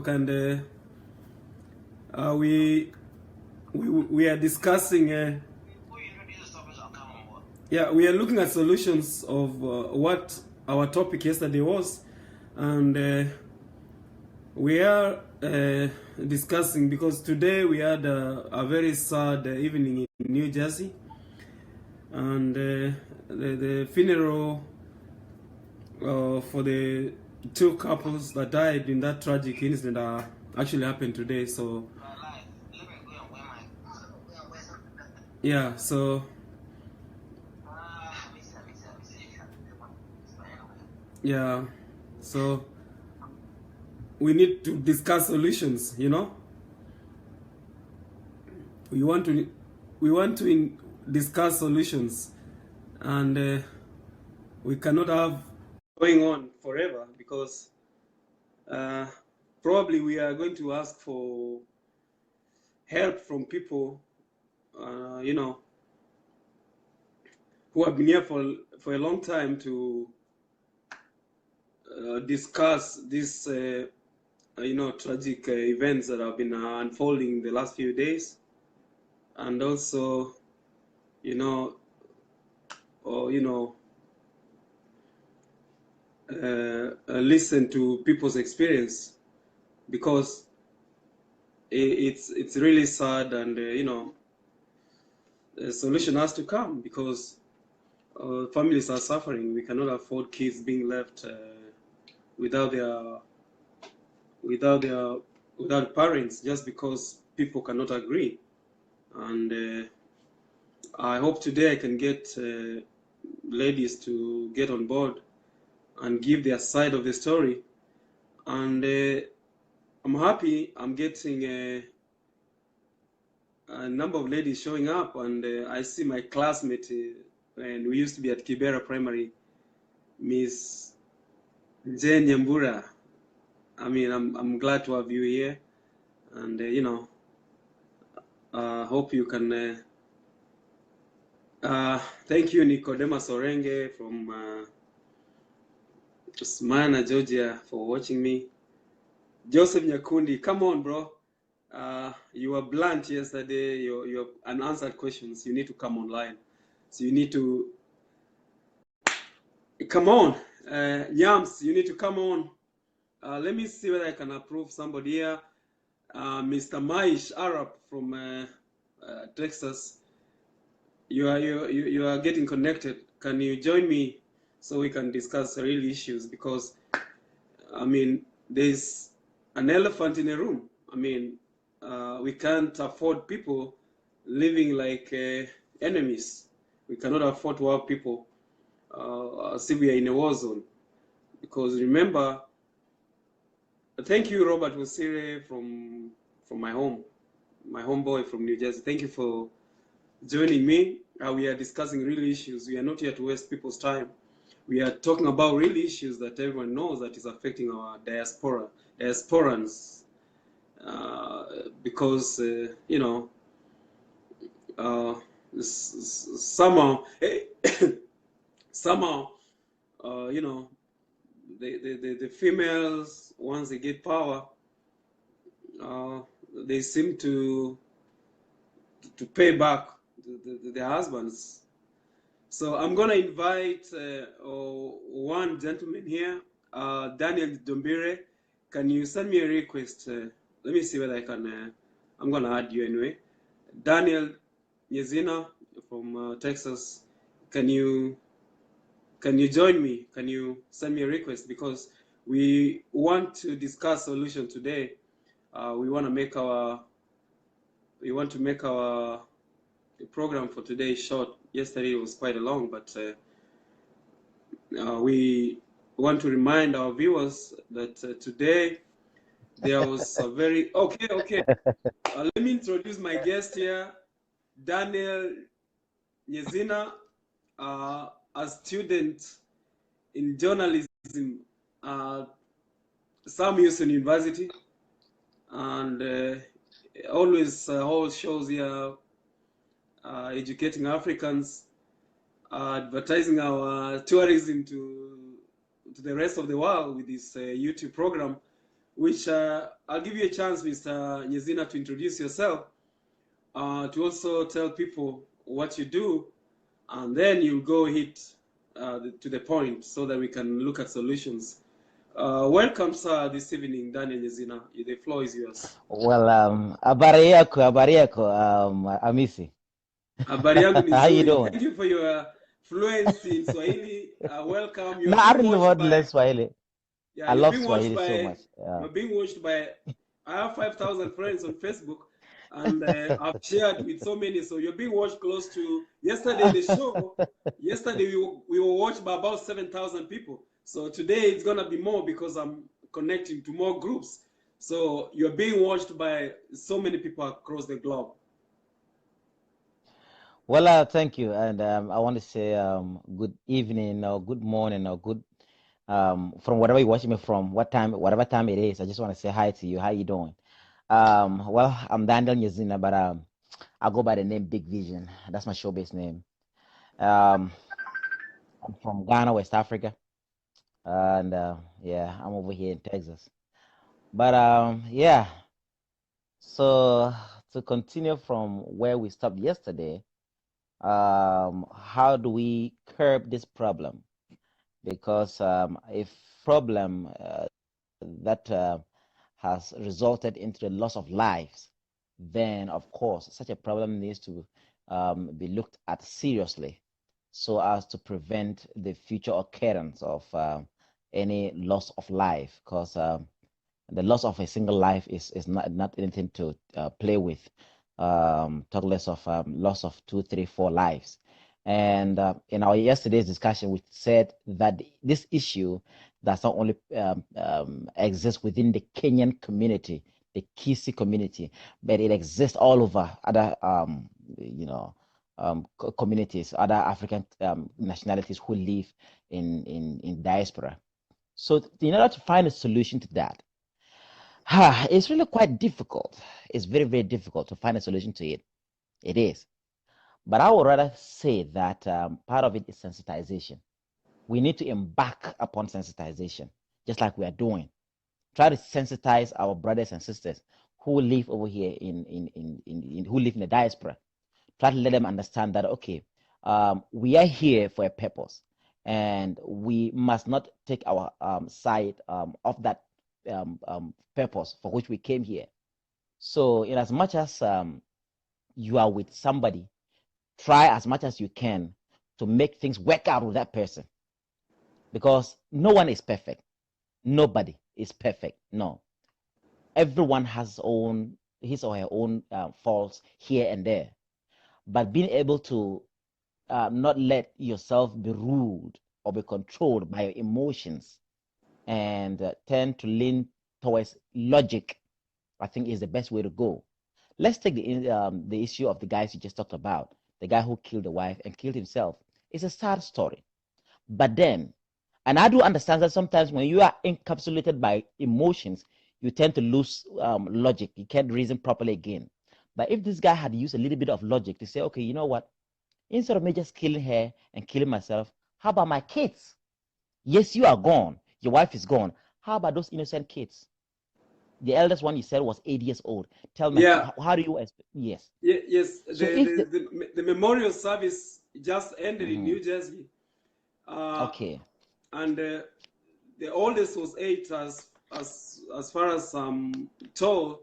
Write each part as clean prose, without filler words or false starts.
and we are discussing. We are looking at solutions of what our topic yesterday was, and we are discussing because today we had a very sad evening in New Jersey, and the funeral for the two couples that died in that tragic incident actually happened today. So yeah, so yeah, so we need to discuss solutions. You know, we want to discuss solutions, and we cannot have going on forever because probably we are going to ask for help from people, you know, who have been here for a long time to discuss these, you know, tragic events that have been unfolding the last few days, and also, you know, listen to people's experience, because it's really sad, and you know, a solution has to come because families are suffering. We cannot afford kids being left without parents just because people cannot agree. And I hope today I can get ladies to get on board and give their side of the story. And I'm happy I'm getting a number of ladies showing up, and I see my classmate, and we used to be at Kibera Primary, Miss Jane Nyambura. I mean, I'm glad to have you here, and you know, hope you can. Thank you, Nicodemus Orenge from Smyrna, Georgia, for watching me. Joseph Nyakundi, come on, bro. You were blunt yesterday. Your unanswered questions. You need to come online. So you need to come on. Yams, you need to come on. Let me see whether I can approve somebody here. Mr. Maish Arab from Texas. You are getting connected. Can you join me so we can discuss real issues? Because I mean, there's an elephant in the room. I mean, we can't afford people living like enemies. We cannot afford to have people as if we are in a war zone. Because remember, thank you, Robert Wasire from my homeboy from New Jersey. Thank you for joining me. We are discussing real issues. We are not here to waste people's time. We are talking about real issues that everyone knows that is affecting our diasporans, because you know, somehow you know, the females, once they get power, they seem to pay back their husbands. So I'm gonna invite one gentleman here, Daniel Dombire. Can you send me a request? Let me see whether I can. I'm gonna add you anyway. Daniel Nyezina from Texas. Can you join me? Can you send me a request? Because we want to discuss solution today. We want to make our the program for today short. Yesterday was quite a long, but we want to remind our viewers that today there was a very okay. Let me introduce my guest here, Daniel Nyezina, a student in journalism at Sam Houston University, and always holds shows here. Educating Africans, advertising our tourism to the rest of the world with this YouTube program. which I'll give you a chance, Mr. Nyezina, to introduce yourself, to also tell people what you do, and then you'll go hit to the point so that we can look at solutions. Welcome, sir, this evening, Daniel Nyezina. The floor is yours. Well, habari yako, Amisi. Habari yangu ni How you nzuri. doing? Thank you for your fluency in Swahili. Welcome. No, You're I being really watched want to by learn Swahili. Yeah, I you're love being watched Swahili so by much. Yeah. you're being watched by I have 5,000 friends on Facebook, and I've shared with so many. So you're being watched close to yesterday in the show. Yesterday we were watched by about 7,000 people. So today it's gonna be more because I'm connecting to more groups. So you're being watched by so many people across the globe. Well, thank you, and I want to say good evening or good morning or good from wherever you're watching me from, whatever time it is. I just want to say hi to you. How you doing? Well, I'm Daniel Nyezina, but I go by the name Big Vision. That's my show-based name. Um, I'm from Ghana, West Africa, and yeah, I'm over here in Texas. But yeah, so to continue from where we stopped yesterday, how do we curb this problem? Because a problem that has resulted into the loss of lives, then of course such a problem needs to be looked at seriously so as to prevent the future occurrence of any loss of life. Because the loss of a single life is not anything to play with. Talk less of loss of 2, 3, 4 lives. And in our yesterday's discussion, we said that this issue does not only exist within the Kenyan community, the Kisi community, but it exists all over other, communities, other African nationalities who live in diaspora. So in order to find a solution to that, it's really quite difficult. It's very, very difficult to find a solution to it. It is. But I would rather say that part of it is sensitization. We need to embark upon sensitization, just like we are doing. Try to sensitize our brothers and sisters who live over here who live in the diaspora. Try to let them understand that, okay, we are here for a purpose, and we must not take our side of that purpose for which we came here. So, in as much as you are with somebody, try as much as you can to make things work out with that person, because no one is perfect. Nobody is perfect. No, everyone has his or her own faults here and there. But being able to not let yourself be ruled or be controlled by your emotions and tend to lean towards logic, I think is the best way to go. Let's take the issue of the guys you just talked about, the guy who killed the wife and killed himself. It's a sad story. But then, and I do understand that sometimes when you are encapsulated by emotions, you tend to lose logic. You can't reason properly again. But if this guy had used a little bit of logic to say, okay, you know what? Instead of me just killing her and killing myself, how about my kids? Yes, you are gone. Your wife is gone. How about those innocent kids? The eldest one you said was 8 years old. Tell me, Yeah. how do you expect? Yes. Yes. So if The memorial service just ended in New Jersey. Okay. And the oldest was 8, as far as I'm told,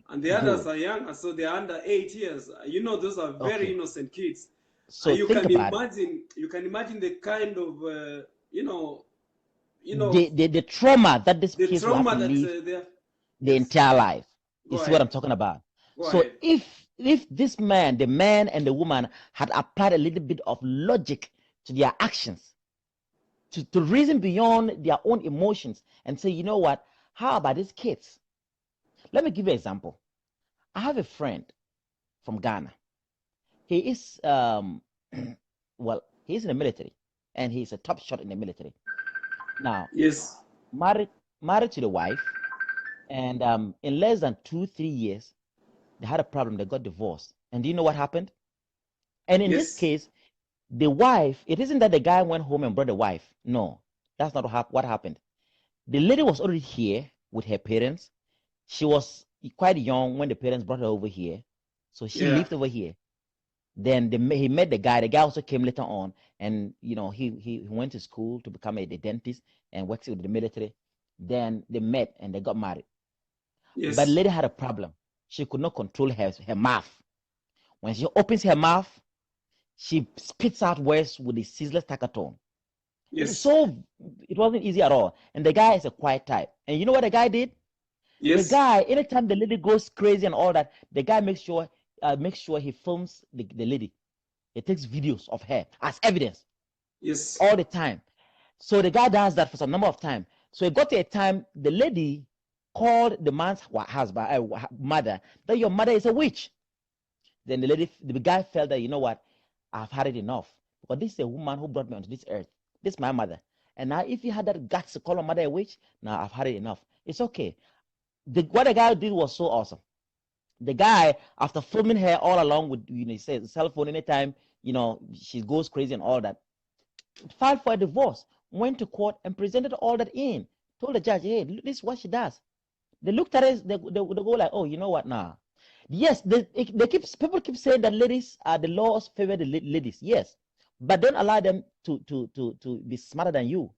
and the others Good. are younger, so they're under 8 years. You know, those are very Okay. innocent kids. So think about it. You can imagine the kind of The trauma that these the kids will have trauma to that live they're. the Yes. entire life. You Go see what ahead. I'm talking about? Go So ahead. if this man, the man and the woman, had applied a little bit of logic to their actions, to reason beyond their own emotions and say, you know what, how about these kids? Let me give you an example. I have a friend from Ghana. He is well, he's in the military, and he's a top shot in the military. Now, Yes. married to the wife, and in less than 2, 3 years, they had a problem. They got divorced. And do you know what happened? And in this Yes. case, the wife, it isn't that the guy went home and brought the wife. No, that's not what happened. The lady was already here. with her parents. She was quite young when the parents brought her over here. So she Yeah. lived over here. Then he met the guy. The guy also came later on, and he went to school to become a dentist and works with the military. Then they met and they got married. But the Yes. lady had a problem. She could not control her mouth. When she opens her mouth, she spits out words with a ceaseless tacatone. Yes. So it wasn't easy at all. And the guy is a quiet type. And you know what the guy did? The Yes. guy, anytime the lady goes crazy and all that, the guy makes sure he films the lady. He takes videos of her as evidence Yes. all the time. So the guy does that for some number of time. So it got to a time the lady called the man's husband, mother, that your mother is a witch. Then the guy felt that, you know what, I've had it enough. Because this is a woman who brought me onto this earth. This is my mother. And now if you had that guts to call her mother a witch, now I've had it enough. It's okay. What the guy did was so awesome. The guy, after filming her all along with, he says cell phone anytime, she goes crazy and all that, filed for a divorce, went to court and presented all that in, told the judge, hey, this is what she does. They looked at it, they go like, oh, you know what, nah. Yes, people keep saying that the laws favor the ladies, yes, but don't allow them to be smarter than you.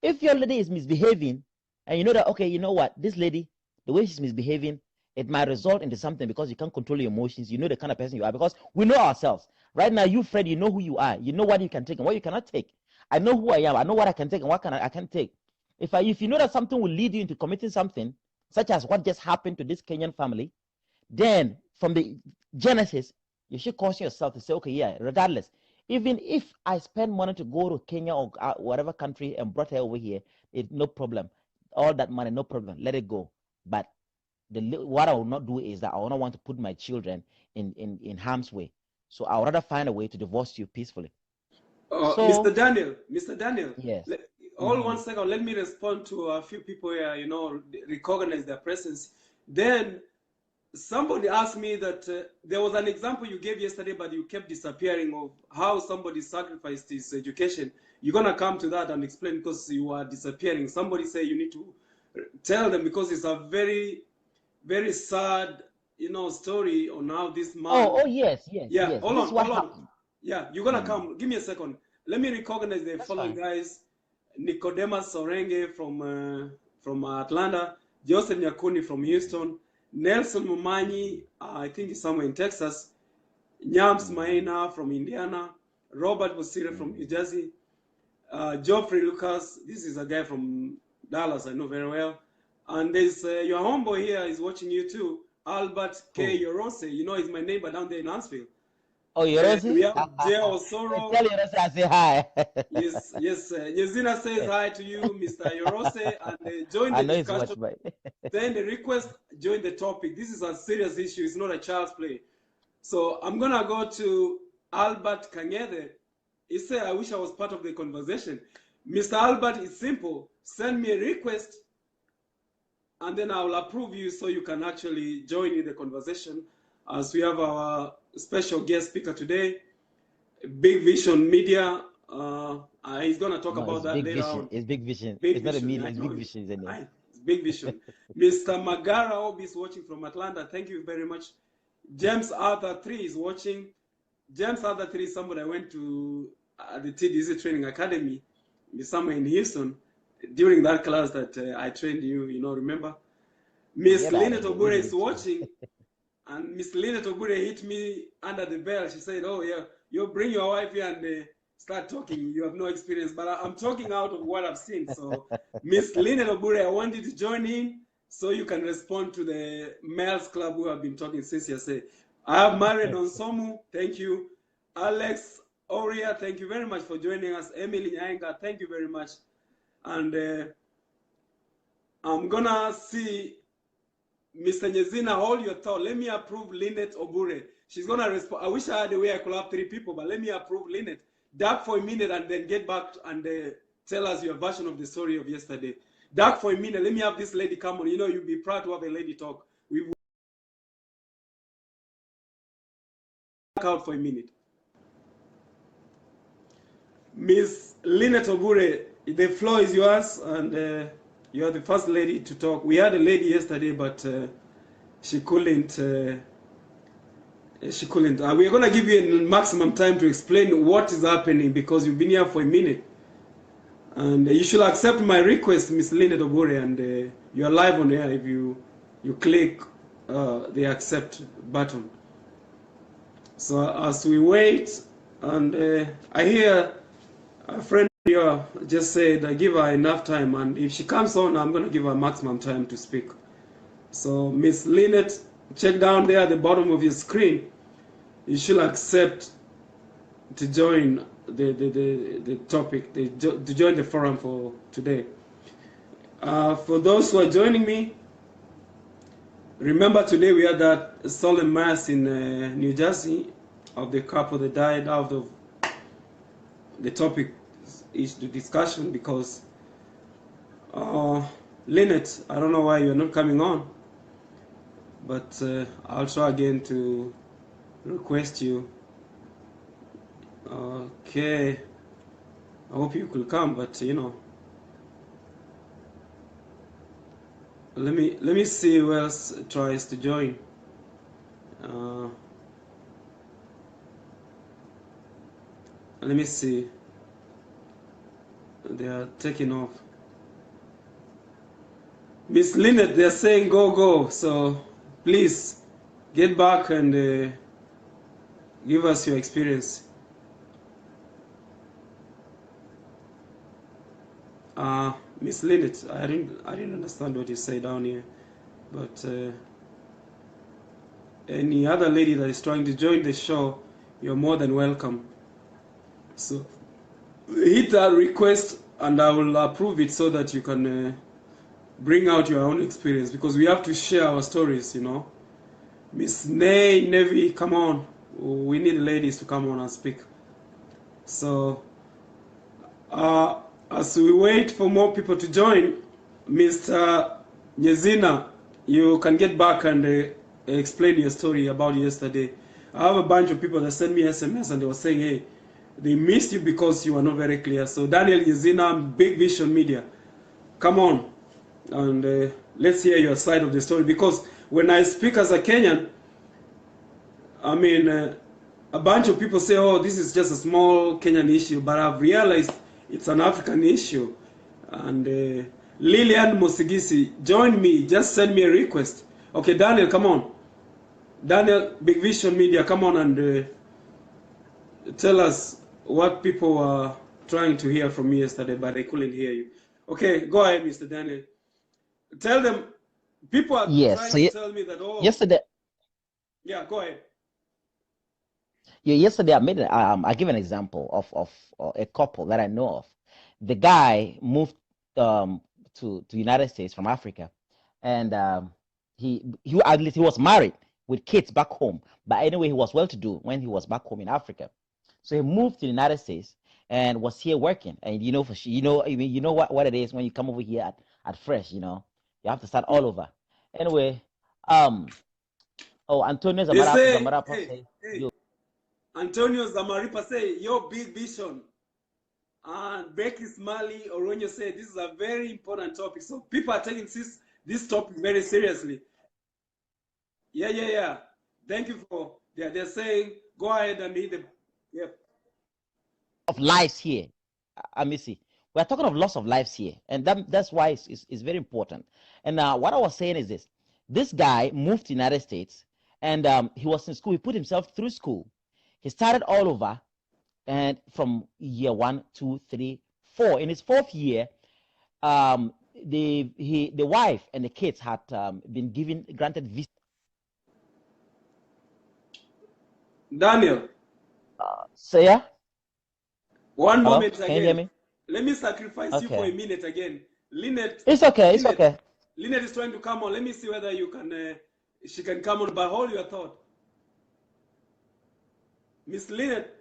If your lady is misbehaving and you know that, okay, you know what, this lady, the way she's misbehaving, it might result into something because you can't control your emotions. You know the kind of person you are, because we know ourselves. Right now, you, Fred, you know who you are. You know what you can take and what you cannot take. I know who I am. I know what I can take and what I can't take. If you know that something will lead you into committing something, such as what just happened to this Kenyan family, then from the genesis, you should caution yourself to say, okay, yeah, regardless, even if I spend money to go to Kenya or whatever country and brought her over here, it's no problem. All that money, no problem. Let it go. But what I will not do is that I will not want to put my children in harm's way. So I would rather find a way to divorce you peacefully. Mr. So Daniel, Mr. Daniel, yes. hold 1 second. Let me respond to a few people here, recognize their presence. Then somebody asked me that there was an example you gave yesterday, but you kept disappearing, of how somebody sacrificed his education. You're going to come to that and explain, because you are disappearing. Somebody said you need to tell them, because it's a very, very sad, story on how this man. Oh yes, yes, Yeah, yes. hold This on, is what hold on. happened. Yeah, you're gonna come. Give me a second. Let me recognize the That's following fine. guys: Nicodemus Sorenge from Atlanta, Joseph Nyakuni from Houston, Nelson Mumanyi, I think he's somewhere in Texas, Nyams Maina from Indiana, Robert Busire from New Jersey, Geoffrey Lucas. This is a guy from Dallas, I know very well. And there's your homeboy here is watching you too, Albert K. Yorose. He's my neighbor down there in Huntsville. Oh, Then Yorosi? we have Jay Osoro. Tell Yorosi I say hi. Yes, yes. Yezina says hi to you, Mr. Yorose, and join I the know it's discussion. much, but Send the request, join the topic. This is a serious issue. It's not a child's play. So I'm gonna go to Albert Kanyede. He said, I wish I was part of the conversation. Mr. Albert, it's simple. Send me a request, and then I will approve you so you can actually join in the conversation, as we have our special guest speaker today, Big Vision Media. He's going to talk no, about it's that big later vision. on. It's big vision. Big It's not a Vision, media. I It's know big him. vision, isn't it? It's Big Vision. Mr. Magara Obi is watching from Atlanta. Thank you very much. James Arthur 3 is watching. James Arthur 3 is somebody I went to the TDC Training Academy somewhere in Houston during that class that I trained you, remember? Miss Get out Lynette of here. You Obure did is it too. watching, and Miss Lynette Obure hit me under the bell. She said, oh, yeah, you bring your wife here and start talking. You have no experience. But I'm talking out of what I've seen. So, Miss Lynette Obure, I want you to join in so you can respond to the males club who have been talking since yesterday. I have Marian Onsomu. Thank you. Alex Oria, thank you very much for joining us. Emily Nyaenga, thank you very much. And I'm going to see Mr. Nyezina, hold your thought. Let me approve Lynette Obure. She's going to respond. I wish I had a way I could have 3 people, but let me approve Lynette. Dark for a minute and then get back and tell us your version of the story of yesterday. Dark for a minute. Let me have this lady come on. You'll be proud to have a lady talk. We will back out for a minute. Miss Lynette Obure, the floor is yours. And You are the first lady to talk. We had a lady yesterday, but she couldn't. She couldn't. We're gonna give you a maximum time to explain what is happening because you've been here for a minute, and you should accept my request, Miss Lynette Obure, and you are live on air if you click the accept button. So as we wait, and I hear a friend here just said I give her enough time, and if she comes on, I'm gonna give her maximum time to speak. So Miss Lynette, check down there at the bottom of your screen. You should accept to join the topic, to join the forum for today. For those who are joining me, remember today we had that solemn mass in New Jersey of the couple that died out of the topic is the discussion because Lynette, I don't know why you're not coming on, but I'll try again to request you. Okay, I hope you could come, but you know, let me see who else tries to join. Let me see. They are taking off. Miss Lynette, they're saying go, go. So please get back and give us your experience. Miss Lynette, I didn't understand what you say down here, but any other lady that is trying to join the show, you're more than welcome. So hit that request and I will approve it so that you can bring out your own experience because we have to share our stories, you know. Miss Navy, come on. We need ladies to come on and speak. So as we wait for more people to join, Mr. Nyezina, you can get back and explain your story about yesterday. I have a bunch of people that sent me SMS and they were saying, hey, they missed you because you were not very clear. So Daniel Nyezina, Big Vision Media, come on and let's hear your side of the story. Because when I speak as a Kenyan, I mean, a bunch of people say, oh, this is just a small Kenyan issue, but I've realized it's an African issue. And Lillian Mosigisi, join me, just send me a request. Okay, Daniel, come on. Daniel, Big Vision Media, come on and tell us what people were trying to hear from me yesterday, but they couldn't hear you. Okay, go ahead, Mr. Daniel. Tell them, people are trying to tell me that, oh. Yesterday. Yeah, go ahead. Yeah, yesterday I made I give an example of a couple that I know of. The guy moved to United States from Africa, and he at least he was married with kids back home. But anyway, he was well-to-do when he was back home in Africa. So he moved to the United States and was here working. And you know, you know what it is when you come over here at fresh. You know, you have to start all over. Anyway, Antonio Zamarapa hey, Antonio Zamaripa say, your Big Vision. And Becky Smiley Oronyo said, this is a very important topic. So people are taking this topic very seriously. Yeah. Thank you for, they're saying, go ahead and hit the, of lives here. I mean, see, we're talking of loss of lives here. And that's why it's very important. And what I was saying is this guy moved to the United States and he was in school. He put himself through school. He started all over, and from year 1, 2, 3, 4. In his 4th year, the wife and the kids had been granted visa. Daniel. So yeah. One moment again. Can you hear me? Let me sacrifice you for a minute again. Lynette. It's okay. It's okay. Lynette is trying to come on. Let me see whether you can. She can come on. But hold your thought. Miss Lynette,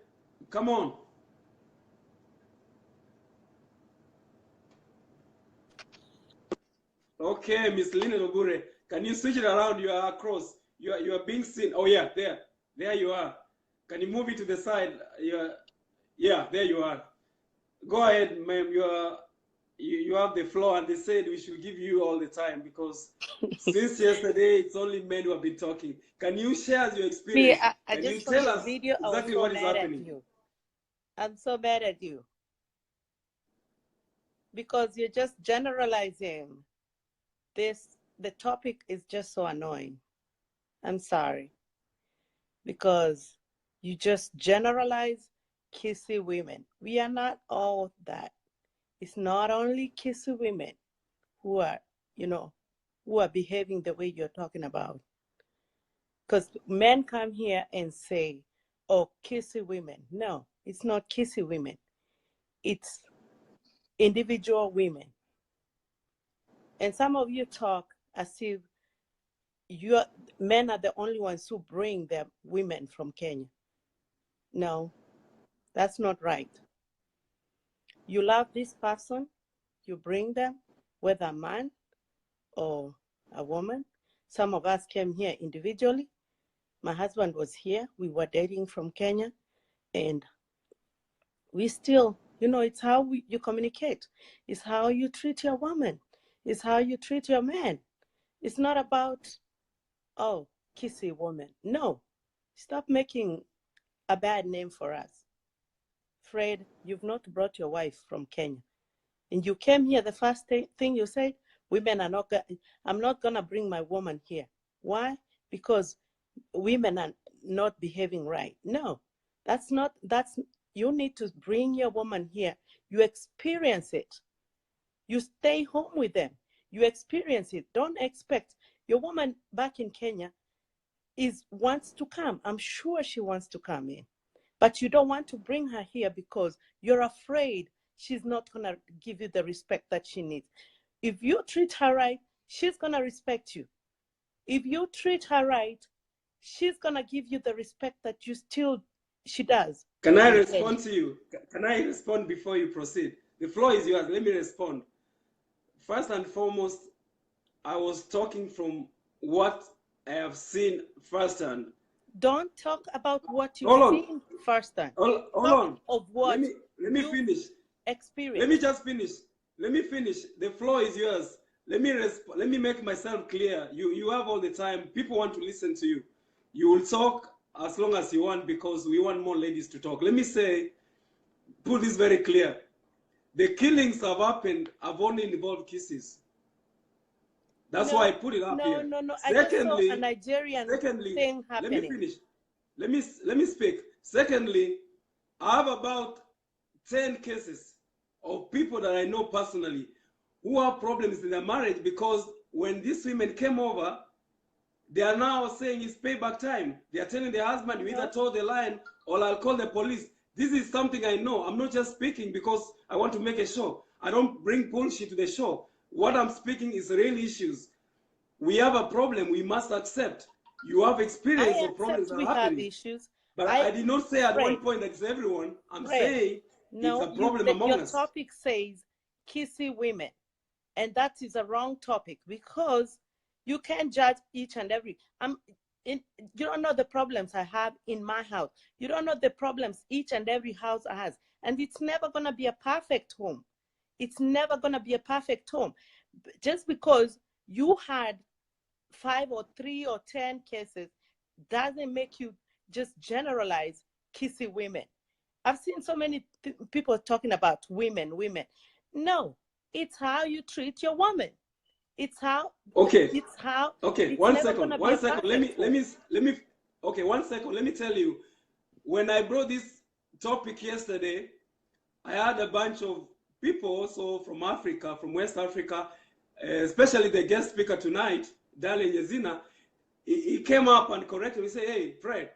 come on. Okay, Miss Lynette Obure, can you switch it around? You are across. You are being seen. Oh yeah, there you are. Can you move it to the side? Yeah, there you are. Go ahead, ma'am. you have the floor, and they said we should give you all the time because since yesterday it's only men who have been talking. Can you share your See, experience? I Can you just saw tell your us video. I was exactly so what is mad at happening? you. I'm so mad at you because you're just generalizing. The topic is just so annoying. I'm sorry. Because you just generalize kissy women. We are not all that. It's not only kissy women who are, who are behaving the way you're talking about. Because men come here and say, oh, kissy women. No, it's not kissy women. It's individual women. And some of you talk as if men are the only ones who bring their women from Kenya. No, that's not right. You love this person, you bring them, whether a man or a woman. Some of us came here individually. My husband was here. We were dating from Kenya. And we still, it's how you communicate. It's how you treat your woman. It's how you treat your man. It's not about, oh, kissy woman. No. Stop making a bad name for us. Fred, you've not brought your wife from Kenya. And you came here, the first thing you said, women are not, I'm not going to bring my woman here. Why? Because women are not behaving right. No, you need to bring your woman here. You experience it. You stay home with them. You experience it. Don't expect your woman back in Kenya wants to come. I'm sure she wants to come in. But you don't want to bring her here because you're afraid she's not going to give you the respect that she needs. If you treat her right, she's going to respect you. If you treat her right, she's going to give you the respect that she does. Can I respond to you? Can I respond before you proceed? The floor is yours. Let me respond. First and foremost, I was talking from what I have seen firsthand. Don't talk about what you've seen firsthand. Hold on. Of what let me finish. Experience. Let me just finish. Let me finish. The floor is yours. Let me make myself clear. You have all the time. People want to listen to you. You will talk as long as you want because we want more ladies to talk. Let me put this very clear. The killings have happened have only involved kisses. That's why I put it up here. No. I just saw a Nigerian thing happening. Let me finish. Let me speak. Secondly, I have about 10 cases of people that I know personally who have problems in their marriage because when these women came over, they are now saying it's payback time. They are telling their husband, you either toe the line or I'll call the police. This is something I know. I'm not just speaking because I want to make a show. I don't bring bullshit to the show. What I'm speaking is real issues. We have a problem. We must accept. You have experience of problems that are happening. Have issues. But I did not say at one point that it's everyone. I'm saying it's a problem among us. Your topic says kissy women. And that is a wrong topic because you can't judge each and every. You don't know the problems I have in my house. You don't know the problems each and every house has. And it's never going to be a perfect home. It's never going to be a perfect home. Just because you had 5 or 3 or 10 cases doesn't make you just generalize kissy women. I've seen so many people talking about women. No, it's how you treat your woman. It's how. Okay. It's how. Okay. It's one second. Let me. Okay. 1 second. Let me tell you. When I brought this topic yesterday, I had a bunch of people also from Africa, from West Africa, especially the guest speaker tonight, Darling Yezina. He came up and corrected me. Say, hey, Fred,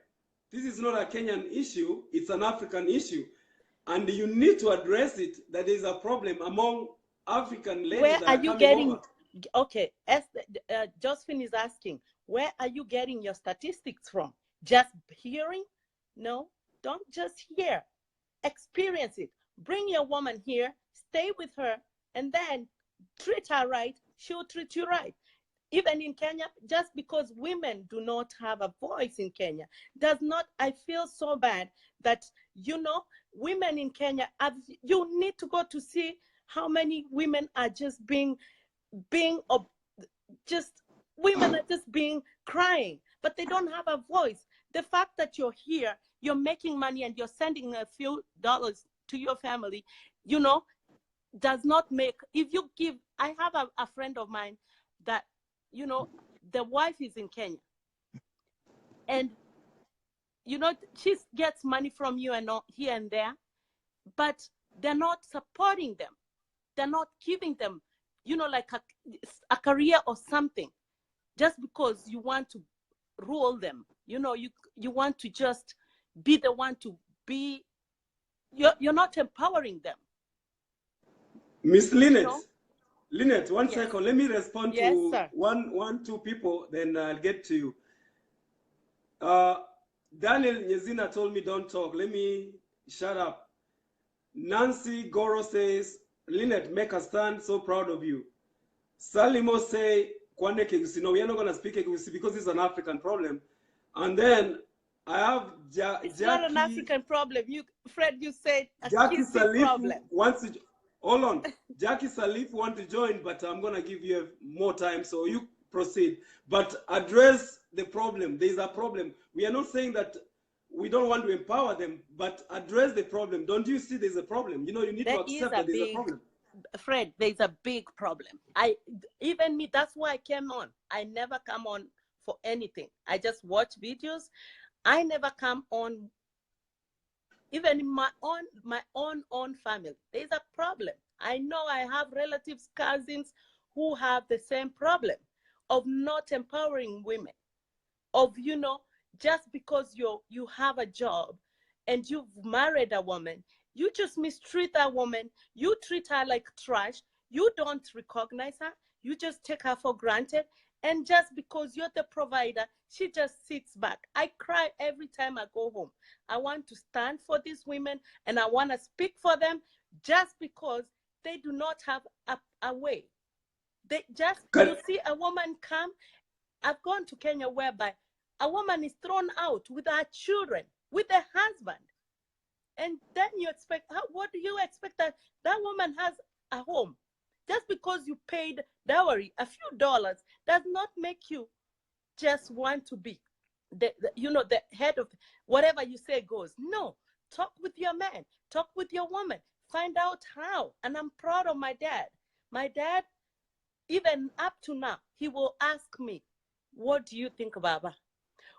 this is not a Kenyan issue. It's an African issue. And you need to address it, that there is a problem among African ladies. Where that are you coming getting over. Okay, as Josephine is asking, where are you getting your statistics from? Just hearing? No, don't just hear. Experience it. Bring your woman here, stay with her, and then treat her right. She'll treat you right. Even in Kenya, just because women do not have a voice in Kenya, does not, I feel so bad that, women in Kenya, you need to go to see how many women are just just women are just being crying, but they don't have a voice. The fact that you're here, you're making money and you're sending a few dollars to your family, you know, does not make, if you give, I have a friend of mine that, you know, the wife is in Kenya, and, you know, she gets money from you and all, here and there, but they're not supporting them. They're not giving them, you know, like a career or something, just because you want to rule them. You know, you want to just be the one to be, you're not empowering them. Miss Lynette, You know? Lynette, one Yes. second. Let me respond Yes, to sir. two people, then I'll get to you. Daniel Nyezina told me don't talk. Let me shut up. Nancy Goro says, Lynette, make a stand, so proud of you. Salimo say, Kwande Kigusi. No, we are not going to speak Kigusi because it's an African problem. And then I have It's Jackie. not an African problem. Fred, you said a Jackie Kisi problem. wants to, hold on. Jackie Salif want to join, but I'm going to give you more time, so you proceed. But address the problem. There's a problem. We are not saying that we don't want to empower them, but address the problem. Don't you see there's a problem? You know, you need to accept that there's a problem. Fred, there's a big problem. Even me, that's why I came on. I never come on for anything. I just watch videos. I never come on. Even in my own family, there's a problem. I know I have relatives, cousins who have the same problem of not empowering women, of, you know, just because you have a job and you've married a woman, you just mistreat that woman. You treat her like trash. You don't recognize her. You just take her for granted. And just because you're the provider, she just sits back. I cry every time I go home. I want to stand for these women and I want to speak for them, just because they do not have a way. They just, you see a woman come. I've gone to Kenya whereby a woman is thrown out with her children, with her husband. And then you expect, what do you expect? That woman has a home. Just because you paid dowry, a few dollars, does not make you just want to be the head of whatever you say goes. No, talk with your man, talk with your woman, find out how. And I'm proud of my dad. My dad, even up to now, he will ask me, what do you think, Baba?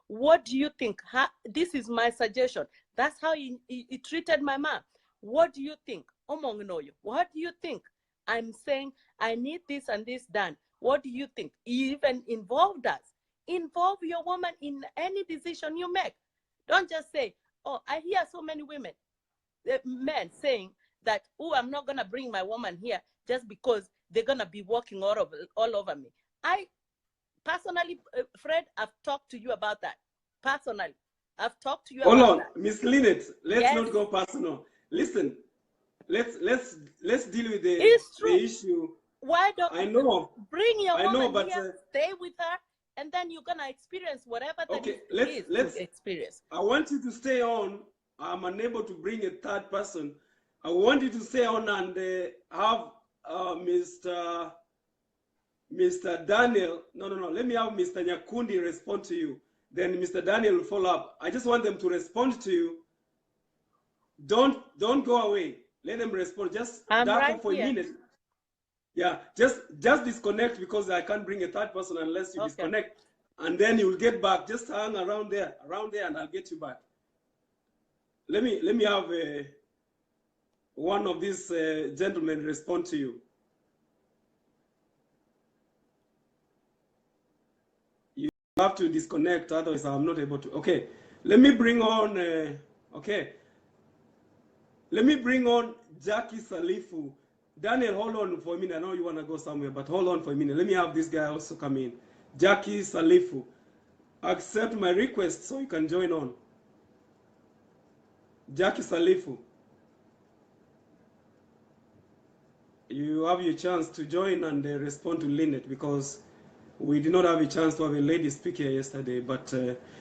What do you think? This is my suggestion. That's how he treated my mom. What do you think? What do you think? I'm saying I need this and this done. What do you think? He even involved us. Involve your woman in any decision you make. Don't just say, oh, I hear so many men saying that, oh, I'm not going to bring my woman here just because they're going to be walking all over me. I personally, Fred, I've talked to you about that. Personally, I've talked to you about that. Hold on, Miss Lynette, let's not go personal. Listen, let's deal with the issue. Why don't you bring your woman here, stay with her, and then you're gonna experience whatever that let's experience. I want you to stay on. I'm unable to bring a third person. I want you to stay on and have Mr. Daniel. No. Let me have Mr. Nyakundi respond to you. Then Mr. Daniel will follow up. I just want them to respond to you. Don't go away. Let them respond. Just for a minute. Yeah, just disconnect, because I can't bring a third person unless you disconnect. And then you'll get back. Just hang around there, and I'll get you back. Let me have one of these gentlemen respond to you. You have to disconnect, otherwise I'm not able to. Okay, let me bring on. Let me bring on Jackie Salifu. Daniel, hold on for a minute. I know you want to go somewhere, but hold on for a minute. Let me have this guy also come in. Jackie Salifu. Accept my request so you can join on. Jackie Salifu. You have your chance to join and respond to Lynette, because we did not have a chance to have a lady speaker yesterday. But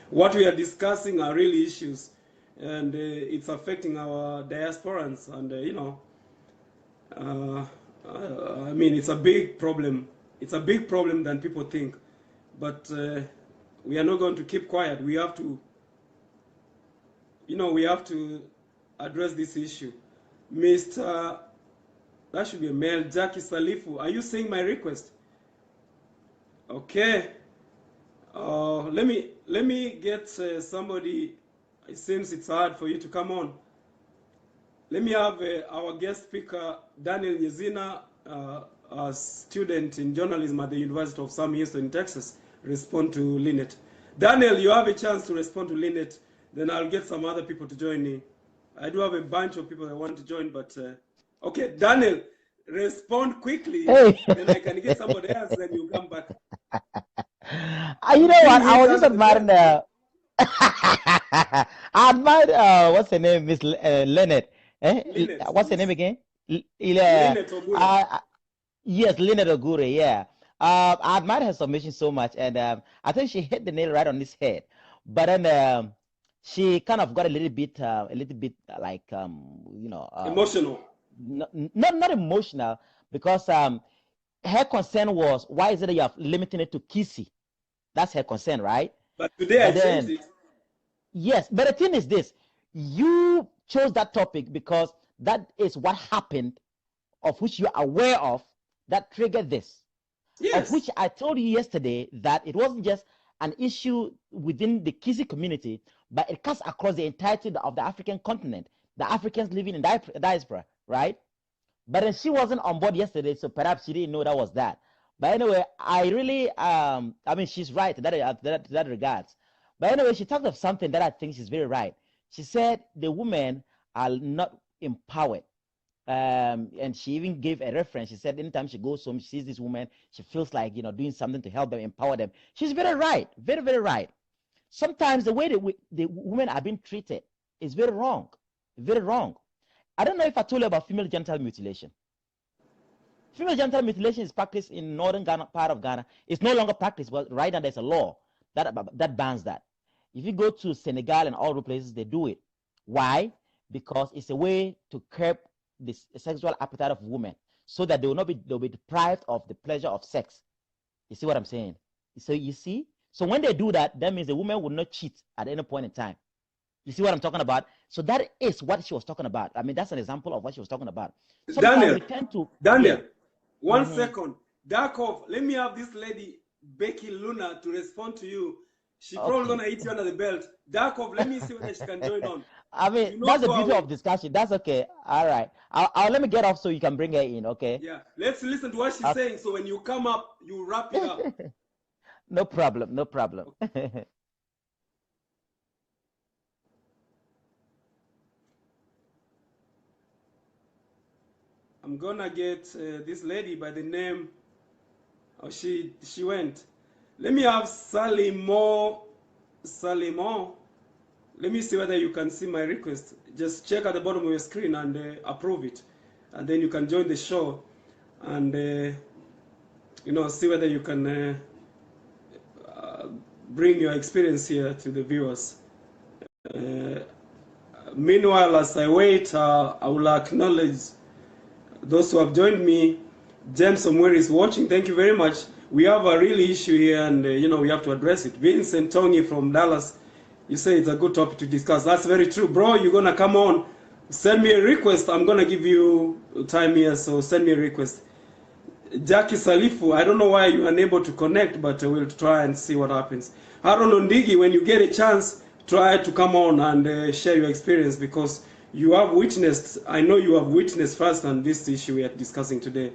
what we are discussing are really issues, and it's affecting our diasporans. And I mean, it's a big problem. It's a big problem than people think. But we are not going to keep quiet. We have to, we have to address this issue. Mr. That should be a male. Jackie Salifu, are you seeing my request? Okay. Let me get somebody. It seems it's hard for you to come on. Let me have our guest speaker, Daniel Nyezina, a student in journalism at the University of Sam Houston, Texas, respond to Lynette. Daniel, you have a chance to respond to Lynette. Then I'll get some other people to join me. I do have a bunch of people that want to join, but okay, Daniel, respond quickly. Hey. Then I can get somebody else. Then you come back. You know what? I was just admiring I admired what's her name, Miss Lynette. Lynette, what's her yes. name again? Lynette Ogure. Yes, Lynette Ogure. Yeah. I admired her submission so much, and I think she hit the nail right on his head. But then she kind of got a little bit like Emotional. Not emotional, because her concern was, why is it that you are limiting it to Kisi? That's her concern, right? But today I changed it. Yes, but the thing is this: you chose that topic because that is what happened, of which you are aware of, that triggered this. Yes. Of which I told you yesterday that it wasn't just an issue within the Kisi community, but it cuts across the entirety of the African continent, the Africans living in diaspora, right? But then she wasn't on board yesterday, so perhaps she didn't know that was that. But anyway, I really, I mean, she's right in that regards. But anyway, she talked of something that I think she's very right. She said the women are not empowered. And she even gave a reference. She said anytime she goes home, she sees this woman, she feels like, doing something to help them, empower them. She's very right, very, very right. Sometimes the way the women are being treated is very wrong, very wrong. I don't know if I told you about female genital mutilation. Female genital mutilation is practiced in northern Ghana, part of Ghana. It's no longer practiced, but right now there's a law that bans that. If you go to Senegal and all the places, they do it. Why? Because it's a way to curb the sexual appetite of women, so that they'll be deprived of the pleasure of sex. You see what I'm saying? So you see? So when they do that, that means the woman will not cheat at any point in time. You see what I'm talking about? So that is what she was talking about. I mean, that's an example of what she was talking about. Sometimes Daniel, we tend to, Daniel, yeah. One second. Darkov, let me have this lady, Becky Luna, to respond to you. She's probably going to hit you under the belt. Darkov, let me see whether she can join on. I mean, that's the beauty of discussion. That's okay. All right. I'll let me get off so you can bring her in, okay? Yeah. Let's listen to what she's saying. So when you come up, you wrap it up. No problem. No problem. I'm gonna get this lady by the name. Oh, she went. Let me have Salimo. Let me see whether you can see my request. Just check at the bottom of your screen and approve it, and then you can join the show, and see whether you can bring your experience here to the viewers. Meanwhile, as I wait, I will acknowledge those who have joined me. James Omweri is watching. Thank you very much. We have a real issue here, and we have to address it. Vincent Tongi from Dallas, you say it's a good topic to discuss. That's very true, bro. You're gonna come on. Send me a request. I'm gonna give you time here, so send me a request. Jackie Salifu, I don't know why you're unable to connect, but we'll try and see what happens. Haron Ondigi, when you get a chance, try to come on and share your experience, because you have witnessed, I know you have witnessed firsthand this issue we are discussing today.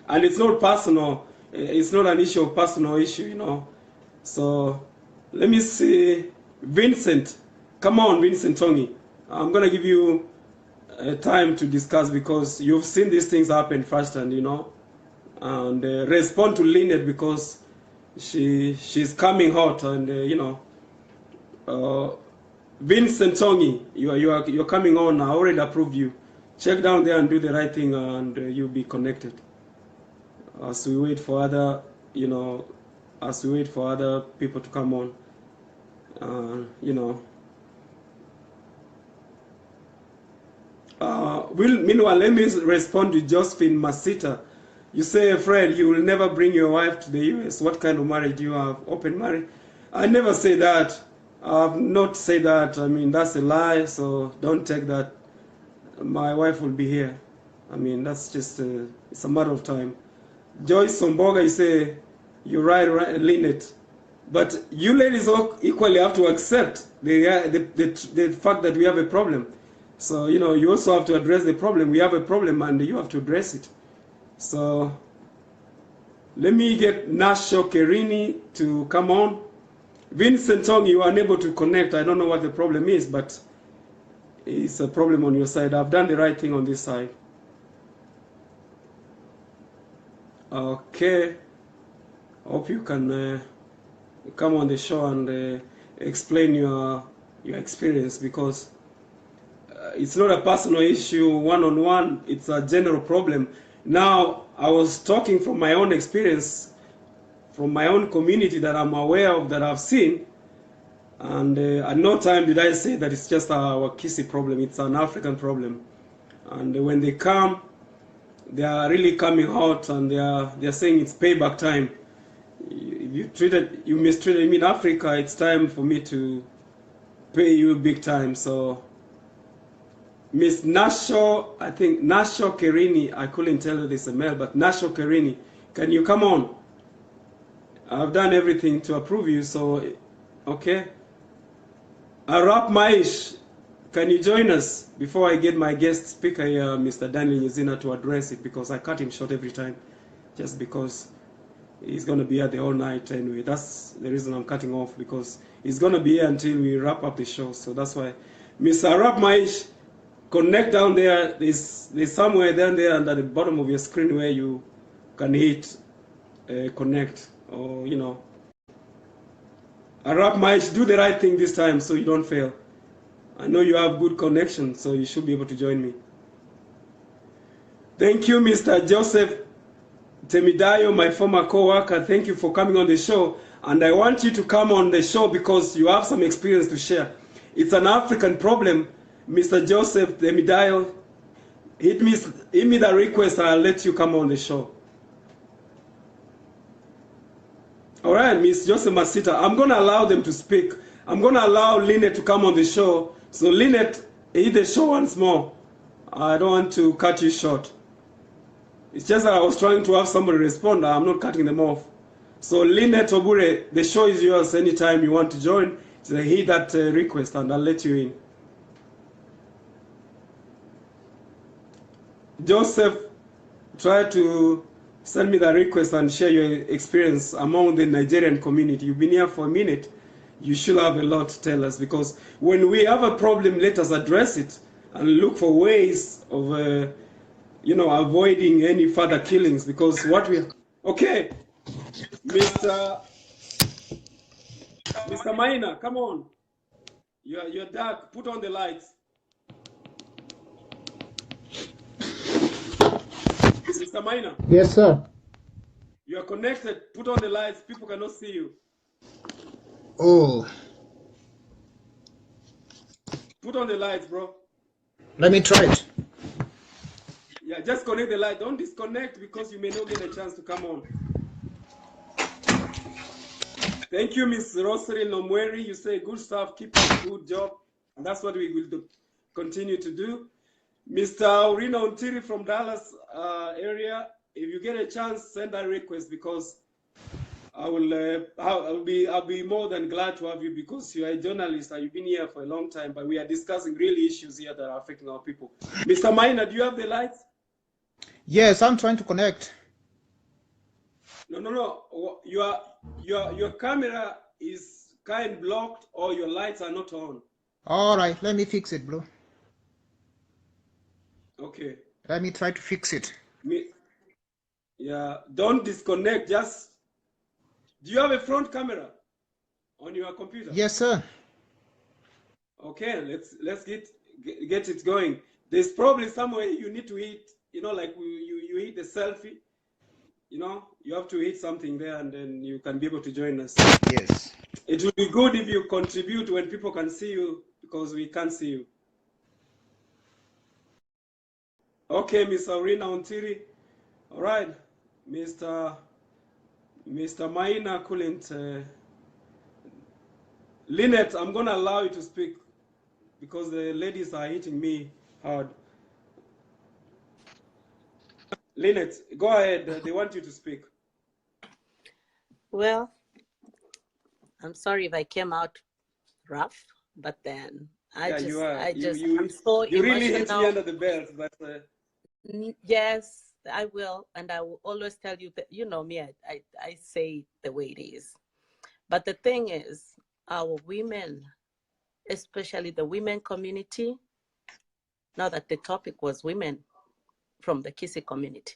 And it's not personal, it's not an issue of personal issue, So let me see, Vincent, come on, Vincent Tongi. I'm gonna give you time to discuss, because you've seen these things happen firsthand, and respond to Lynette, because she's coming hot, and Vincent Tongi, you're coming on. I already approved you. Check down there and do the right thing, and you'll be connected. As we wait for other, people to come on, meanwhile, let me respond to Josephine Masita. You say, Fred, you will never bring your wife to the US. What kind of marriage do you have? Open marriage? I never say that. I've not said that. I mean, that's a lie, so don't take that. My wife will be here. I mean, that's just, it's a matter of time. Joyce Somboga, you say, you're right, Lynette. But you ladies all equally have to accept the fact that we have a problem. So, you know, you also have to address the problem. We have a problem and you have to address it. So, let me get Nasho Kerini to come on. Vincent Tong, you are unable to connect. I don't know what the problem is, but it's a problem on your side. I've done the right thing on this side. Okay. Hope you can come on the show and explain your experience, because it's not a personal issue one-on-one. It's a general problem. Now, I was talking from my own experience, from my own community that I'm aware of, that I've seen, and at no time did I say that it's just our Kisi problem. It's an African problem, and when they come, they are really coming out, and they are saying it's payback time. If you mistreated me in Africa, it's time for me to pay you big time. So, Miss Nasho, I think Nasho Kerini, I couldn't tell you this is a male, but Nasho Kerini, can you come on? I've done everything to approve you, so, okay. Arap Maish, can you join us before I get my guest speaker here, Mr. Daniel Nyezina, to address it, because I cut him short every time, just because he's going to be here the whole night anyway. That's the reason I'm cutting off, because he's going to be here until we wrap up the show. So that's why. Mr. Arap Maish, connect down there. There's somewhere down there under the bottom of your screen where you can hit connect, or, you know. Arap Maish, do the right thing this time so you don't fail. I know you have good connection, so you should be able to join me. Thank you, Mr. Joseph Temidayo, my former co-worker. Thank you for coming on the show. And I want you to come on the show because you have some experience to share. It's an African problem. Mr. Joseph Temidayo, hit me the request, I'll let you come on the show. All right, Miss Joseph Masita, I'm going to allow them to speak. I'm going to allow Lynette to come on the show. So Lynette, hit the show once more. I don't want to cut you short. It's just that I was trying to have somebody respond. I'm not cutting them off. So Lynette Obure, the show is yours anytime you want to join. So hit that request and I'll let you in. Joseph, try to send me the request and share your experience among the Nigerian community. You've been here for a minute. You should have a lot to tell us, because when we have a problem, let us address it and look for ways of, you know, avoiding any further killings. Because what we, okay, Mr. Maina, come on. You're dark. Put on the lights. Mr. Maina. Yes, sir. You are connected. Put on the lights. People cannot see you. Oh. Put on the lights, bro. Let me try it. Yeah, just connect the light. Don't disconnect because you may not get a chance to come on. Thank you, Miss Rosary Nomweri. You say good stuff. Keep up a good job. And that's what we will do, continue to do. Mr. Aurino Untiri from Dallas area, if you get a chance, send that request, because I'll be more than glad to have you, because you are a journalist and you've been here for a long time, but we are discussing real issues here that are affecting our people. Mr. Maina, do you have the lights? Yes, I'm trying to connect. No. Your camera is kind of blocked, or your lights are not on. All right, let me fix it, bro. Okay. Let me try to fix it. Yeah, don't disconnect. Just, do you have a front camera on your computer? Yes, sir. Okay, let's get it going. There's probably somewhere you need to hit, you know, like you hit the selfie, you know, you have to hit something there, and then you can be able to join us. Yes. It would be good if you contribute when people can see you, because we can't see you. Okay, Miss Aurina Untiri. All right. Mr. Maina couldn't. Lynette, I'm going to allow you to speak because the ladies are hitting me hard. Lynette, go ahead. They want you to speak. Well, I'm sorry if I came out rough, but then I'm so you really hit emotional. me under the belt, but Yes, I will, and I will always tell you that, you know me, I say it the way it is. But the thing is, our women, especially the women community, now that the topic was women from the Kisi community,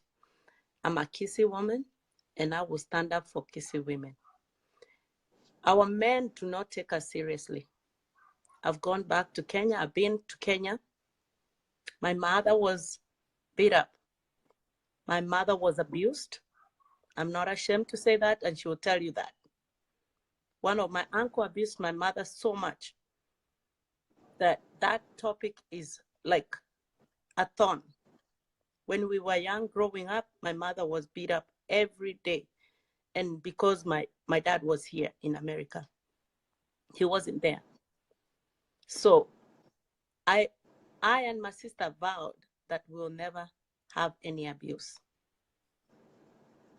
I'm a Kisi woman, and I will stand up for Kisi women. Our men do not take us seriously. I've gone back to Kenya. I've been to Kenya. My mother was beat up. My mother was abused. I'm not ashamed to say that, and she will tell you that. One of my uncle abused my mother so much that that topic is like a thorn. When we were young, growing up, my mother was beat up every day. And because my dad was here in America, he wasn't there. So I and my sister vowed that we'll never have any abuse.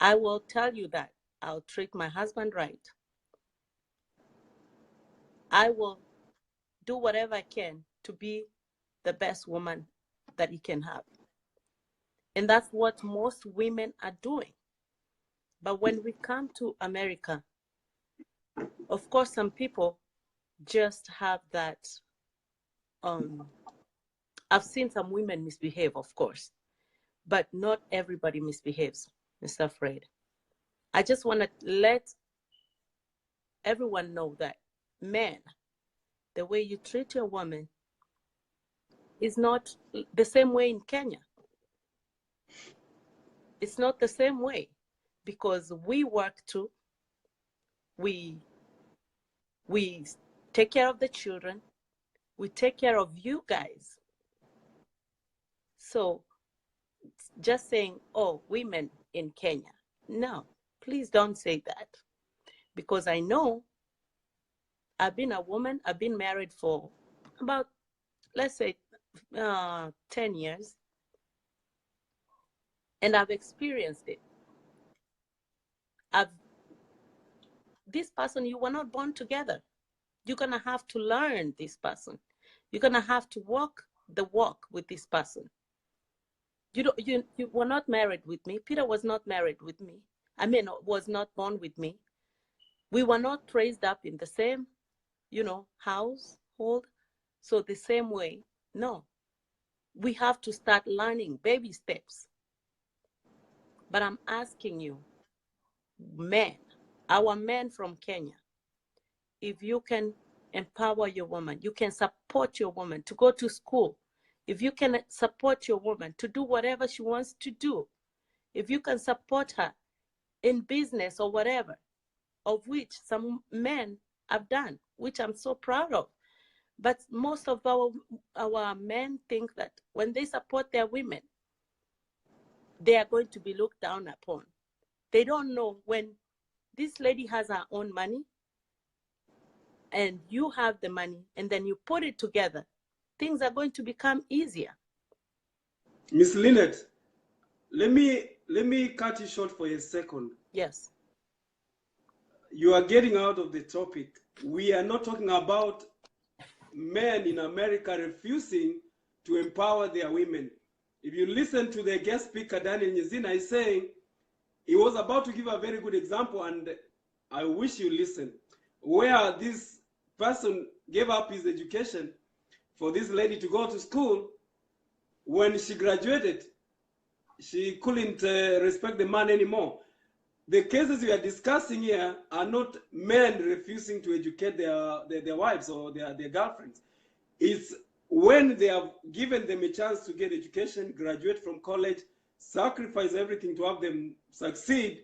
I will tell you that I'll treat my husband right. I will do whatever I can to be the best woman that he can have. And that's what most women are doing. But when we come to America, of course, some people just have that. I've seen some women misbehave, of course, but not everybody misbehaves, Mr. Fred. I just want to let everyone know that men, the way you treat your woman is not the same way in Kenya. It's not the same way because we work too. We take care of the children. We take care of you guys. So just saying, oh, women in Kenya. No, please don't say that. Because I know I've been a woman, I've been married for about, let's say, 10 years. And I've experienced it. This person, you were not born together. You're going to have to learn this person. You're going to have to walk the walk with this person. You were not married with me. Peter was not married with me. I mean, was not born with me. We were not raised up in the same, household. So the same way, no. We have to start learning baby steps. But I'm asking you, men, our men from Kenya, if you can empower your woman, you can support your woman to go to school. If you can support your woman to do whatever she wants to do, if you can support her in business or whatever, of which some men have done, which I'm so proud of. But most of our men think that when they support their women, they are going to be looked down upon. They don't know when this lady has her own money and you have the money and then you put it together, things are going to become easier. Miss Lynette, let me cut you short for a second. Yes. You are getting out of the topic. We are not talking about men in America refusing to empower their women. If you listen to the guest speaker, Daniel Nyezina, is saying, he was about to give a very good example, and I wish you listen, where this person gave up his education for this lady to go to school. When she graduated, she couldn't respect the man anymore. The cases we are discussing here are not men refusing to educate their wives or their girlfriends. It's when they have given them a chance to get education, graduate from college, sacrifice everything to have them succeed.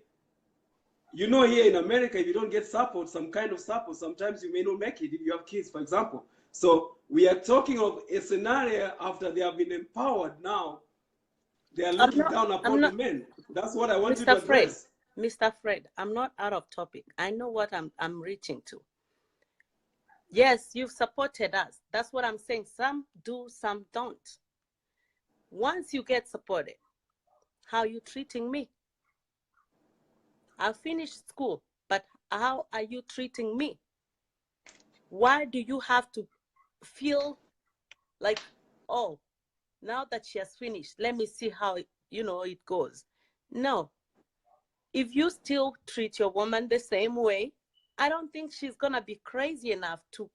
You know, here in America, if you don't get support, some kind of support, sometimes you may not make it if you have kids, for example. So we are talking of a scenario after they have been empowered now. they are I'm looking not, down I'm upon the not, men. That's what I want you Mr. to Fred, address. Mr. Fred, I'm not out of topic. I know what I'm reaching to. Yes, you've supported us. That's what I'm saying. Some do, some don't. Once you get supported, how are you treating me? I finished school, but how are you treating me? Why do you have to feel like, oh, now that she has finished, let me see how it goes? No. If you still treat your woman the same way, I don't think she's gonna be crazy enough to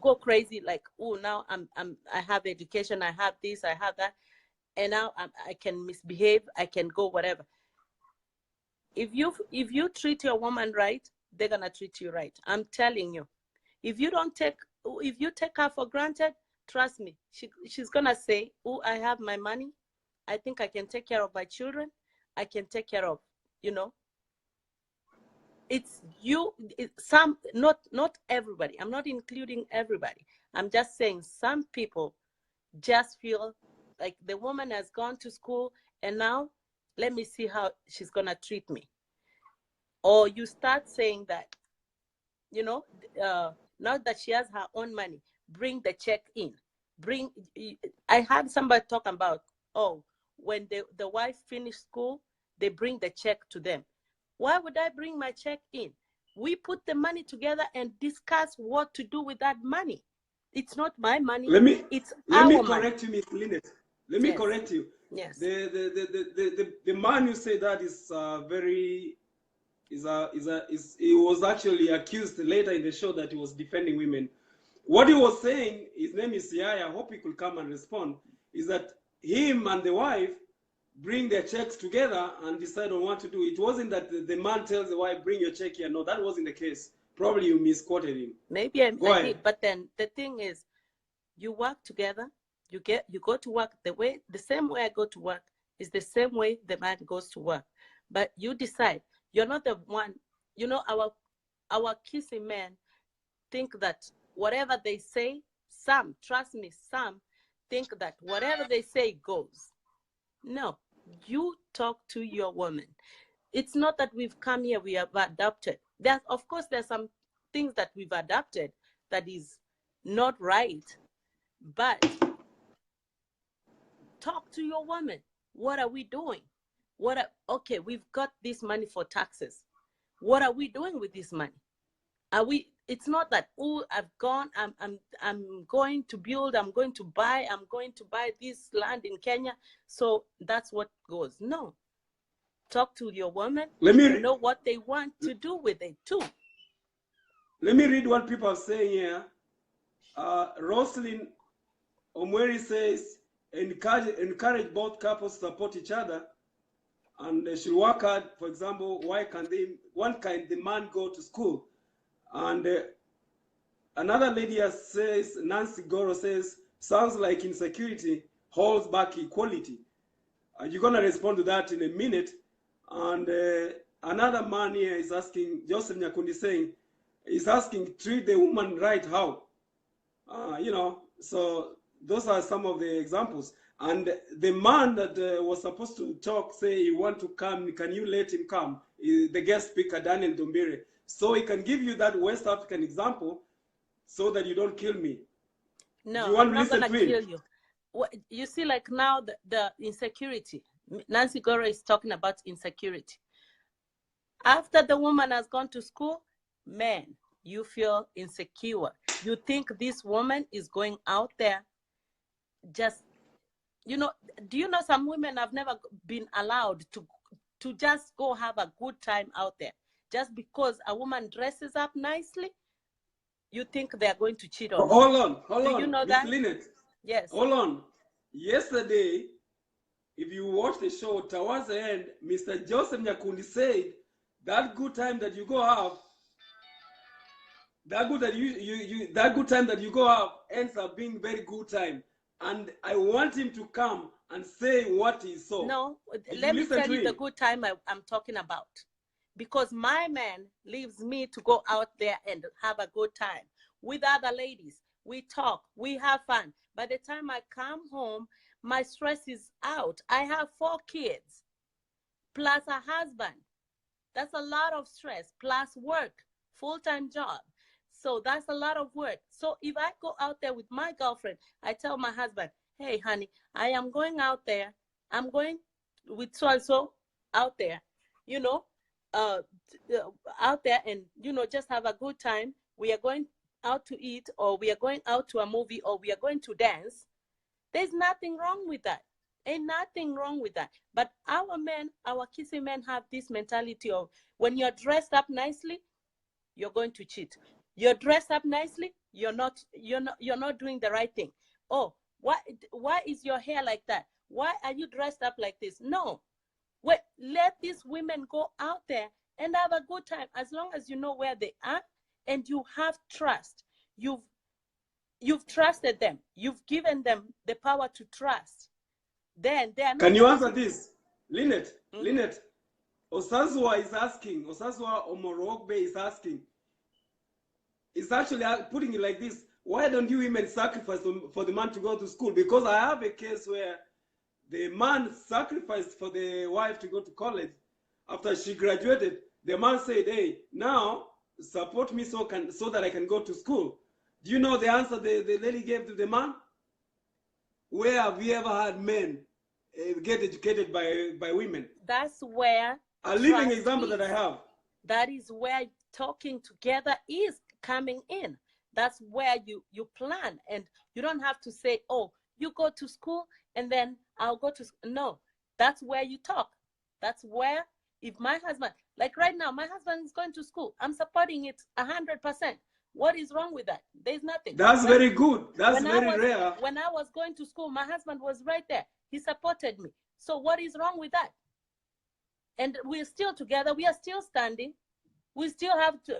go crazy, like, oh, now I have education, I have this, I have that, and now I can misbehave, I can go whatever. If you treat your woman right, they're gonna treat you right. I'm telling you. If you take her for granted, trust me, she's gonna say, oh, I have my money, I think I can take care of my children, I can take care of, it's not everybody. I'm not including everybody. I'm just saying some people just feel like the woman has gone to school and now let me see how she's gonna treat me. Or you start saying that, now that she has her own money, bring the check in. I had somebody talk about, oh, when the wife finished school, they bring the check to them. Why would I bring my check in? We put the money together and discuss what to do with that money. It's not my money. It's let me our correct money. you, Miss Lynette. Let me Yes. correct you. Yes. The man you say that is he was actually accused later in the show that he was defending women. What he was saying, his name is Yaya, I hope he could come and respond, is that him and the wife bring their checks together and decide on what to do. It wasn't that the man tells the wife, bring your check here. No, that wasn't the case. Probably you misquoted him. Maybe I ahead. did, but then the thing is, you work together, you go to work the same way I go to work is the same way the man goes to work. But you decide, you're not the one, our kissing men think that whatever they say, trust me, some think that whatever they say goes. No, you talk to your woman. It's not that we've come here, we have adopted. Of course, there's some things that we've adopted that is not right, but talk to your woman. What are we doing? Okay, we've got this money for taxes. What are we doing with this money? It's not that, oh, I've gone, I'm going to build, I'm going to buy this land in Kenya, so that's what goes. No. Talk to your woman and know what they want to do with it too. Let me read what people are saying here. Roslyn Omweri says, encourage both couples to support each other and they should work hard. For example, why can't the man go to school? And another lady says, Nancy Goro says, sounds like insecurity holds back equality. You're going to respond to that in a minute. And another man here is asking, Joseph Nyakundi saying, he's asking, treat the woman right how? So those are some of the examples. And the man that was supposed to talk, say he want to come, can you let him come? The guest speaker, Daniel Dombere. So he can give you that West African example so that you don't kill me. No, I'm not going to kill you. You see, like now, the insecurity. Nancy Goro is talking about insecurity. After the woman has gone to school, man, you feel insecure. You think this woman is going out there just, do you know some women have never been allowed to just go have a good time out there? Just because a woman dresses up nicely, you think they're going to cheat on you. Hold on. You know Miss that? Lynette. Yes. Hold on. Yesterday, if you watch the show, towards the end, Mr. Joseph Nyakundi said that good time that you go have, that good time that you go have ends up being very good time. And I want him to come and say what he saw. No, let me tell you the good time I'm talking about. Because my man leaves me to go out there and have a good time with other ladies. We talk, we have fun. By the time I come home, My stress is out. I have 4 kids, plus a husband. That's a lot of stress, plus work, full-time job. So that's a lot of work. So if I go out there with my girlfriend, I tell my husband, hey, honey, I am going out there. I'm going with so-and-so out there, you know, out there and, you know, just have a good time. We are going out to eat, or we are going out to a movie, or we are going to dance. There's nothing wrong with that. Ain't nothing wrong with that. But our men, our kissing men, have this mentality of when you're dressed up nicely, you're going to cheat. You're dressed up nicely, you're not doing the right thing. Oh, why is your hair like that? Why are you dressed up like this? No. Wait, let these women go out there and have a good time, as long as you know where they are and you have trust. You've trusted them. You've given them the power to trust. Then they are not. Can you answer this? Lynette, Lynette, Osazwa is asking, Osazwa Omorogbe is asking, is actually putting it like this: why don't you women sacrifice for the man to go to school? Because I have a case where the man sacrificed for the wife to go to college. After she graduated, the man said, hey, now support me so that I can go to school. Do you know the answer the lady gave to the man? Where have you ever had men get educated by women? That's where a living example that I have. That is where talking together is coming in. That's where you plan, and you don't have to say, oh, you go to school and then I'll go to school. No, that's where you talk. That's where, if my husband, like right now, my husband is going to school, I'm supporting it 100%. What is wrong with that? There's nothing. That's very good. That's very rare. When I was going to school, my husband was right there. He supported me. So what is wrong with that? And we're still together. We are still standing. We still have to,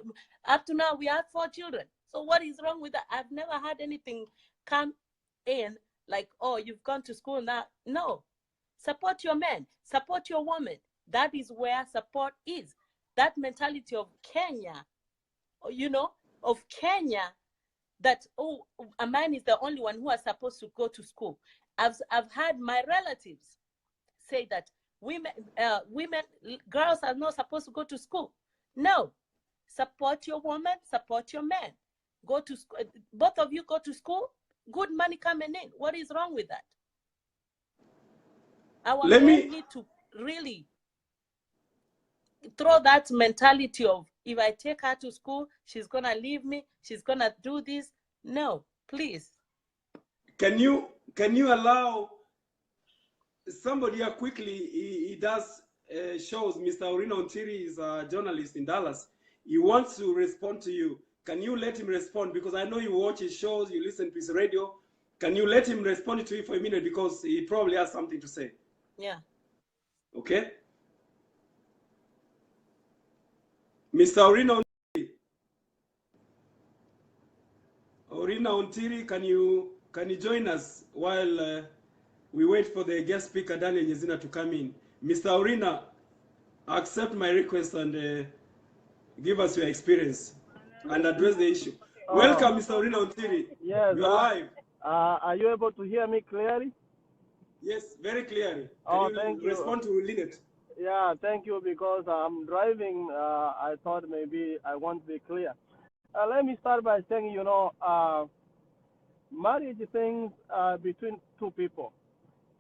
up to now, we have 4 children. So what is wrong with that? I've never had anything come in like, oh, you've gone to school now. No. Support your man. Support your woman. That is where support is. That mentality of Kenya, you know, of Kenya, that, oh, a man is the only one who is supposed to go to school. I've had my relatives say that women, girls are not supposed to go to school. No. Support your woman, support your man. Go to school. Both of you go to school, good money coming in. What is wrong with that? Our men need to really throw that mentality of, if I take her to school, she's going to leave me, she's going to do this. No, please. Can you allow somebody here quickly? He does shows. Mr. Orina Ontiri is a journalist in Dallas. He wants to respond to you. Can you let him respond? Because I know you watch his shows, you listen to his radio. Can you let him respond to you for a minute? Because he probably has something to say. Yeah. Okay. Mr. Orina Ontiri, can you join us while we wait for the guest speaker Daniel Nyezina to come in? Mr. Orina, accept my request and give us your experience and address the issue. Welcome, Mr. Orina Ontiri. Yes, you are live. Are you able to hear me clearly? Yes, very clearly. Thank you. Respond to Lynette? Yeah, thank you, because I'm driving. I thought maybe I won't be clear. Let me start by saying, you know, marriage things between 2 people.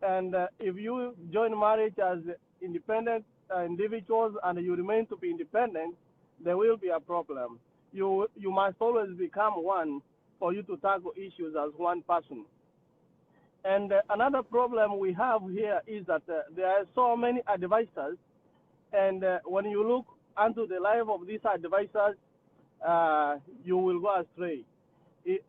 And if you join marriage as independent individuals and you remain to be independent, there will be a problem. You must always become one for you to tackle issues as one person. And another problem we have here is that there are so many advisors, and when you look into the life of these advisors, you will go astray.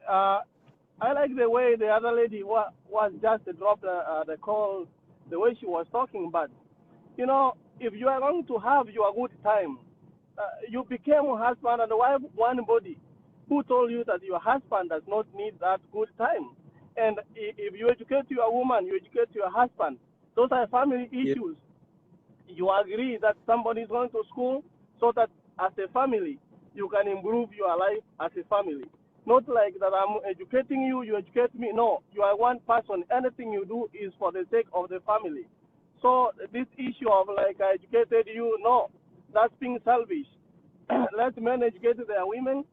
I like the way the other lady was just dropped the call, the way she was talking, but, you know, if you are going to have your good time, you became a husband and wife, one body. Who told you that your husband does not need that good time? And if you educate your woman, you educate your husband. Those are family issues. Yeah. You agree that somebody is going to school so that as a family, you can improve your life as a family. Not like that I'm educating you, you educate me. No, you are one person. Anything you do is for the sake of the family. So this issue of like I educated you, no, that's being selfish. Let men educate their women.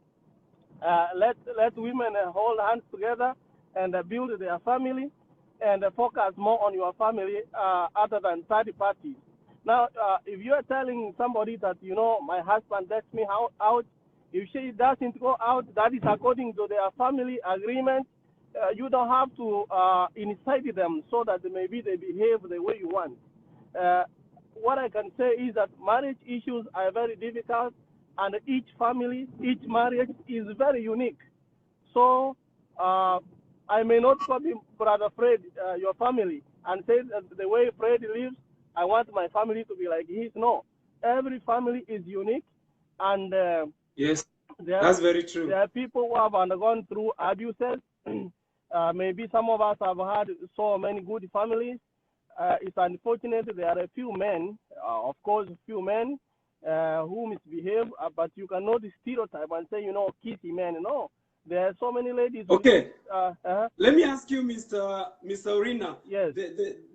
Let women hold hands together and build their family and focus more on your family other than third parties. Now, if you are telling somebody that, you know, my husband lets me out, if she doesn't go out, that is according to their family agreement. You don't have to incite them so that maybe they behave the way you want. What I can say is that marriage issues are very difficult, and each family, each marriage is very unique. So I may not copy Brother Fred, your family, and say that the way Fred lives, I want my family to be like his. No, every family is unique, and yes, that's very true. There are people who have undergone through abuses. Maybe some of us have had so many good families. It's unfortunate there are a few men, of course, few men who misbehave, but you cannot stereotype and say, you know, kissy men. No, there are so many ladies. Okay. Let me ask you, Mr. Urina. Yes.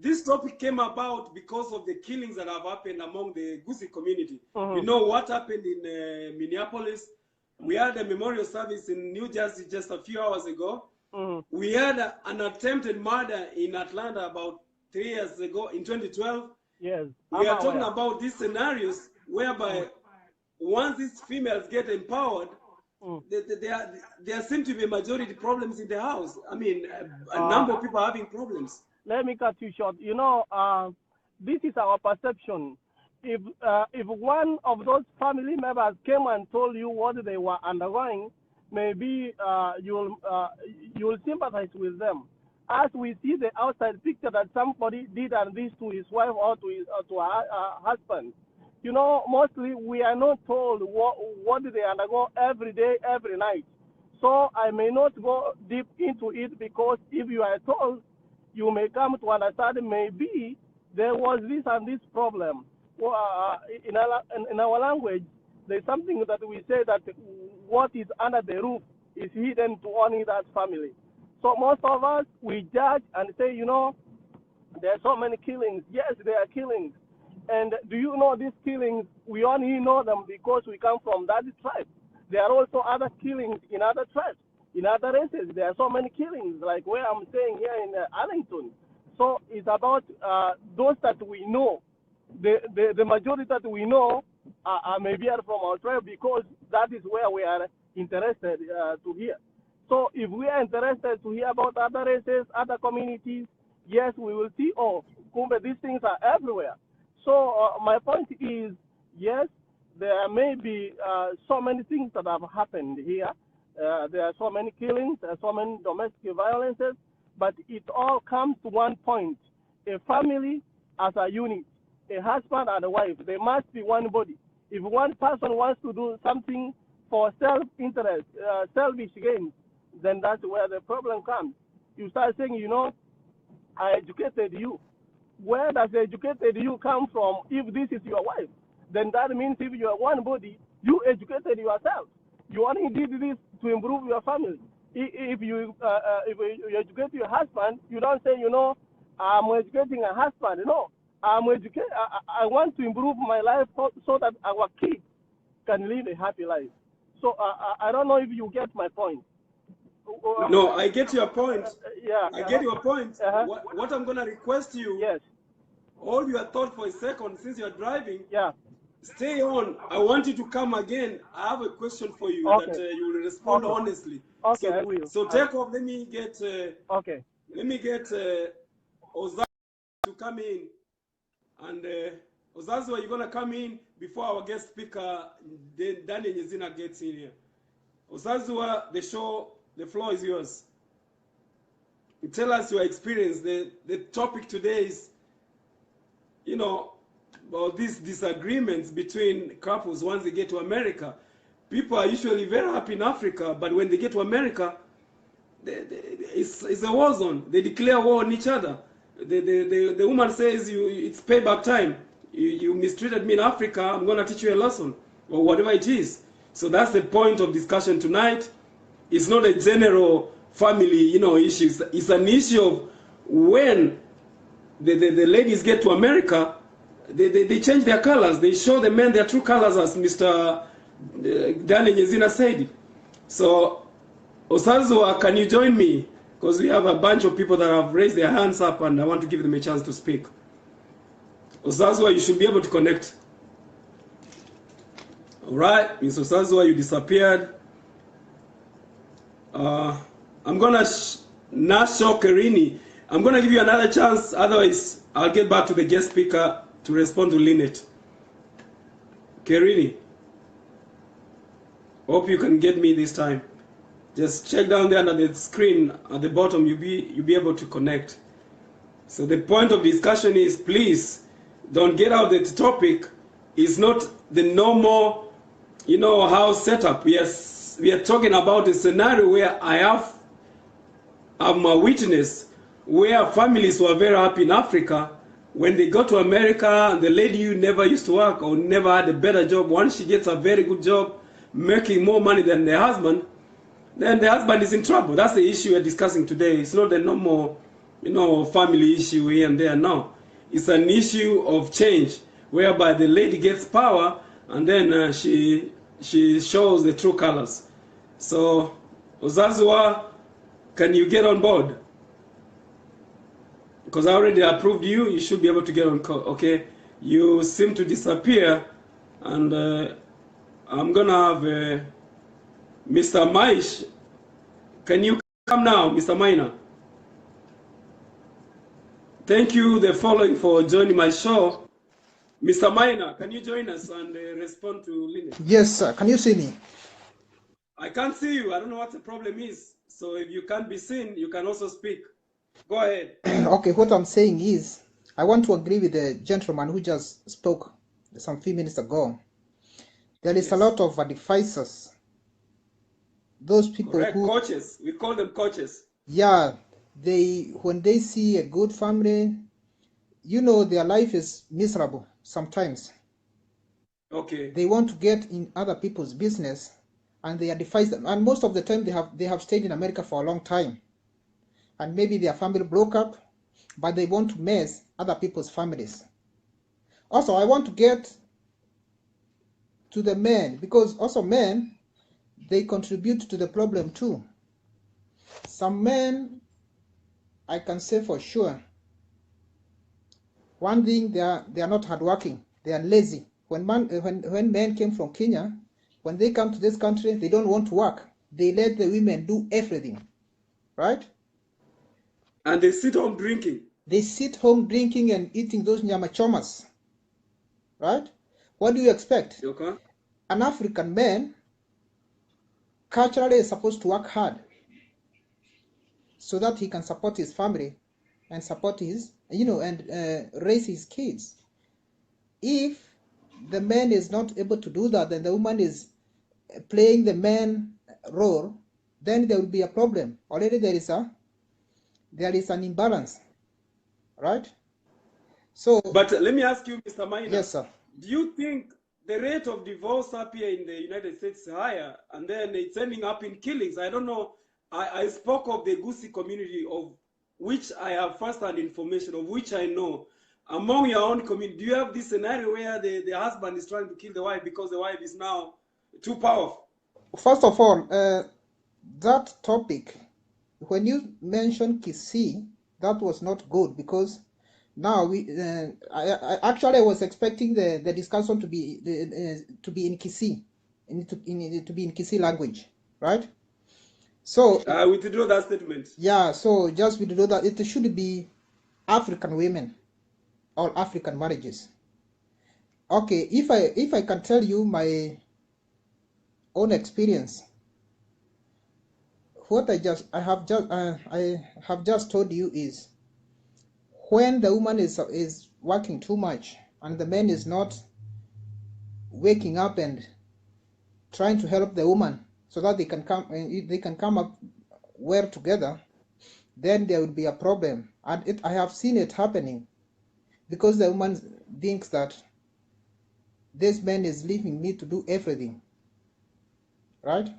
This topic came about because of the killings that have happened among the Gusi community. Mm-hmm. You know what happened in Minneapolis? We had a memorial service in New Jersey just a few hours ago. Mm-hmm. We had an attempted murder in Atlanta about 3 years ago in 2012. Yes. We are talking about these scenarios whereby once these females get empowered, there seem to be majority problems in the house. I mean, a number of people are having problems. Let me cut you short. You know, this is our perception. If one of those family members came and told you what they were undergoing, maybe you'll sympathize with them. As we see the outside picture that somebody did and this to his wife or to her husband, you know, mostly we are not told what they undergo every day, every night. So I may not go deep into it, because if you are told, you may come to understand maybe there was this and this problem. In our language, there's something that we say that what is under the roof is hidden to only that family. So most of us, we judge and say, you know, there are so many killings. Yes, there are killings. And do you know these killings, we only know them because we come from that tribe. There are also other killings in other tribes, in other races. There are so many killings, like where I'm staying here in Arlington. So it's about those that we know. The majority that we know maybe are from our tribe, because that is where we are interested to hear. So if we are interested to hear about other races, other communities, yes, we will see, oh, Kumbe, these things are everywhere. So my point is, yes, there may be so many things that have happened here. There are so many killings, there are so many domestic violences, but it all comes to one point. A family as a unit, a husband and a wife, they must be one body. If one person wants to do something for self-interest, selfish gains, then that's where the problem comes. You start saying, you know, I educated you. Where does educated you come from if this is your wife? Then that means if you are one body, you educated yourself. You only did this to improve your family. If you educate your husband, you don't say, you know, I'm educating a husband. No, I want to improve my life so that our kids can live a happy life. So I don't know if you get my point. No, I get your point. Yeah, I get your point. What I'm going to request you, yes, hold your thought for a second since you're driving. Yeah. Stay on. I want you to come again. I have a question for you that you will respond honestly. Okay, so, I will. So take off. Let me get. Okay. Let me get Ozazu to come in, and Ozazu, are you gonna come in before our guest speaker Daniel Nyezina gets in here? Ozazu, the floor is yours. Tell us your experience. The topic today is, you know, about these disagreements between couples once they get to America. People are usually very happy in Africa, but when they get to America, it's a war zone. They declare war on each other. The woman says, it's payback time. You mistreated me in Africa, I'm going to teach you a lesson, or whatever it is. So that's the point of discussion tonight. It's not a general family, issue. It's an issue of when the ladies get to America, they change their colors. They show the men their true colors, as Mr. Daniel Nyezina said. So, Osazwa, can you join me? Because we have a bunch of people that have raised their hands up, and I want to give them a chance to speak. Osazwa, you should be able to connect. All right, Ms. Osazwa, you disappeared. I'm going to now show Kerini. I'm going to give you another chance. Otherwise, I'll get back to the guest speaker to respond to Lynette. Kerini, hope you can get me this time. Just check down there under the screen at the bottom. You'll be able to connect. So the point of discussion is, please don't get out the topic. It's not the normal, house setup. We are talking about a scenario where I'm a witness where families were very happy in Africa. When they go to America, and the lady who never used to work or never had a better job, once she gets a very good job, making more money than the husband, then the husband is in trouble. That's the issue we're discussing today. It's not a normal, family issue here and there. No, it's an issue of change, whereby the lady gets power, and then she shows the true colors. So, Osazwa, can you get on board? Because I already approved you. You should be able to get on call. Okay, you seem to disappear, and I'm gonna have Mr. Maish. Can you come now, Mr. Minor? Thank you, the following, for joining my show. Mr. Minor, can you join us and respond to Lynette? Yes, sir. Can you see me? I can't see you. I don't know what the problem is. So if you can't be seen, you can also speak. Go ahead. Okay, what I'm saying is, I want to agree with the gentleman who just spoke some few minutes ago. There is a lot of advisors. Those people who... Coaches. We call them coaches. Yeah, when they see a good family, their life is miserable sometimes. Okay. They want to get in other people's business, and they advise them. And most of the time, they have stayed in America for a long time, and maybe their family broke up, but they want to mess other people's families. Also, I want to get to the men, because also men, they contribute to the problem too. Some men, I can say for sure, one thing, they are not hardworking. They are lazy. When men came from Kenya, when they come to this country, they don't want to work. They let the women do everything, right? And they sit home drinking. They sit home drinking and eating those nyama chomas, right? What do you expect? Okay. An African man culturally is supposed to work hard so that he can support his family and support his, and raise his kids. If the man is not able to do that, then the woman is playing the man role, then there will be a problem. Already there is an imbalance, right? So, but let me ask you, Mr. Minor. Yes, sir. Do you think the rate of divorce up here in the United States is higher, and then it's ending up in killings? I don't know. I spoke of the Gusi community, of which I have first-hand information, of which I know. Among your own community, do you have this scenario where the husband is trying to kill the wife because the wife is now too powerful? First of all, that topic, when you mentioned Kisii, that was not good, because now I actually was expecting the discussion to be in Kisii, to be in Kisii language, right? So I withdraw that statement. Yeah, so just withdraw that. It should be African women or African marriages. Okay, if I can tell you my own experience, what I have just told you is, when the woman is working too much and the man is not waking up and trying to help the woman so that they can come up well together, then there will be a problem. And I have seen it happening, because the woman thinks that this man is leaving me to do everything, right?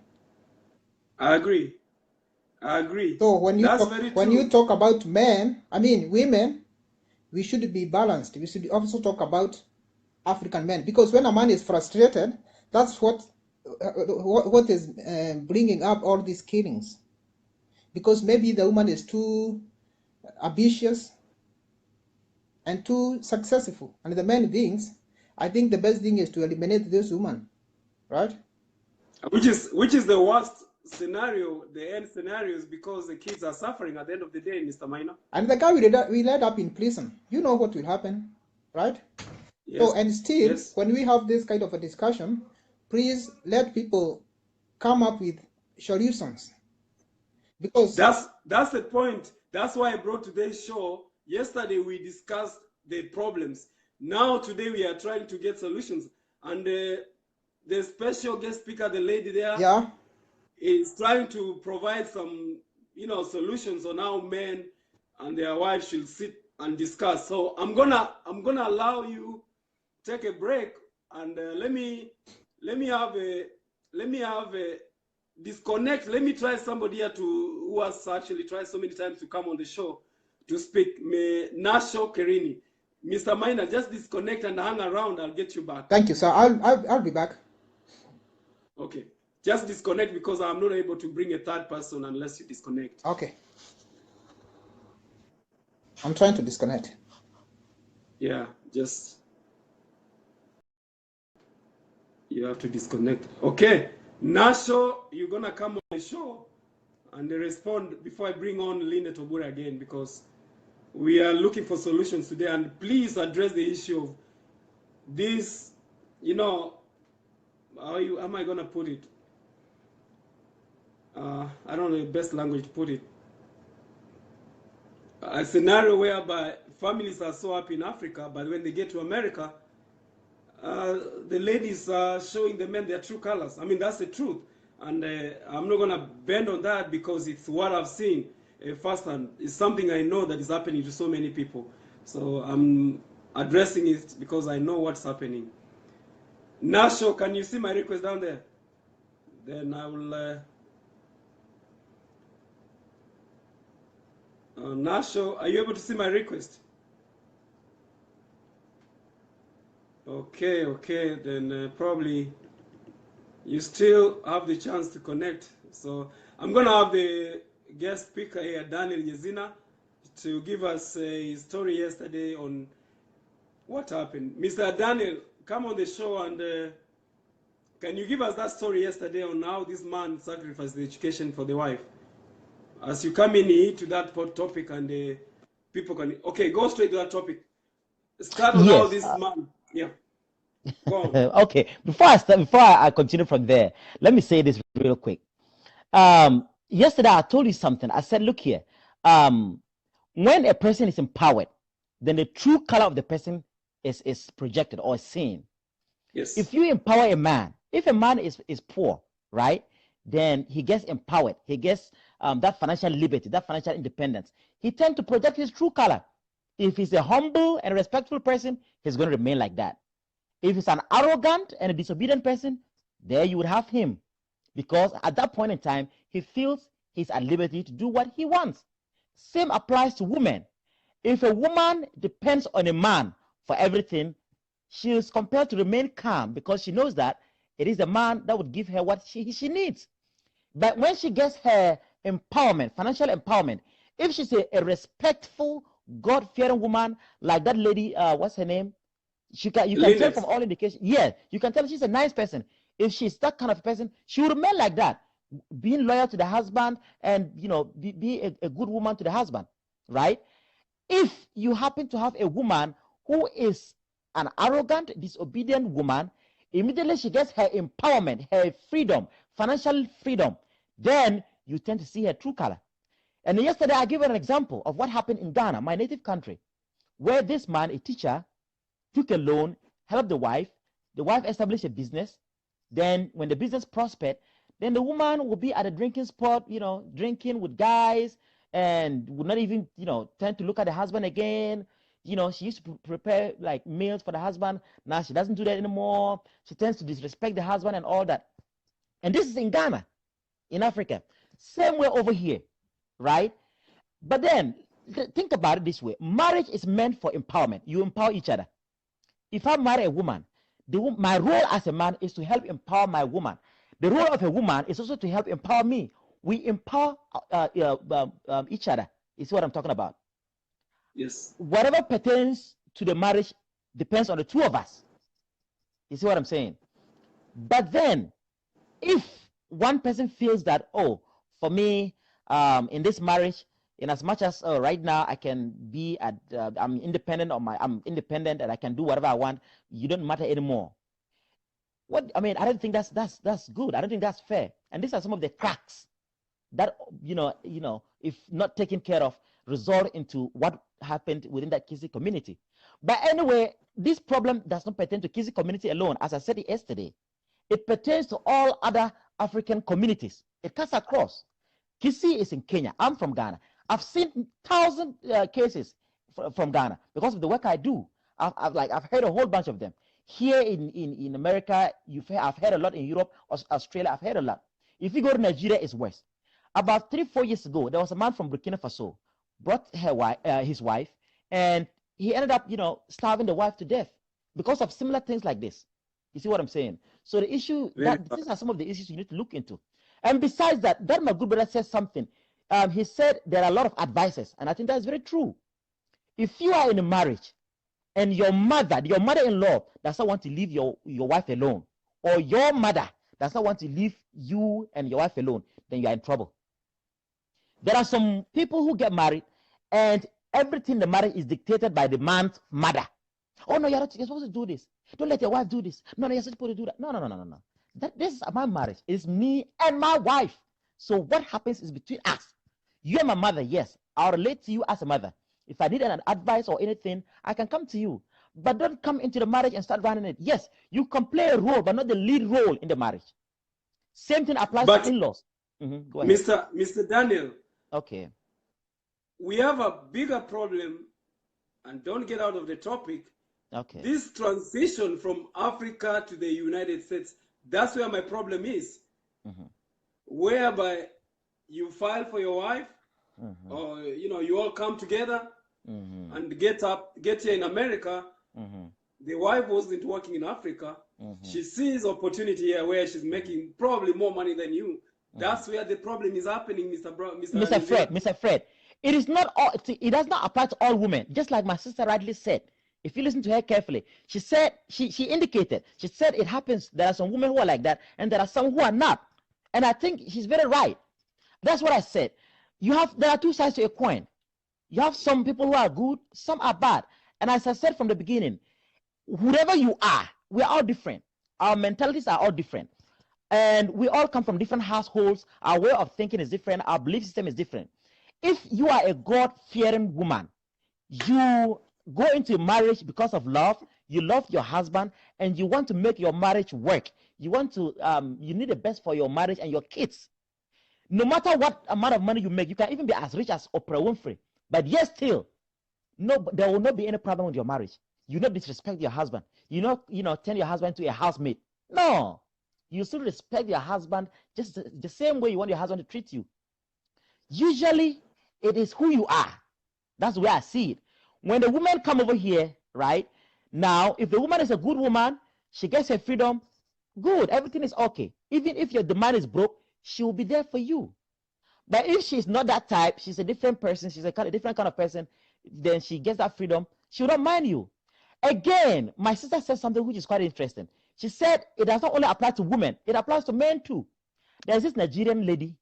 I agree. I agree. So when you That's talk, very when true. you talk about men, I mean women, we should be balanced. We should also talk about African men, because when a man is frustrated, that's what is bringing up all these killings. Because maybe the woman is too ambitious and too successful, and the men beings, I think the best thing is to eliminate this woman, right? Which is the worst scenario, the end scenario is because the kids are suffering at the end of the day, Mr. Minor. And the guy will end up in prison. You know what will happen, right? Yes. So, and still, Yes. when we have this kind of a discussion, please let people come up with solutions. Because that's the point. That's why I brought today's show. Yesterday we discussed the problems. Now today we are trying to get solutions. And the special guest speaker, the lady there, yeah, is trying to provide some, solutions on how men and their wives should sit and discuss. So I'm gonna allow you take a break, and let me have a disconnect. Let me try somebody here who has actually tried so many times to come on the show to speak. Nasho Kerini. Mr. Minor, just disconnect and hang around. I'll get you back. thank you, sir. I'll be back. Okay. Just disconnect, because I'm not able to bring a third person unless you disconnect. Okay. I'm trying to disconnect. Yeah, just you have to disconnect. Okay. Nasho, you're gonna come on the show and respond before I bring on Linda Tobura again, because we are looking for solutions today. And please address the issue of this, how am I gonna put it? I don't know the best language to put it. A scenario whereby families are so happy in Africa, but when they get to America, the ladies are showing the men their true colors. I mean, that's the truth. And I'm not going to bend on that, because it's what I've seen firsthand. It's something I know that is happening to so many people. So I'm addressing it because I know what's happening. Nasho, can you see my request down there? Then I will... Nasho, are you able to see my request? Okay, then probably you still have the chance to connect. So I'm going to have the guest speaker here, Daniel Yezina, to give us a story yesterday on what happened. Mr. Daniel, come on the show, and can you give us that story yesterday on how this man sacrificed the education for the wife? As you come in to that topic, and people can... Okay, go straight to that topic. Start on how this man... Yeah. Go on. Okay, before I continue from there, let me say this real quick. Yesterday I told you something. I said, look here, when a person is empowered, then the true color of the person is projected or seen. Yes. If you empower a man, if a man is poor, right, then he gets empowered. He gets that financial liberty, that financial independence. He tends to project his true color. If he's a humble and respectful person, he's going to remain like that. If he's an arrogant and a disobedient person, there you would have him. Because at that point in time, he feels he's at liberty to do what he wants. Same applies to women. If a woman depends on a man for everything, she is compelled to remain calm, because she knows that it is a man that would give her what she needs. But when she gets her empowerment, financial empowerment, if she's a respectful, God-fearing woman, like that lady, what's her name? You can tell from all indications. Yeah, you can tell she's a nice person. If she's that kind of person, she will remain like that, being loyal to the husband, and be a good woman to the husband, right? If you happen to have a woman who is an arrogant, disobedient woman, immediately she gets her empowerment, her freedom, financial freedom, then you tend to see her true color. And yesterday I gave an example of what happened in Ghana, my native country, where this man, a teacher, took a loan, helped the wife established a business. Then when the business prospered, then the woman would be at a drinking spot, drinking with guys, and would not even, tend to look at the husband again. She used to prepare like meals for the husband. Now she doesn't do that anymore. She tends to disrespect the husband and all that. And this is in Ghana, in Africa. Same way over here, right? But then think about it this way: marriage is meant for empowerment. You empower each other. If I marry a woman, my role as a man is to help empower my woman. The role of a woman is also to help empower me. We empower each other. You see what I'm talking about? Yes. Whatever pertains to the marriage depends on the two of us. You see what I'm saying? But then, if one person feels that, oh, for me, in this marriage, in as much as right now I can be at, I'm independent and I can do whatever I want. You don't matter anymore. What I mean, I don't think that's good. I don't think that's fair. And these are some of the cracks that if not taken care of, result into what happened within that Kisi community. But anyway, this problem does not pertain to Kisi community alone. As I said yesterday, it pertains to all other African communities. It cuts across. Kisi is in Kenya. I'm from Ghana. I've seen 1,000 cases from Ghana because of the work I do. I've heard a whole bunch of them. Here in America, I've heard a lot. In Europe, Australia, I've heard a lot. If you go to Nigeria, it's worse. About 3-4 years ago, there was a man from Burkina Faso, brought his wife, and he ended up, starving the wife to death because of similar things like this. You see what I'm saying? So the issue, these are some of the issues you need to look into. And besides that my good brother says something. He said there are a lot of advices, and I think that's very true. If you are in a marriage and your mother-in-law does not want to leave your wife alone, or your mother does not want to leave you and your wife alone, then you are in trouble. There are some people who get married and everything in the marriage is dictated by the man's mother. Oh no, you're supposed to do this. Don't let your wife do this. No, you're supposed to do that. No. This is my marriage. It's me and my wife. So what happens is between us. You're my mother, yes. I'll relate to you as a mother. If I need an advice or anything, I can come to you. But don't come into the marriage and start running it. Yes, you can play a role, but not the lead role in the marriage. Same thing applies to in-laws. Go ahead. Mr. Daniel. Okay. We have a bigger problem, and don't get out of the topic. Okay. This transition from Africa to the United States, that's where my problem is. Whereby you file for your wife, or you all come together and get here in America. The wife wasn't working in Africa. She sees opportunity here where she's making probably more money than you. That's where the problem is happening, Mr. Fred. It is not all. It does not apply to all women. Just like my sister rightly said. If you listen to her carefully, she said she indicated. She said it happens. There are some women who are like that, and there are some who are not. And I think she's very right. That's what I said. There are two sides to a coin. You have some people who are good, some are bad. And as I said from the beginning, whoever you are, we're all different. Our mentalities are all different. And we all come from different households. Our way of thinking is different. Our belief system is different. If you are a God-fearing woman, you go into marriage because of love, you love your husband, and you want to make your marriage work. You want to, you need the best for your marriage and your kids. No matter what amount of money you make, you can even be as rich as Oprah Winfrey, but yet still, there will not be any problem with your marriage. You not disrespect your husband. You not, turn your husband to a housemaid. No, you still respect your husband just the same way you want your husband to treat you. Usually, it is who you are. That's the way I see it. When the women come over here, right now, if the woman is a good woman, she gets her freedom. Good, everything is okay. Even if the man is broke, she will be there for you. But if she's not that type, she's a different person, she's a different kind of person, then she gets that freedom, she will not mind you. Again, my sister said something which is quite interesting. She said it does not only apply to women, it applies to men too. There's this Nigerian lady,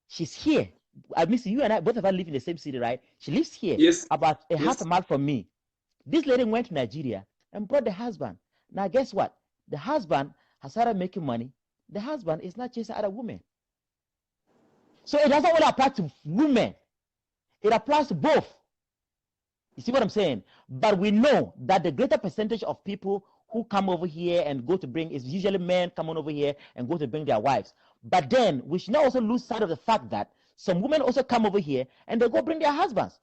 she's here. I mean, you and I, both of us live in the same city, right? She lives here, yes, about half a mile from me. This lady went to Nigeria and brought the husband. Now, guess what? The husband has started making money. The husband is not chasing other women. So it doesn't only apply to women. It applies to both. You see what I'm saying? But we know that the greater percentage of people who come over here and go to bring is usually men coming over here and go to bring their wives. But then we should not also lose sight of the fact that some women also come over here and they go bring their husbands.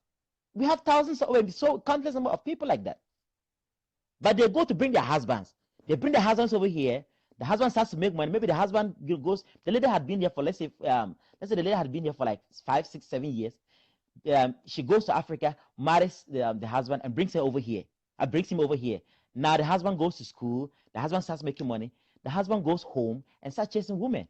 We have thousands of countless number of people like that. But they go to bring their husbands. They bring their husbands over here. The husband starts to make money. Maybe the husband goes. The lady had been there for let's say the lady had been there for like 5, 6, 7 years. She goes to Africa, marries the husband, and brings her over here. Brings him over here. Now the husband goes to school. The husband starts making money. The husband goes home and starts chasing women.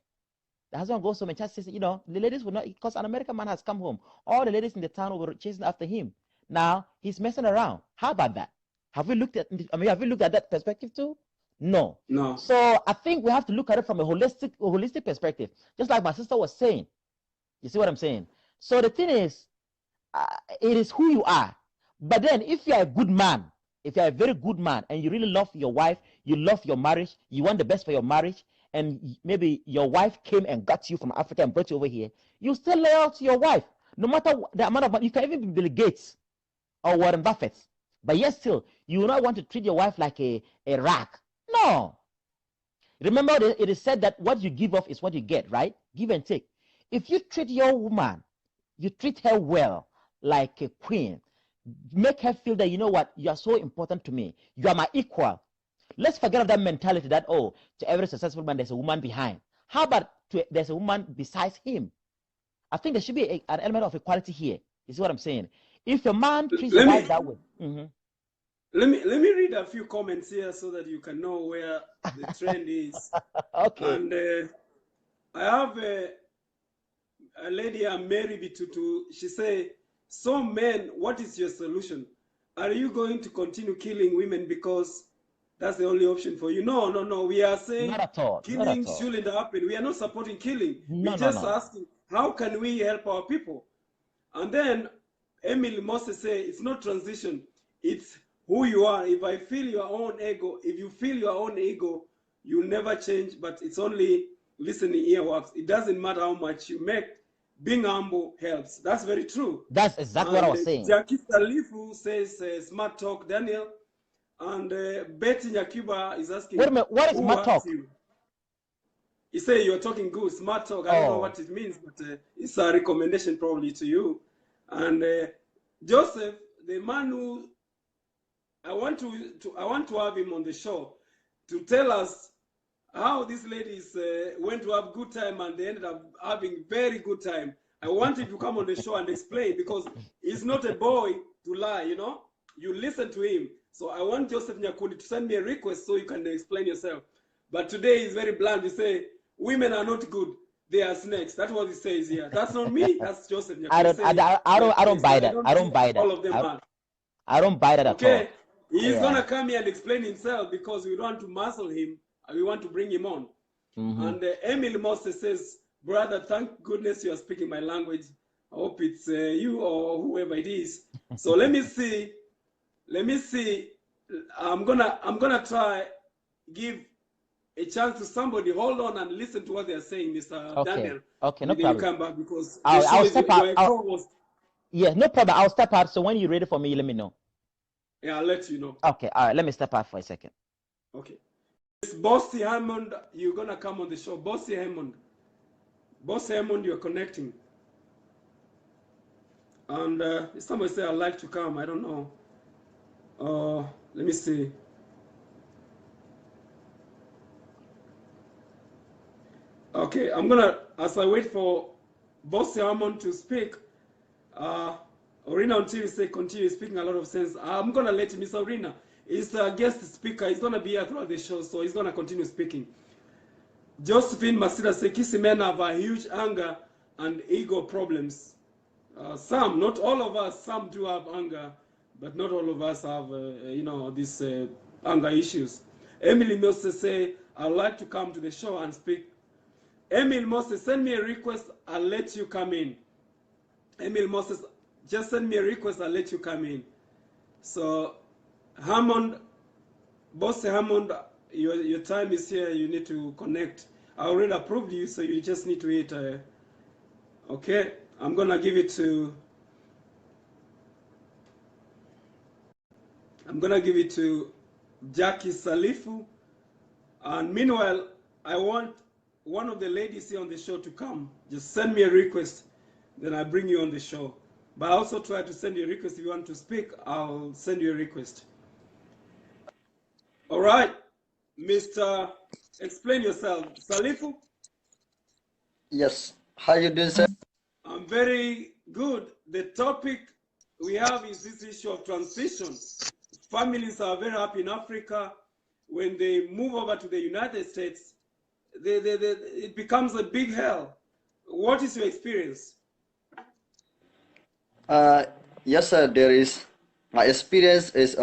The husband goes home and just says, you know, the ladies will not, because an American man has come home. All the ladies in the town were chasing after him. Now he's messing around. How about that? Have we looked at? Have we looked at that perspective too? No. No. So I think we have to look at it from a holistic perspective, just like my sister was saying. You see what I'm saying? So the thing is, it is who you are. But then, if you are a good man, if you are a very good man, and you really love your wife, you love your marriage, you want the best for your marriage, and maybe your wife came and got you from Africa and brought you over here, you still loyal to your wife, no matter the amount of money. You can even be Bill Gates or Warren Buffett, but yet still, you will not want to treat your wife like a rag. No. Remember, it is said that what you give off is what you get, right? Give and take. If you treat your woman, you treat her well, like a queen, make her feel that, you know what, you are so important to me, you are my equal. Let's forget of that mentality that, oh, to every successful man, there's a woman behind. How about there's a woman besides him? I think there should be an element of equality here. You see what I'm saying? If a man treats a wife that way. Let me read a few comments here so that you can know where the trend is. Okay. And I have a lady, Mary Bitutu. She say, so men, what is your solution? Are you going to continue killing women because that's the only option for you? No. We are saying not at all. Killing shouldn't happen. We are not supporting killing. We're just asking, how can we help our people? And then Emily Moses say, it's not transition. It's who you are. If I feel your own ego, if you feel your own ego, you'll never change, but it's only listening earwax. It doesn't matter how much you make. Being humble helps. That's very true. That's exactly what I was saying. Jackie Salifu says smart talk, Daniel. And Betty Nyakuba is asking, wait a minute, what is smart talk? He say you're talking good, smart talk. I don't know what it means, but it's a recommendation probably to you. And Joseph, the man who I want to have him on the show to tell us how these ladies went to have good time and they ended up having very good time. I want him to come on the show and explain, because he's not a boy to lie, you know. You listen to him. So I want Joseph Nyakundi to send me a request so you can explain yourself. But today he's very blunt. He say, women are not good. They are snakes. That's what he says here. That's not me. That's Joseph Nyakundi. I don't buy that. I don't buy that. All of them are. I don't buy that at all. Okay. He's going to come here and explain himself, because we don't want to muscle him. We want to bring him on. And Emil Moses says, brother, thank goodness you are speaking my language. I hope it's you or whoever it is. So let me see. I'm gonna try give a chance to somebody. Hold on and listen to what they are saying, Mr. Daniel. Okay, no problem. You come back, because I'll step out. Yeah, no problem. I'll step out. So when you're ready for me, let me know. Yeah, I'll let you know. Okay, all right. Let me step out for a second. Okay. It's Bossy Hammond. You're gonna come on the show. Bossy Hammond. Bossy Hammond, you're connecting. And somebody say I'd like to come. I don't know. Let me see. Okay, I'm gonna, as I wait for Bossy Hammond to speak, Orina until you say continue speaking a lot of sense. I'm gonna let Miss Orina. He's a guest speaker. He's gonna be here throughout the show, so he's gonna continue speaking. Josephine Masida says Kisi men have a huge anger and ego problems. Some, not all of us. Some do have anger, but not all of us have, these anger issues. Emily Moses say, I'd like to come to the show and speak. Emil Moses, send me a request. I'll let you come in. Emil Moses, just send me a request. I'll let you come in. So, Hammond, Boss Hammond, your time is here. You need to connect. I already approved you, so you just need to hit. Okay, I'm gonna give it to. I'm gonna give it to Jackie Salifu, and meanwhile, I want one of the ladies here on the show to come. Just send me a request, then I bring you on the show. But I also try to send you a request. If you want to speak, I'll send you a request. All right, Mr. explain yourself. Salifu? Yes. How you doing, sir? I'm very good. The topic we have is this issue of transition. Families are very happy in Africa. When they move over to the United States, it becomes a big hell. What is your experience? Yes, sir. There is. My experience is,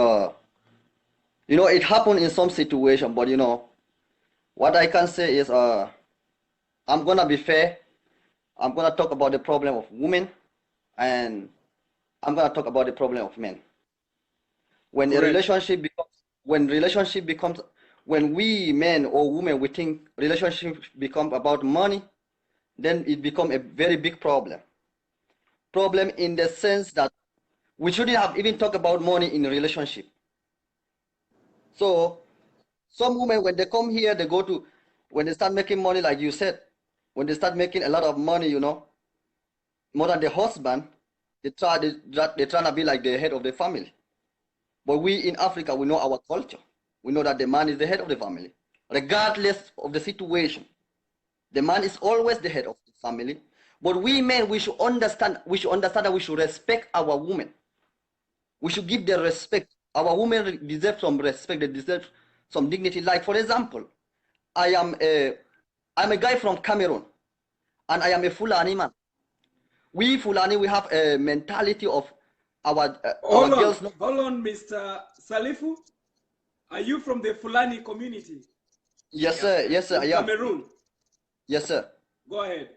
it happened in some situation, but what I can say is, I'm gonna be fair. I'm gonna talk about the problem of women, and I'm gonna talk about the problem of men. When a Correct. relationship becomes, when we men or women we think relationship become about money, then it become a very big problem. Problem in the sense that we shouldn't have even talked about money in a relationship. So some women, when they come here, when they start making money, like you said, when they start making a lot of money, more than the husband, they try to be like the head of the family. But we in Africa, we know our culture. We know that the man is the head of the family, regardless of the situation. The man is always the head of the family. But we men, we should understand that we should respect our women. We should give them respect. Our women deserve some respect. They deserve some dignity. Like, for example, I'm a guy from Cameroon, and I am a Fulani man. We Fulani, we have a mentality of our girls. Hold on, Mr. Salifu. Are you from the Fulani community? Yes, sir. Yes, sir. I am. Cameroon. Yes, sir. Go ahead.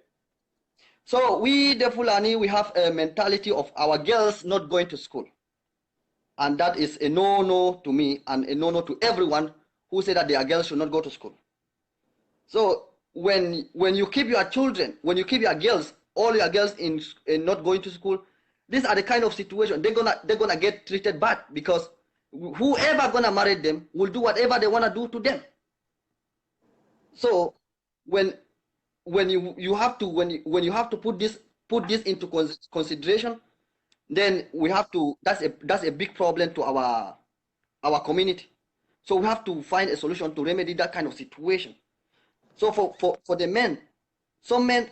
So we, the Fulani, we have a mentality of our girls not going to school. And that is a no-no to me and a no-no to everyone who say that their girls should not go to school. So when you keep your children, when you keep your girls, all your girls in not going to school, these are the kind of situation they're gonna get treated bad, because whoever gonna marry them will do whatever they wanna do to them. So when you have to put this into consideration, then we have to, that's a big problem to our community. So we have to find a solution to remedy that kind of situation. So for the men, some men,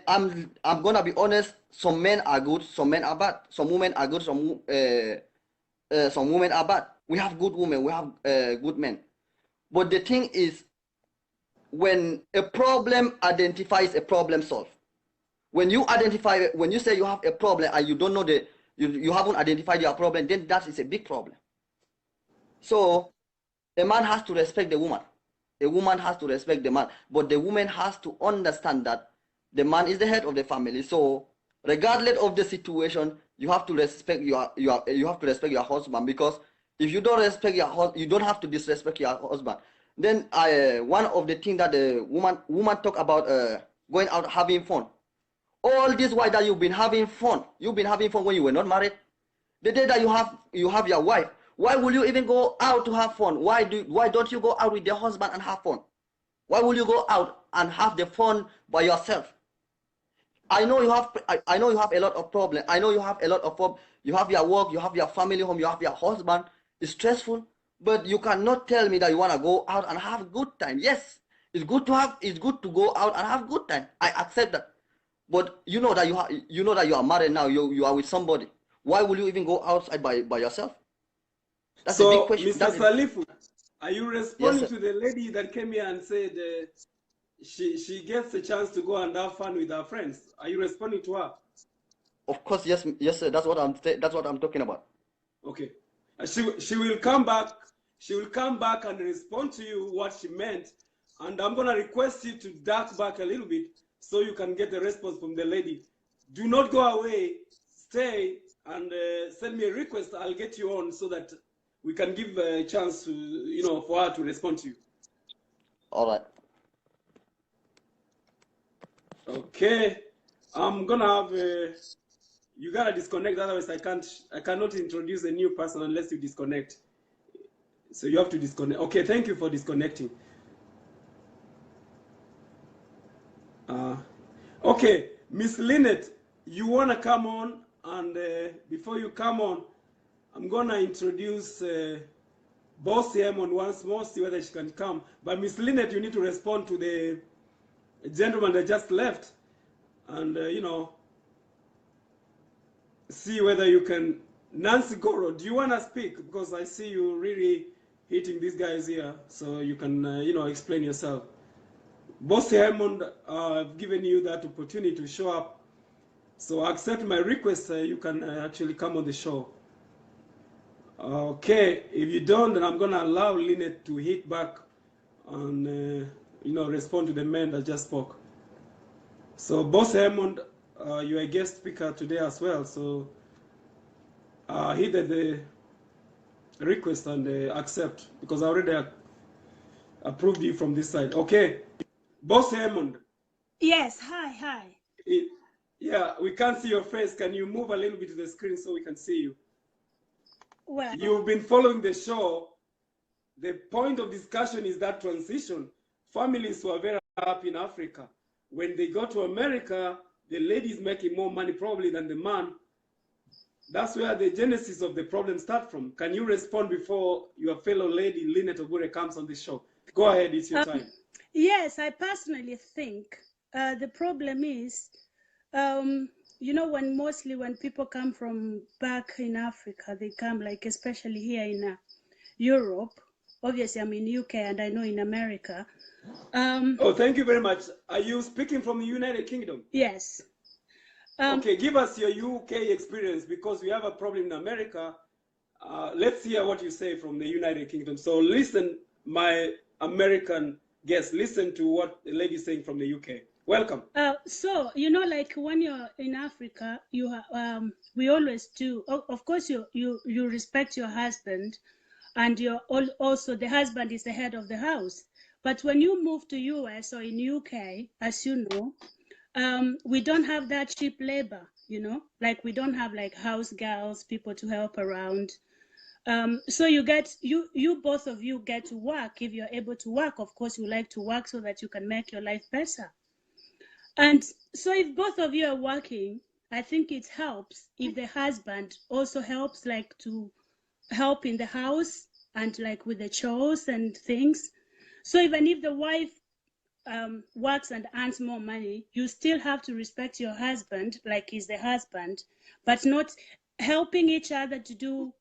I'm gonna be honest, some men are good, some men are bad. Some women are good, some women are bad. We have good women, we have good men. But the thing is, when a problem identifies a problem solved. When you say you have a problem and you don't know you haven't identified your problem, then that is a big problem. So a man has to respect the woman. A woman has to respect the man, but the woman has to understand that the man is the head of the family. So regardless of the situation, you have to respect your husband, because if you don't respect your husband, you don't have to disrespect your husband. Then one of the things that the woman talk about, going out having fun. All this while that you've been having fun when you were not married. The day that you have your wife, why will you even go out to have fun? Why don't you go out with your husband and have fun? Why will you go out and have the fun by yourself? I know you have a lot of problems. I know you have a lot of problems. You have your work, you have your family home, you have your husband. It's stressful, but you cannot tell me that you want to go out and have a good time. Yes, it's good to go out and have a good time. I accept that. But you know that you are married now. You are with somebody. Why will you even go outside by yourself? That's a big question. Mr. Salifu, are you responding Yes, to the lady that came here and said she gets a chance to go and have fun with her friends? Are you responding to her? Of course, yes, sir. That's what I'm talking about. Okay, she will come back. She will come back and respond to you what she meant, and I'm gonna request you to duck back a little bit so you can get a response from the lady. Do not go away. Stay and send me a request. I'll get you on so that we can give a chance to, for her to respond to you. All right. Okay. I'm gonna have you gotta disconnect, otherwise I cannot introduce a new person unless you disconnect. So you have to disconnect. Okay, thank you for disconnecting. Okay, Miss Lynette, you wanna come on, and before you come on, I'm gonna introduce Boss Hammond once more, see whether she can come. But Miss Lynette, you need to respond to the gentleman that just left, and you know, see whether you can. Nancy Goro, do you want to speak? Because I see you really hitting these guys here, so you can you know, explain yourself. Boss Hammond, I've given you that opportunity to show up, so accept my request. You can actually come on the show. Okay, if you don't, then I'm gonna allow Lynette to hit back and you know, respond to the men that just spoke. So, Boss Hammond, you're a guest speaker today as well. So, hit the request and accept, because I already approved you from this side. Okay, Boss Hammond. Yes, hi. Yeah, we can't see your face. Can you move a little bit to the screen so we can see you? Well, You've been following the show. The point of discussion is that transition. Families were very happy in Africa. When they go to America, the lady is making more money probably than the man. That's where the genesis of the problem starts from. Can you respond before your fellow lady, Lynette Ogure, comes on the show? Go ahead, it's your time. yes, I personally think the problem is, you know, mostly when people come from back in Africa, they come like, especially here in Europe. Obviously, I'm in UK and I know in America. Oh, thank you very much. Are you speaking from the United Kingdom? Yes. Okay, give us your UK experience, because we have a problem in America. Let's hear what you say from the United Kingdom. So listen, my American guests, listen to what the lady is saying from the UK. Welcome. So, you know, like when you're in Africa, you we always do. Of course, you respect your husband, and you're also the husband is the head of the house. But when you move to US or in UK, as you know, we don't have that cheap labor. You know, like we don't have like house girls, people to help around. So you both of you get to work if you're able to work. Of course, you like to work so that you can make your life better. And so if both of you are working, I think it helps if the husband also helps, like to help in the house and like with the chores and things. So even if the wife works and earns more money, you still have to respect your husband like he's the husband, but not helping each other to do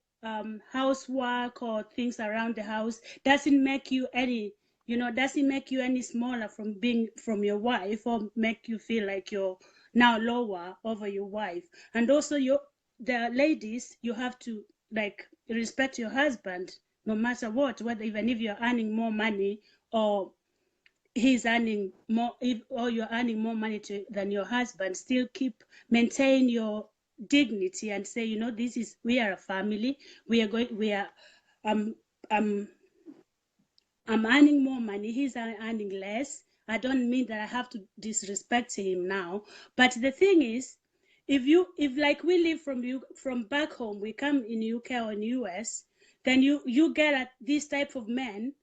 housework or things around the house doesn't make you any, you know, doesn't make you any smaller from being from your wife, or make you feel like you're now lower over your wife. And also the ladies, you have to like respect your husband no matter what, whether even if you're earning more money or he's earning more, or you're earning more money than your husband, still maintain your dignity and say, you know, we are a family. I'm earning more money, he's earning less. I don't mean that I have to disrespect him now. But the thing is, if like we live from back home, we come in UK or in US, then you get at this type of men.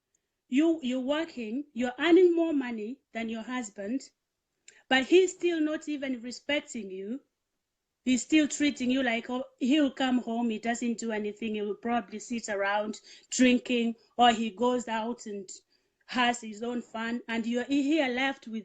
You're working, you're earning more money than your husband, but he's still not even respecting you. He's still treating you like, oh, he'll come home, he doesn't do anything, he will probably sit around drinking, or he goes out and has his own fun, and you're here left with,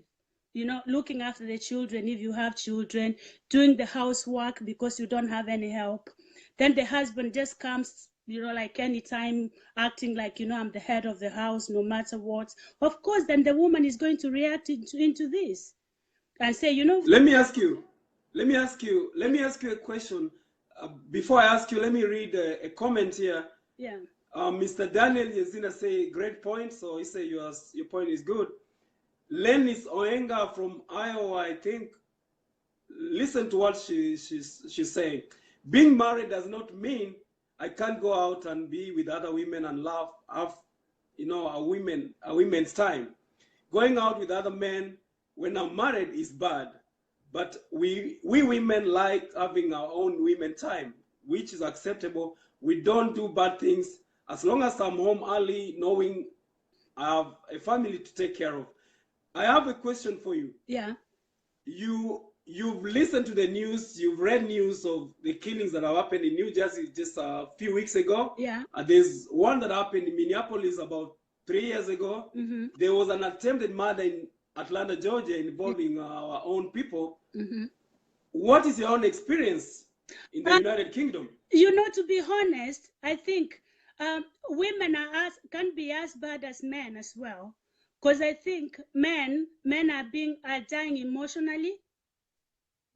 you know, looking after the children if you have children, doing the housework because you don't have any help. Then the husband just comes, you know, like anytime, acting like, you know, I'm the head of the house no matter what. Of course, then the woman is going to react into this and say, you know. Let me ask you a question. Before I ask you, let me read a comment here. Yeah. Mr. Daniel Yezina say great point. So he say your point is good. Lenis Oenga from Iowa, I think. Listen to what she's saying. Being married does not mean I can't go out and be with other women and have, you know, a women's time. Going out with other men when I'm married is bad. But we women like having our own women time, which is acceptable. We don't do bad things as long as I'm home early, knowing I have a family to take care of. I have a question for you. Yeah. You you've listened to the news, you've read news of the killings that have happened in New Jersey just a few weeks ago. Yeah. There's one that happened in Minneapolis about 3 years ago. Mm-hmm. There was an attempted murder in Atlanta, Georgia, involving our own people. Mm-hmm. What is your own experience in the United Kingdom? You know, to be honest, I think women can be as bad as men as well, because I think men are dying emotionally,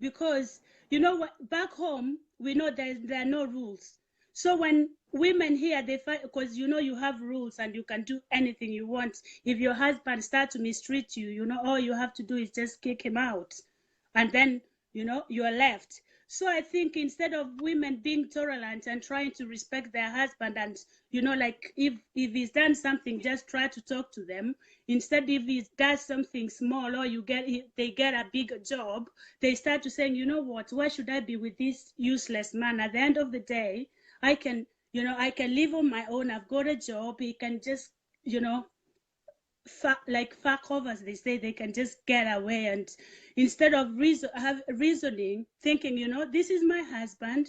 because you know what, back home we know there are no rules. So when women here, they fight because you know you have rules and you can do anything you want. If your husband starts to mistreat you, you know all you have to do is just kick him out, and then you know you are left. So I think instead of women being tolerant and trying to respect their husband, and you know, like if he's done something, just try to talk to them. Instead, if he does something small or they get a bigger job, they start to saying, you know what, why should I be with this useless man? At the end of the day, I can live on my own. I've got a job. He can just, you know, fuck off, as they say. They can just get away. And instead of reasoning, thinking, you know, this is my husband,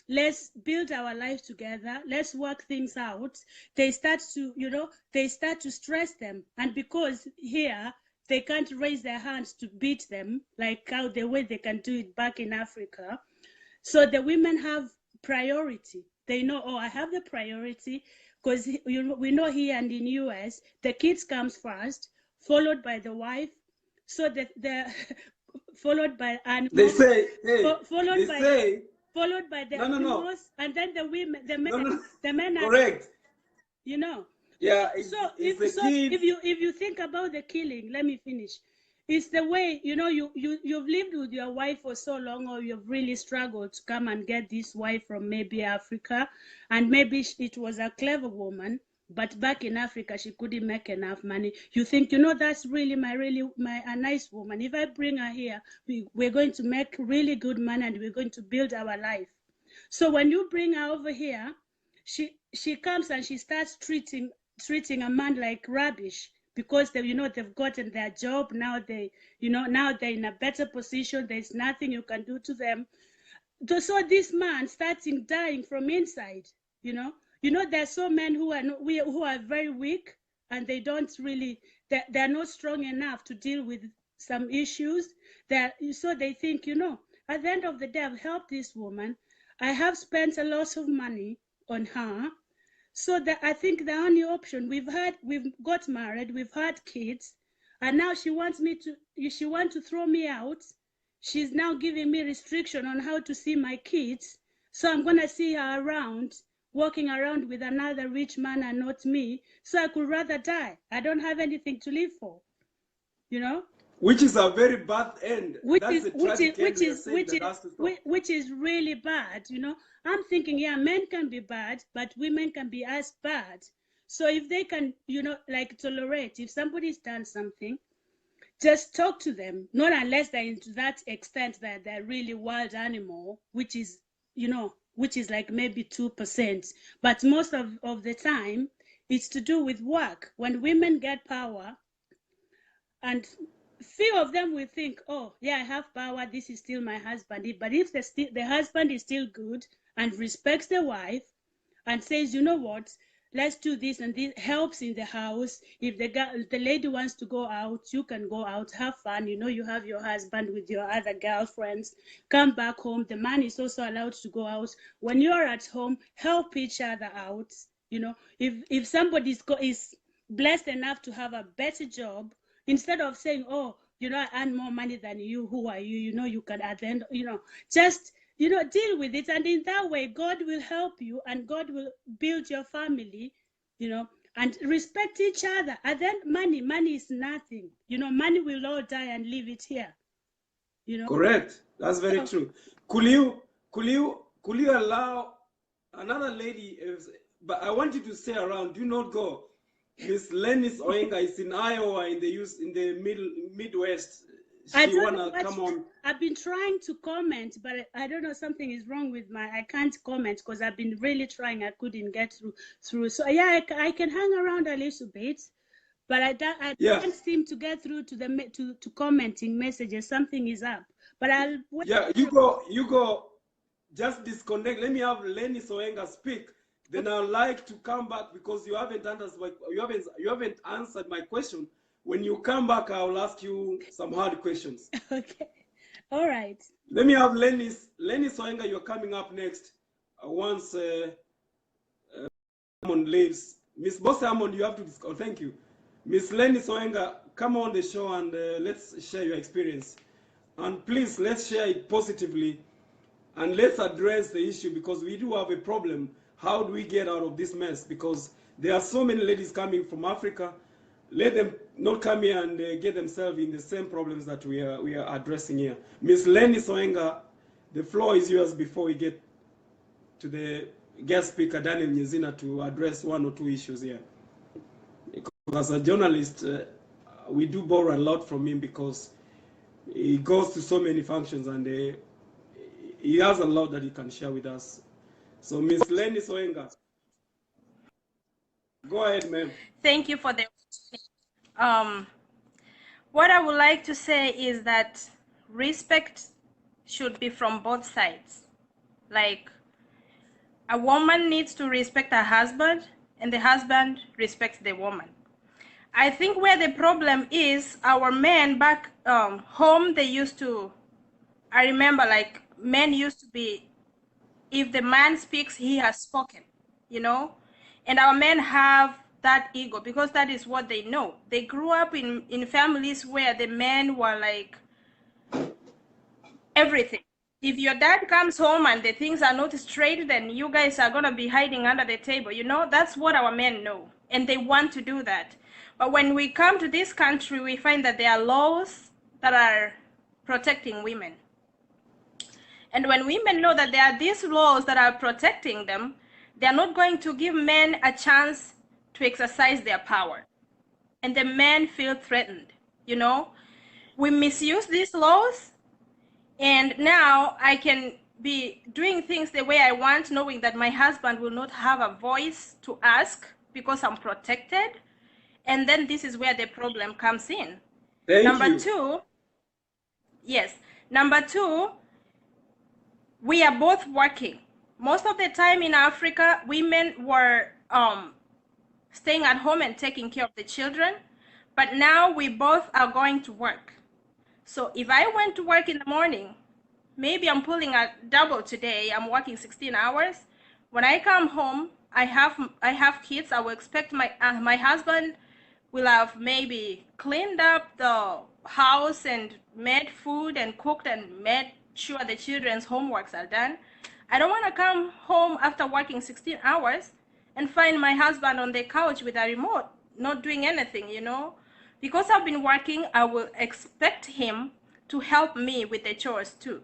let's build our life together, let's work things out, they start to stress them. And because here they can't raise their hands to beat them like how the way they can do it back in Africa, so the women have priority. They know, oh, I have the priority, because we know here and in US, the kids comes first, followed by the wife. So the followed by animals. They say, hey, followed by the animals, and then the women, the men, the men are correct. You know. Yeah. If you think about the killing, let me finish. It's the way, you know, you've lived with your wife for so long, or you've really struggled to come and get this wife from maybe Africa, and maybe it was a clever woman, but back in Africa she couldn't make enough money. You think, you know, that's really a nice woman. If I bring her here, we're going to make really good money and we're going to build our life. So when you bring her over here, she comes and she starts treating a man like rubbish, because they've gotten their job. Now they're in a better position. There's nothing you can do to them. So this man starts dying from inside. You know there's so men who are very weak, and they don't really, they're not strong enough to deal with some issues. So they think, you know, at the end of the day, I've helped this woman. I have spent a lot of money on her. So I think the only option we've got married, we've had kids, and now she wants to throw me out. She's now giving me restriction on how to see my kids. So I'm gonna see her around, walking around with another rich man and not me. So I could rather die. I don't have anything to live for, you know. Which is a very bad end. Which is really bad, you know. I'm thinking, yeah, men can be bad, but women can be as bad. So if they can, you know, like tolerate, if somebody's done something, just talk to them. Not unless they're to that extent that they're really wild animal, which is like maybe 2%. But most of the time, it's to do with work. When women get power, and few of them will think, oh yeah, I have power, this is still my husband. But if the husband is still good and respects the wife and says, you know what, let's do this, and this helps in the house. If the lady wants to go out, you can go out, have fun. You know, you have your husband with your other girlfriends. Come back home. The man is also allowed to go out. When you're at home, help each other out. You know, if somebody is blessed enough to have a better job, instead of saying, oh, you know, I earn more money than you, who are you? You know, you can at the end, you know, just, you know, deal with it. And in that way, God will help you and God will build your family, you know, and respect each other. And then money is nothing. You know, money will all die and leave it here. You know? Correct. That's very true. Could you allow another lady, but I want you to stay around, do not go. Miss Lennis Oenga is in Iowa in the Midwest. She wanna come on. I've been trying to comment, but I don't know, something is wrong with I can't comment because I've been really trying. I couldn't get through. So yeah, I can hang around a little bit, but I can't seem to get through to commenting messages. Something is up. But I'll wait. Yeah, you go, just disconnect. Let me have Lenny Soenga speak. Then I'd like to come back because you haven't answered my question. When you come back, I'll ask you some hard questions. Okay. All right. Let me have Lenny Soenga. You're coming up next. Once Hammond leaves, Miss Boss Hammond, you have to discuss. Oh, thank you, Miss Lenny Soenga. Come on the show and let's share your experience. And please, let's share it positively and let's address the issue because we do have a problem. How do we get out of this mess? Because there are so many ladies coming from Africa. Let them not come here and get themselves in the same problems that we are addressing here. Miss Lenny Soenga, the floor is yours before we get to the guest speaker, Daniel Nyezina, to address one or two issues here. Because as a journalist, we do borrow a lot from him because he goes to so many functions and he has a lot that he can share with us. So, Miss Lenny Soenga, go ahead, ma'am. Thank you for the what I would like to say is that respect should be from both sides. Like, a woman needs to respect her husband and the husband respects the woman. I think where the problem is, our men back home, they used to, I remember like men used to be, if the man speaks, he has spoken, you know? And our men have that ego because that is what they know. They grew up in families where the men were like everything. If your dad comes home and the things are not straight, then you guys are gonna be hiding under the table, you know? That's what our men know, and they want to do that. But when we come to this country, we find that there are laws that are protecting women. And when women know that there are these laws that are protecting them, they're not going to give men a chance to exercise their power. And the men feel threatened, you know? We misuse these laws, and now I can be doing things the way I want, knowing that my husband will not have a voice to ask because I'm protected. And then this is where the problem comes in. Number two, yes. Number two, we are both working. Most of the time in Africa, women were staying at home and taking care of the children, but now we both are going to work. So if I went to work in the morning, maybe I'm pulling a double today, I'm working 16 hours. When I come home, I have kids. I will expect my husband will have maybe cleaned up the house and made food and cooked and made sure the children's homeworks are done. I don't want to come home after working 16 hours and find my husband on the couch with a remote, not doing anything, you know? Because I've been working, I will expect him to help me with the chores too.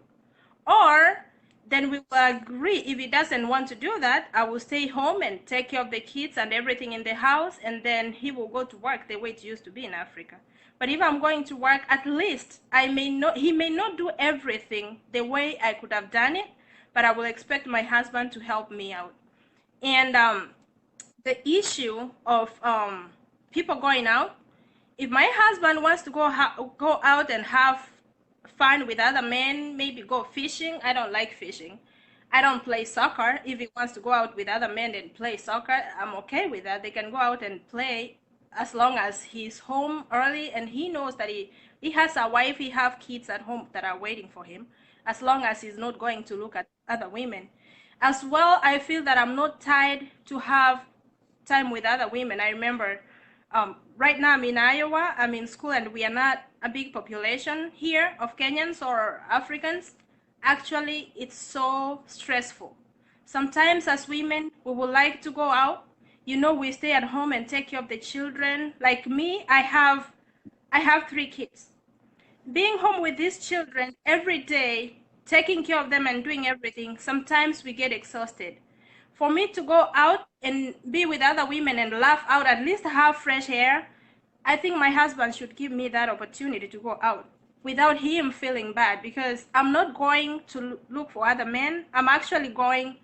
Or then we will agree, if he doesn't want to do that, I will stay home and take care of the kids and everything in the house, and then he will go to work the way it used to be in Africa. But if I'm going to work, at least he may not do everything the way I could have done it, but I will expect my husband to help me out. And the issue of people going out, if my husband wants to go out and have fun with other men, maybe go fishing. I don't like fishing. I don't play soccer. If he wants to go out with other men and play soccer, I'm okay with that. They can go out and play as long as he's home early and he knows that he has a wife, he have kids at home that are waiting for him, as long as he's not going to look at other women. As well, I feel that I'm not tied to have time with other women. I remember right now I'm in Iowa, I'm in school, and we are not a big population here of Kenyans or Africans. Actually, it's so stressful. Sometimes as women, we would like to go out. You know, we stay at home and take care of the children. Like me, I have 3 kids. Being home with these children every day, taking care of them and doing everything, sometimes we get exhausted. For me to go out and be with other women and laugh out, at least have fresh air, I think my husband should give me that opportunity to go out without him feeling bad, because I'm not going to look for other men. I'm actually going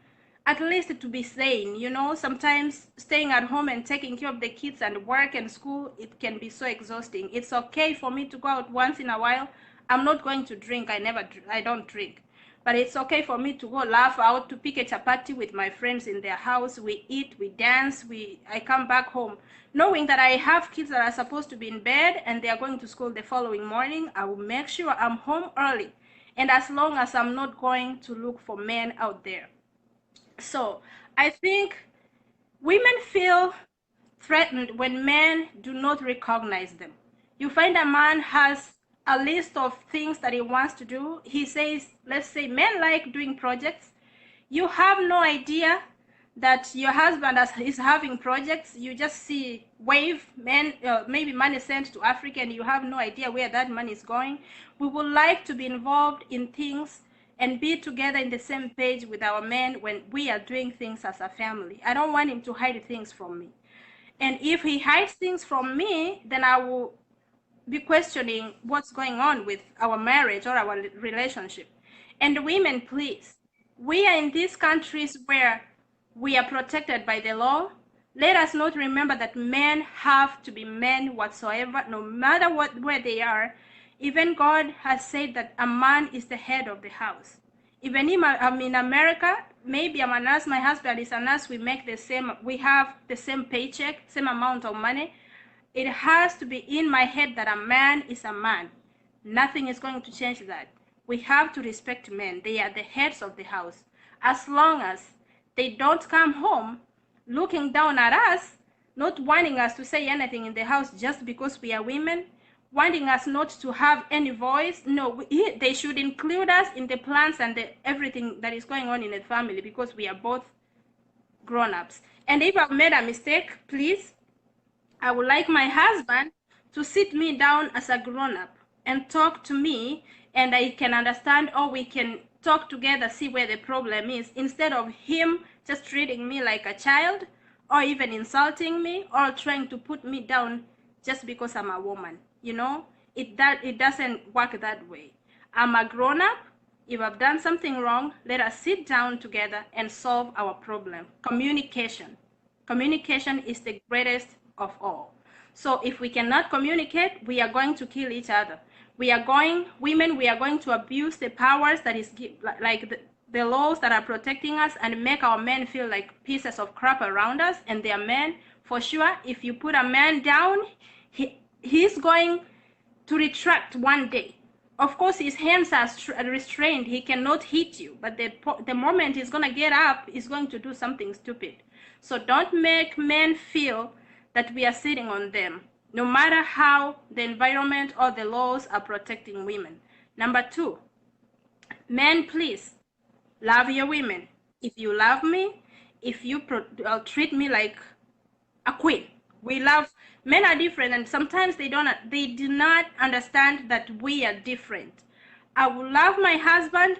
at least to be sane, you know. Sometimes staying at home and taking care of the kids and work and school, it can be so exhausting. It's okay for me to go out once in a while. I'm not going to drink. I don't drink. But it's okay for me to go laugh out, to pick a chapati with my friends in their house. We eat, we dance, I come back home. Knowing that I have kids that are supposed to be in bed and they are going to school the following morning, I will make sure I'm home early. And as long as I'm not going to look for men out there. So I think women feel threatened when men do not recognize them. You find a man has a list of things that he wants to do. He says, let's say men like doing projects. You have no idea that your husband is having projects. You just see wave men, maybe money sent to Africa, and you have no idea where that money is going. We would like to be involved in things and be together in the same page with our men when we are doing things as a family. I don't want him to hide things from me. And if he hides things from me, then I will be questioning what's going on with our marriage or our relationship. And women, please, we are in these countries where we are protected by the law. Let us not remember that men have to be men whatsoever, no matter where they are. Even God has said that a man is the head of the house. Even if I'm in America, maybe I'm a nurse, my husband is a nurse, we have the same paycheck, same amount of money. It has to be in my head that a man is a man. Nothing is going to change that. We have to respect men. They are the heads of the house. As long as they don't come home looking down at us, not wanting us to say anything in the house just because we are women, wanting us not to have any voice. No, they should include us in the plans and everything that is going on in the family, because we are both grown-ups. And if I've made a mistake, please, I would like my husband to sit me down as a grown-up and talk to me, and I can understand, or we can talk together, see where the problem is, instead of him just treating me like a child, or even insulting me, or trying to put me down just because I'm a woman. You know, it doesn't work that way. I'm a grown-up. If I've done something wrong, let us sit down together and solve our problem. Communication. Communication is the greatest of all. So if we cannot communicate, we are going to kill each other. We are going to abuse the powers that is like the laws that are protecting us, and make our men feel like pieces of crap around us. And they are men, for sure. If you put a man down, he's going to retract one day. Of course, his hands are restrained. He cannot hit you. But the moment he's going to get up, he's going to do something stupid. So don't make men feel that we are sitting on them, no matter how the environment or the laws are protecting women. Number 2, men, please, love your women. If you love me, if you treat me like a queen. We love, men are different, and sometimes they do not understand that we are different. I will love my husband.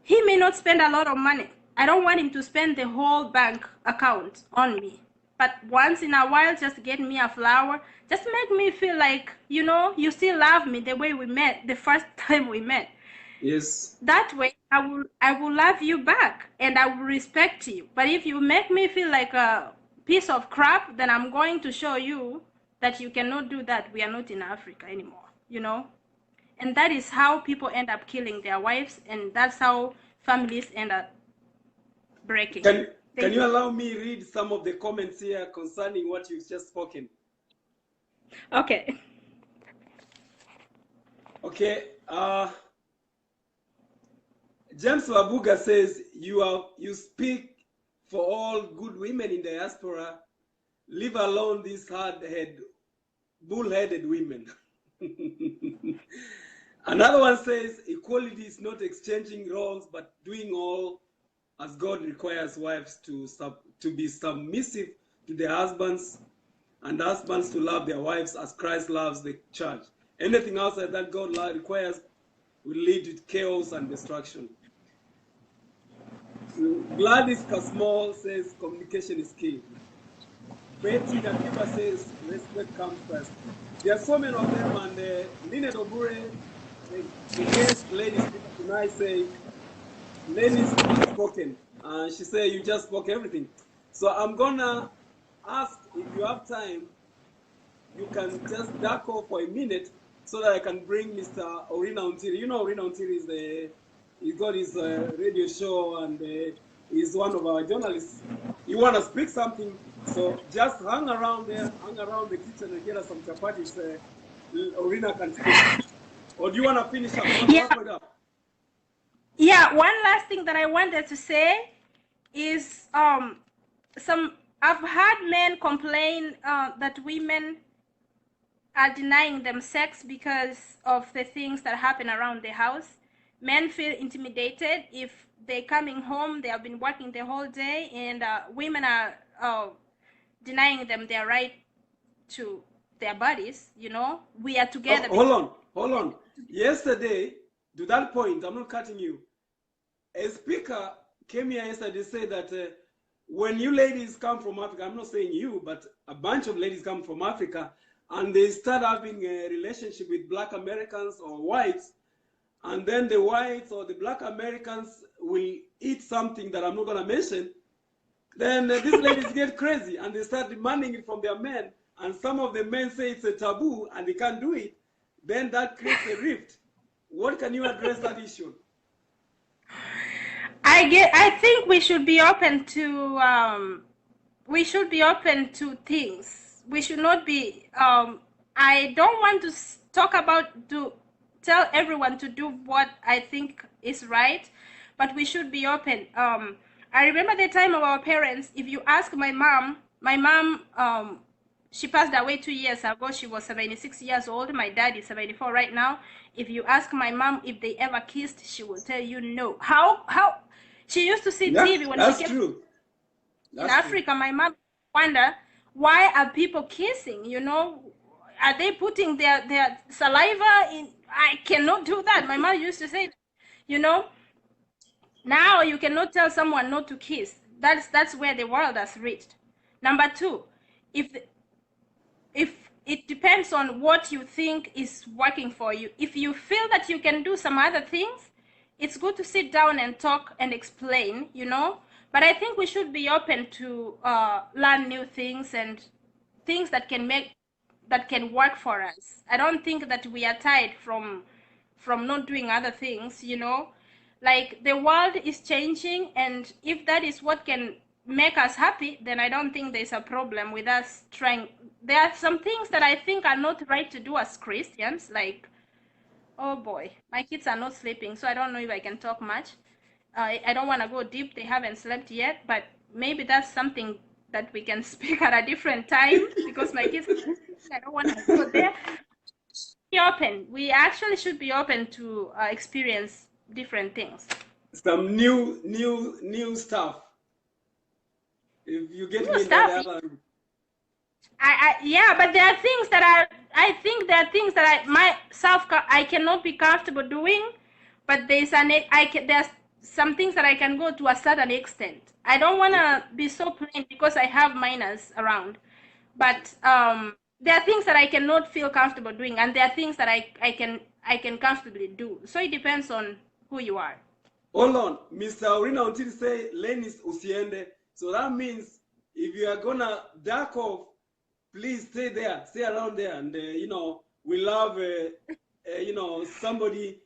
He may not spend a lot of money. I don't want him to spend the whole bank account on me. But once in a while, just get me a flower. Just make me feel like, you know, you still love me the way we met the first time we met. Yes. That way, I will love you back, and I will respect you. But if you make me feel like a piece of crap, then I'm going to show you that you cannot do that. We are not in Africa anymore, you know? And that is how people end up killing their wives, and that's how families end up breaking. Can you allow me read some of the comments here concerning what you've just spoken? Okay. Okay. James Wabuga says, you speak for all good women in diaspora. Leave alone these bull-headed women. Another one says, equality is not exchanging roles, but doing all as God requires wives to be submissive to their husbands, and husbands to love their wives as Christ loves the church. Anything outside that God requires will lead to chaos and destruction. Gladys Kasmall says communication is key. Betty Nakiba says respect comes first. There are so many of them, and Linet Obure, the guest lady speaker tonight, say ladies spoken. She said you just spoke everything. So I'm gonna ask, if you have time, you can just duck off for a minute so that I can bring Mr. Orina Untiri. You know, Orina Untiri is he got his radio show, and he's one of our journalists. You want to speak something, so just hang around there, hang around the kitchen and get us some chapatis. Orina can speak. Or do you want to finish up? You want to wrap it up? Yeah, one last thing that I wanted to say is I've heard men complain that women are denying them sex because of the things that happen around the house. Men feel intimidated if they're coming home, they have been working the whole day, and women are denying them their right to their bodies. You know, we are together. Oh, hold on. Yesterday, to that point, I'm not cutting you. A speaker came here yesterday, said that when you ladies come from Africa, I'm not saying you, but a bunch of ladies come from Africa, and they start having a relationship with Black Americans or whites, and then the whites or the Black Americans will eat something that I'm not going to mention, then these ladies get crazy and they start demanding it from their men, and some of the men say it's a taboo and they can't do it. Then that creates a rift. What can you address that issue? I think we should be open to things. We should not be I don't want to talk about tell everyone to do what I think is right, but we should be open. I remember the time of our parents. If you ask my mom, she passed away 2 years ago. She was 76 years old. My dad is 74 right now. If you ask my mom if they ever kissed, she will tell you no. How she used to see TV when she came in Africa. My mom wonder, why are people kissing? You know, are they putting their saliva in? I cannot do that. My mom used to say, you know, now you cannot tell someone not to kiss. That's where the world has reached. Number two, if it depends on what you think is working for you. If you feel that you can do some other things, it's good to sit down and talk and explain, you know. But I think we should be open to learn new things and things that can work for us. I don't think that we are tied from not doing other things, you know. Like, the world is changing, and if that is what can make us happy, then I don't think there's a problem with us trying. There are some things that I think are not right to do as Christians, like, oh boy, my kids are not sleeping, so I don't know if I can talk much. I don't want to go deep. They haven't slept yet, but maybe that's something that we can speak at a different time, because my kids, I don't want to go there. Be open. We actually should be open to experience different things. Some new stuff. If you get new me stuff. Yeah, but there are things that I think there are things that I cannot be comfortable doing, but there's some things that I can go to a certain extent. I don't want to be so plain because I have minors around, but there are things that I cannot feel comfortable doing, and there are things that I can comfortably do. So it depends on who you are. Hold on, Mr. Orina Untiri say Lenis usiende. So that means if you are gonna duck off, please stay there, stay around there, and you know, we love you know, somebody.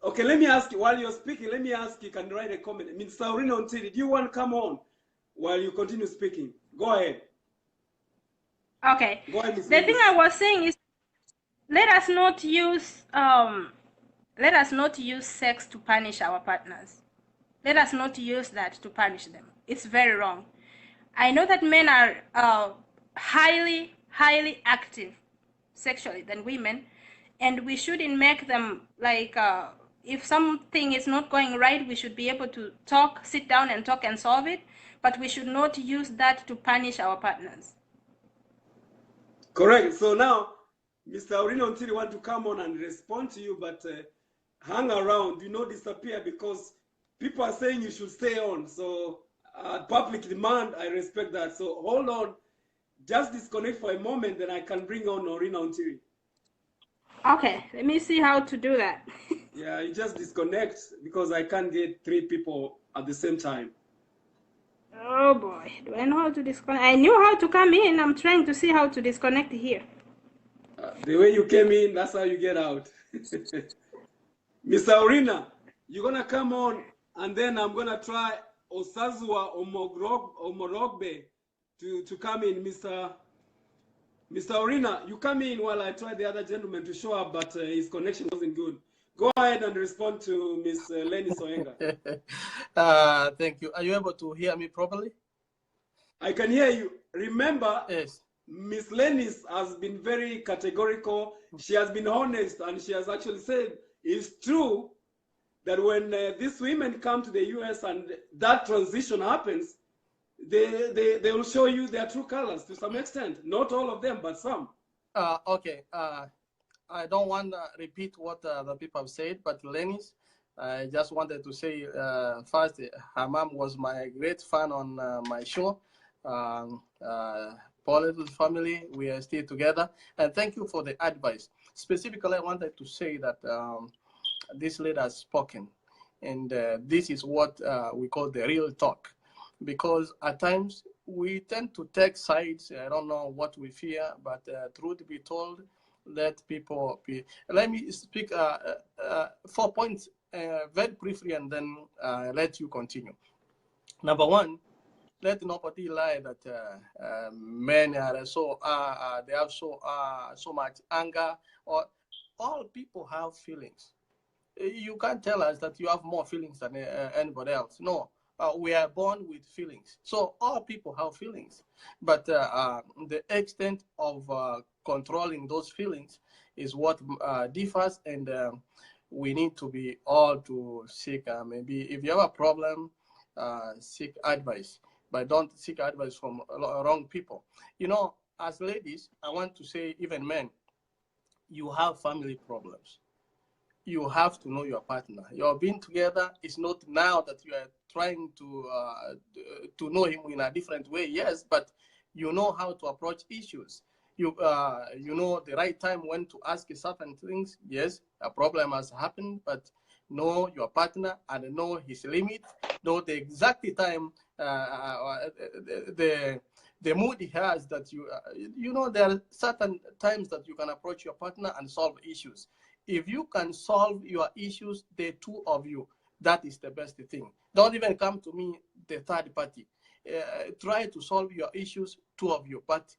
Okay, let me ask you, while you're speaking, let me ask you, can write a comment. Mr. Orina Untiri, do you want to come on while you continue speaking? Go ahead. Okay. Go ahead, the thing I was saying is, let us not use sex to punish our partners. Let us not use that to punish them. It's very wrong. I know that men are highly active sexually than women, and we shouldn't make them like, if something is not going right, we should be able to sit down and talk and solve it, but we should not use that to punish our partners. Correct. So now, Mr. Orina Untiri want to come on and respond to you, but hang around, do not disappear, because people are saying you should stay on. So public demand, I respect that. So hold on, just disconnect for a moment, then I can bring on Orina Untiri. Okay, let me see how to do that. Yeah, you just disconnect, because I can't get 3 people at the same time. Oh boy, do I know how to disconnect? I knew how to come in. I'm trying to see how to disconnect here. The way you came in, that's how you get out. Mr. Orina, you're gonna come on, and then I'm gonna try Osazua Omorogbe to come in. Mr. Orina, you come in while I try the other gentleman to show up, but his connection wasn't good. Go ahead and respond to Ms. Lenny Soenga. Thank you. Are you able to hear me properly? I can hear you. Remember, Yes. Ms. Lennis has been very categorical. She has been honest, and she has actually said it's true that when these women come to the US and that transition happens, they will show you their true colors to some extent. Not all of them, but some. Okay. I don't want to repeat what the people have said, but Lenny's, I just wanted to say first, her mom was my great fan on my show. Political family, we are still together. And thank you for the advice. Specifically, I wanted to say that this lady has spoken. And this is what we call the real talk. Because at times, we tend to take sides. I don't know what we fear, but truth be told, let people be. Let me speak 4 points very briefly, and then let you continue. Number one, let nobody lie that men are so they have so much anger. Or all people have feelings. You can't tell us that you have more feelings than anybody else. No, we are born with feelings. So all people have feelings, but the extent of controlling those feelings is what differs, and we need to be all to seek. Maybe if you have a problem, seek advice, but don't seek advice from wrong people. You know, as ladies, I want to say, even men, you have family problems. You have to know your partner. You're being together. It's not now that you are trying to know him in a different way. Yes, but you know how to approach issues. You know the right time when to ask certain things. Yes, a problem has happened, but know your partner and know his limit. Know the exact time, the mood he has, that you know there are certain times that you can approach your partner and solve issues. If you can solve your issues, the two of you, that is the best thing. Don't even come to me, the third party. Try to solve your issues, two of you. But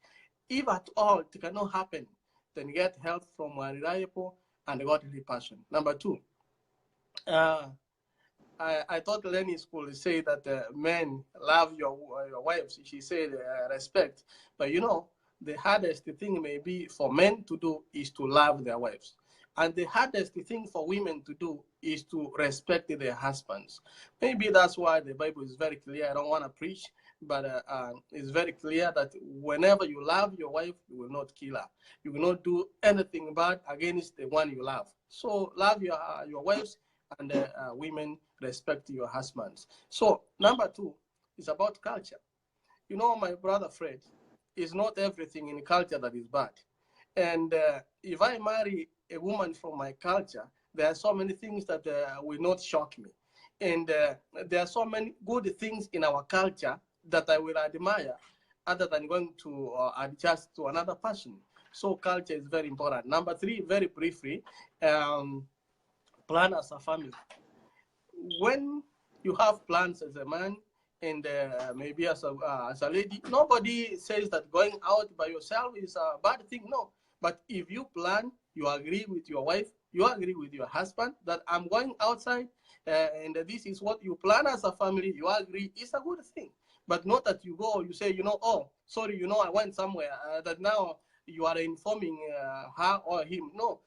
if at all it cannot happen, then get help from a reliable and godly person. Number two, I thought Lenny school say that men love your wives. She said respect. But you know, the hardest thing maybe for men to do is to love their wives. And the hardest thing for women to do is to respect their husbands. Maybe that's why the Bible is very clear. I don't want to preach, but it's very clear that whenever you love your wife, you will not kill her. You will not do anything bad against the one you love. So love your wives, and women respect your husbands. So number two is about culture. You know, my brother Fred, it's not everything in culture that is bad. And if I marry a woman from my culture, there are so many things that will not shock me. And there are so many good things in our culture that I will admire, other than going to adjust to another person. So culture is very important. Number three, very briefly, plan as a family. When you have plans as a man, and maybe as a lady, nobody says that going out by yourself is a bad thing. No. But if you plan, you agree with your wife, you agree with your husband that I'm going outside, and this is what you plan as a family, you agree, it's a good thing. But not that you go, you say, you know, oh, sorry, you know, I went somewhere, that now you are informing her or him. No.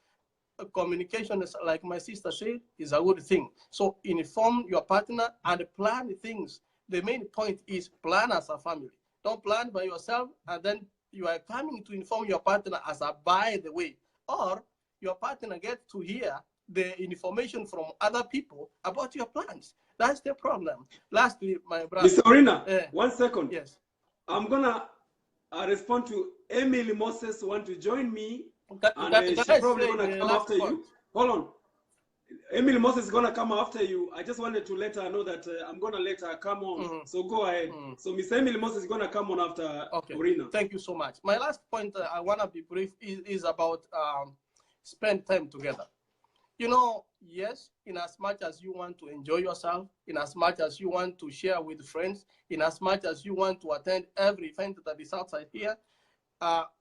Communication is, like my sister said, is a good thing. So inform your partner and plan things. The main point is plan as a family. Don't plan by yourself and then you are coming to inform your partner as a by the way, or your partner gets to hear the information from other people about your plans. That's the problem. Lastly, my brother. Mr. Orina, 1 second. Yes. I'm gonna respond to Emily Moses want to join me, and she's probably gonna come after you. Hold on. Emily Moses is gonna come after you. I just wanted to let her know that I'm gonna let her come on. So go ahead. So Miss Emily Moses is gonna come on after Orina. Thank you so much. My last point, I wanna be brief, is about spend time together. You know, yes, in as much as you want to enjoy yourself, in as much as you want to share with friends, in as much as you want to attend every event that is outside here,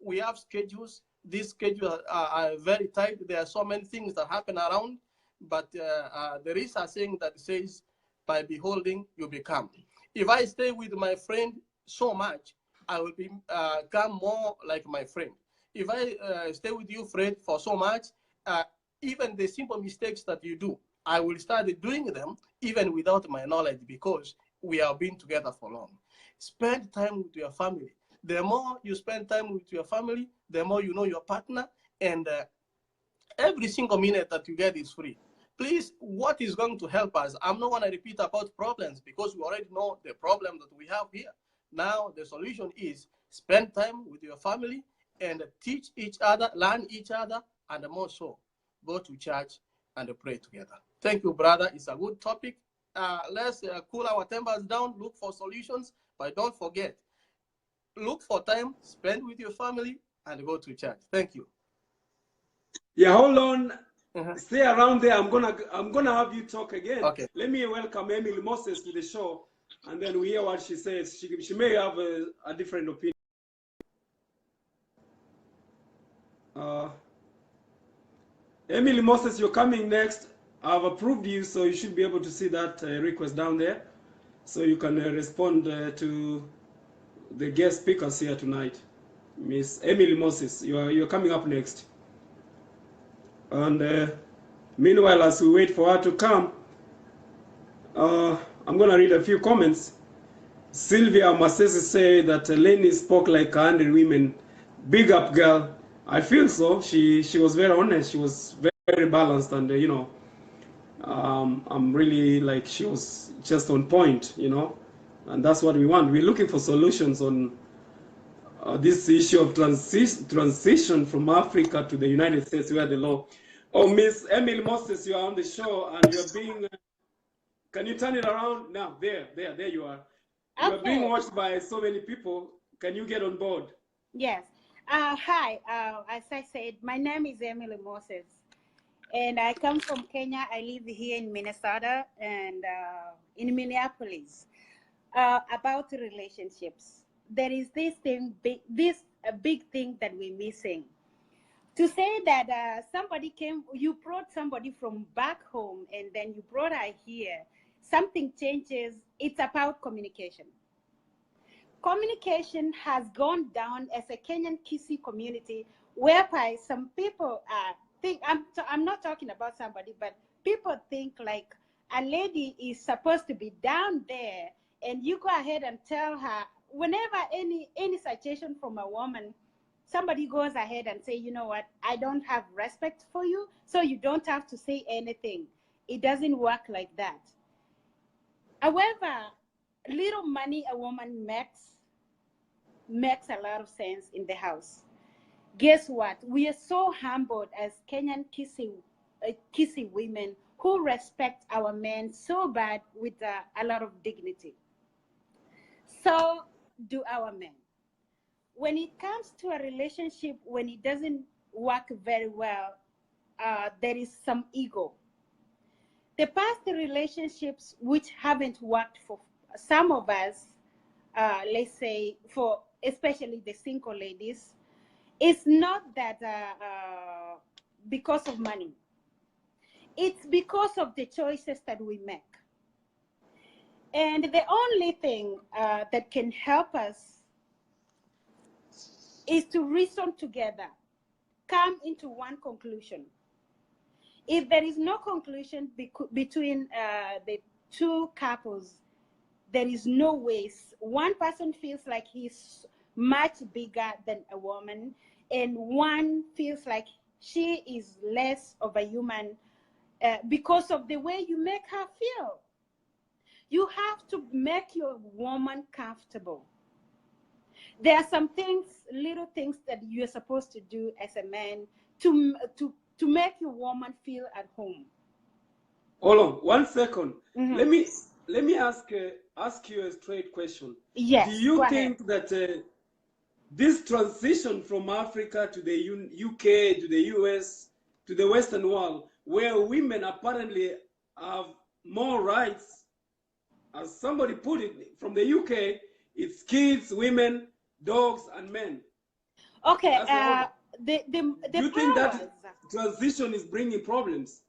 we have schedules. These schedules are very tight. There are so many things that happen around, but there is a saying that says, by beholding, you become. If I stay with my friend so much, I will become more like my friend. If I stay with you, Fred, for so much, even the simple mistakes that you do, I will start doing them even without my knowledge, because we have been together for long. Spend time with your family. The more you spend time with your family, the more you know your partner, and every single minute that you get is free. Please, what is going to help us? I'm not going to repeat about problems, because we already know the problem that we have here. Now, the solution is spend time with your family and teach each other, learn each other, and more so, go to church and pray together. Thank you, brother. It's a good topic. Let's cool our tempers down, look for solutions, but don't forget, look for time, spend with your family, and go to church. Thank you. Yeah, hold on. Stay around there. I'm gonna have you talk again. Okay. Let me welcome Emily Moses to the show, and then we hear what she says. She may have a different opinion. Emily Moses, you're coming next. I've approved you, so you should be able to see that request down there, so you can respond to the guest speakers here tonight. Miss Emily Moses, you're coming up next. And meanwhile, as we wait for her to come, I'm going to read a few comments. Sylvia Masesi said that Lenny spoke like 100 women. Big up, girl. I feel so. She was very honest. She was very balanced, and you know, I'm really like, she was just on point, you know, and that's what we want. We're looking for solutions on this issue of transition from Africa to the United States, where the law. Oh, Miss Emily Moses, you are on the show, and you're being. Can you turn it around now? There you are. Okay. You're being watched by so many people. Can you get on board? Yes. Hi. As I said, my name is Emily Moses, and I come from Kenya. I live here in Minnesota and in Minneapolis. About relationships, there is this thing, a big thing that we're missing. To say that somebody came, you brought somebody from back home, and then you brought her here, something changes. It's about communication. Communication has gone down as a Kenyan Kisi community, whereby some people think, I'm not talking about somebody, but people think like a lady is supposed to be down there, and you go ahead and tell her whenever any suggestion from a woman, somebody goes ahead and say, you know what, I don't have respect for you, so you don't have to say anything. It doesn't work like that. However, little money a woman makes a lot of sense in the house. Guess what? We are so humbled as Kenyan Kisi women who respect our men so bad with a lot of dignity. So do our men. When it comes to a relationship, when it doesn't work very well, there is some ego. The past relationships which haven't worked for some of us, let's say for especially the single ladies, it's not that because of money. It's because of the choices that we make. And the only thing that can help us is to reason together, come into one conclusion. If there is no conclusion between the two couples, there is no way. One person feels like he's much bigger than a woman, and one feels like she is less of a human because of the way you make her feel. You have to make your woman comfortable. There are some things, little things that you're supposed to do as a man to make your woman feel at home. Hold on, 1 second. Mhm. Let me ask you a straight question. Yes, Do you go ahead. think that this transition from Africa to the UK, to the US, to the Western world, where women apparently have more rights, as somebody put it, from the UK, it's kids, women, dogs, and men. Okay, That's the order. the Do you think powers. that transition is bringing problems?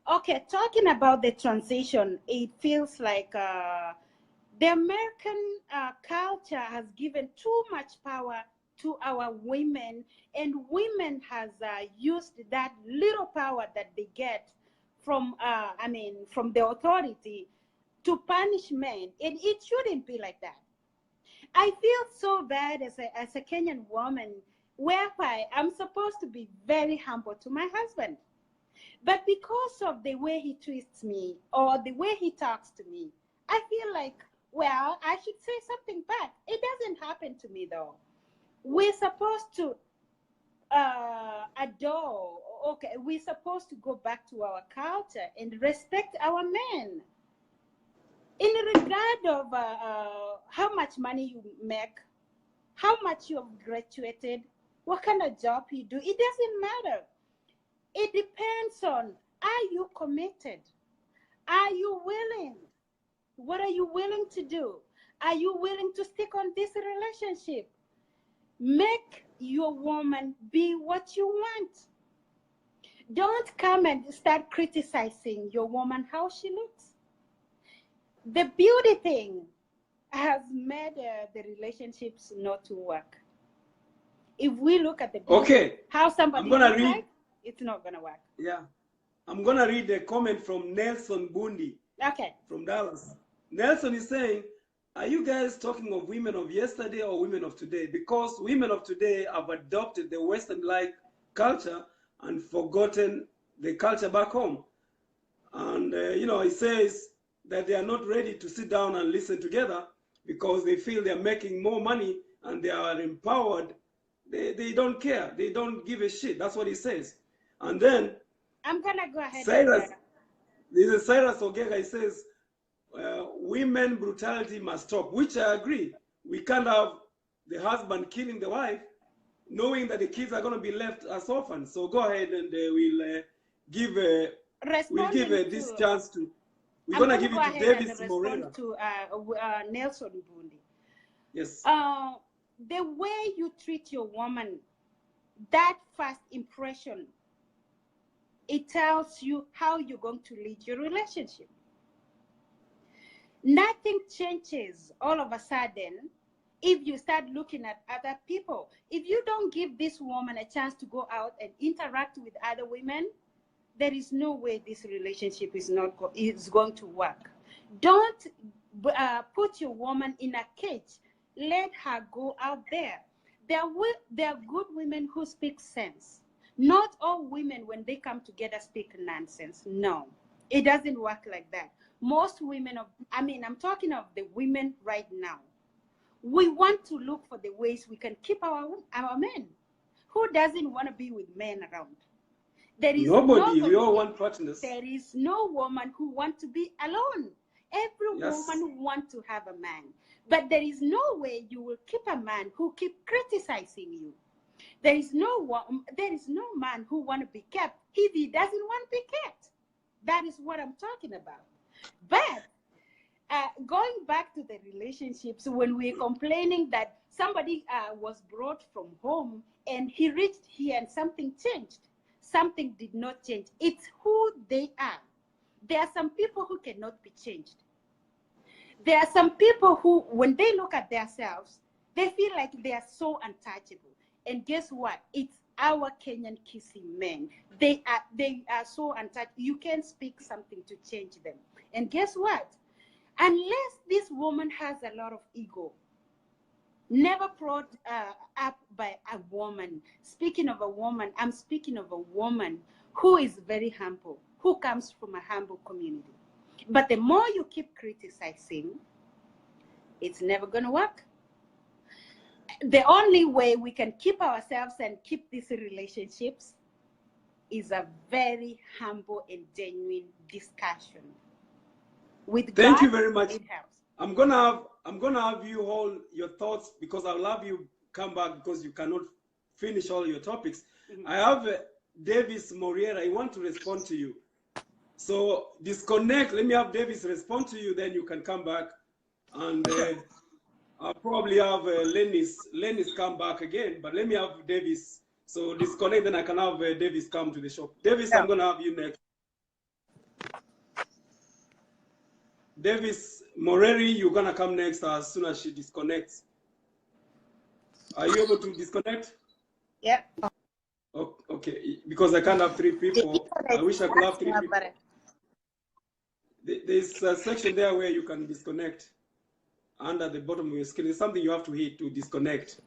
Okay, talking about the transition, it feels like the American culture has given too much power to our women, and women has used that little power that they get from, from the authority to punish men, and it shouldn't be like that. I feel so bad as a Kenyan woman, whereby I'm supposed to be very humble to my husband. But because of the way he treats me or the way he talks to me, I feel like, well, I should say something back. It doesn't happen to me though. We're supposed to adore, okay, we're supposed to go back to our culture and respect our men. In regard of how much money you make, how much you have graduated, what kind of job you do, it doesn't matter. It depends on, are you committed? Are you willing? What are you willing to do? Are you willing to stick on this relationship? Make your woman be what you want. Don't come and start criticizing your woman how she looks. The beauty thing has made the relationships not to work. If we look at the beauty, Okay, how somebody I'm gonna looks read. like, it's not gonna work. Yeah, I'm gonna read a comment from Nelson Bundi Okay. from Dallas. Nelson is saying, are you guys talking of women of yesterday or women of today? Because women of today have adopted the Western-like culture and forgotten the culture back home. And, he says that they are not ready to sit down and listen together because they feel they're making more money and they are empowered. They don't care. They don't give a shit. That's what he says. And then I'm gonna go ahead. Cyrus Ogega, he says, women brutality must stop, which I agree. We can't have the husband killing the wife, knowing that the kids are going to be left as orphans. So go ahead and we'll give this chance to. We're going to give it to Davis Morera. To Nelson Bundi. Yes. The way you treat your woman, that first impression, it tells you how you're going to lead your relationship. Nothing changes all of a sudden if you start looking at other people. If you don't give this woman a chance to go out and interact with other women, there is no way this relationship is going to work. Don't put your woman in a cage. Let her go out there. There are good women who speak sense. Not all women, when they come together, speak nonsense. No, it doesn't work like that. Most women, I'm talking of the women right now. We want to look for the ways we can keep our men. Who doesn't want to be with men around? There is nobody. We all want partners. There is no woman who wants to be alone. Every woman wants to have a man. But there is no way you will keep a man who keep criticizing you. There is no man who want to be kept if he doesn't want to be kept. That is what I'm talking about. But going back to the relationships, when we're complaining that somebody was brought from home and he reached here and something changed, something did not change. It's who they are. There are some people who cannot be changed. There are some people who, when they look at themselves, they feel like they are so untouchable. And guess what? It's our Kenyan kissing men. They are so untouchable. You can't speak something to change them. And guess what? Unless this woman has a lot of ego, never brought up by a woman. Speaking of a woman, I'm speaking of a woman who is very humble, who comes from a humble community. But the more you keep criticizing, it's never going to work. The only way we can keep ourselves and keep these relationships is a very humble and genuine discussion. With Thank God, you very much. it helps. I'm gonna have you hold your thoughts because I'll have you come back because you cannot finish all your topics. I have Davis Moriera. I want to respond to you. So disconnect. Let me have Davis respond to you. Then you can come back, and I'll probably have Lennis come back again. But let me have Davis. So disconnect. Then I can have Davis come to the show. Davis, I'm gonna have you next. Davis Moreri, you're gonna come next as soon as she disconnects. Are you able to disconnect? Yeah. Okay, because I can't have three people. I wish I could have three people. There's a section there where you can disconnect under the bottom of your screen. There's something you have to hit to disconnect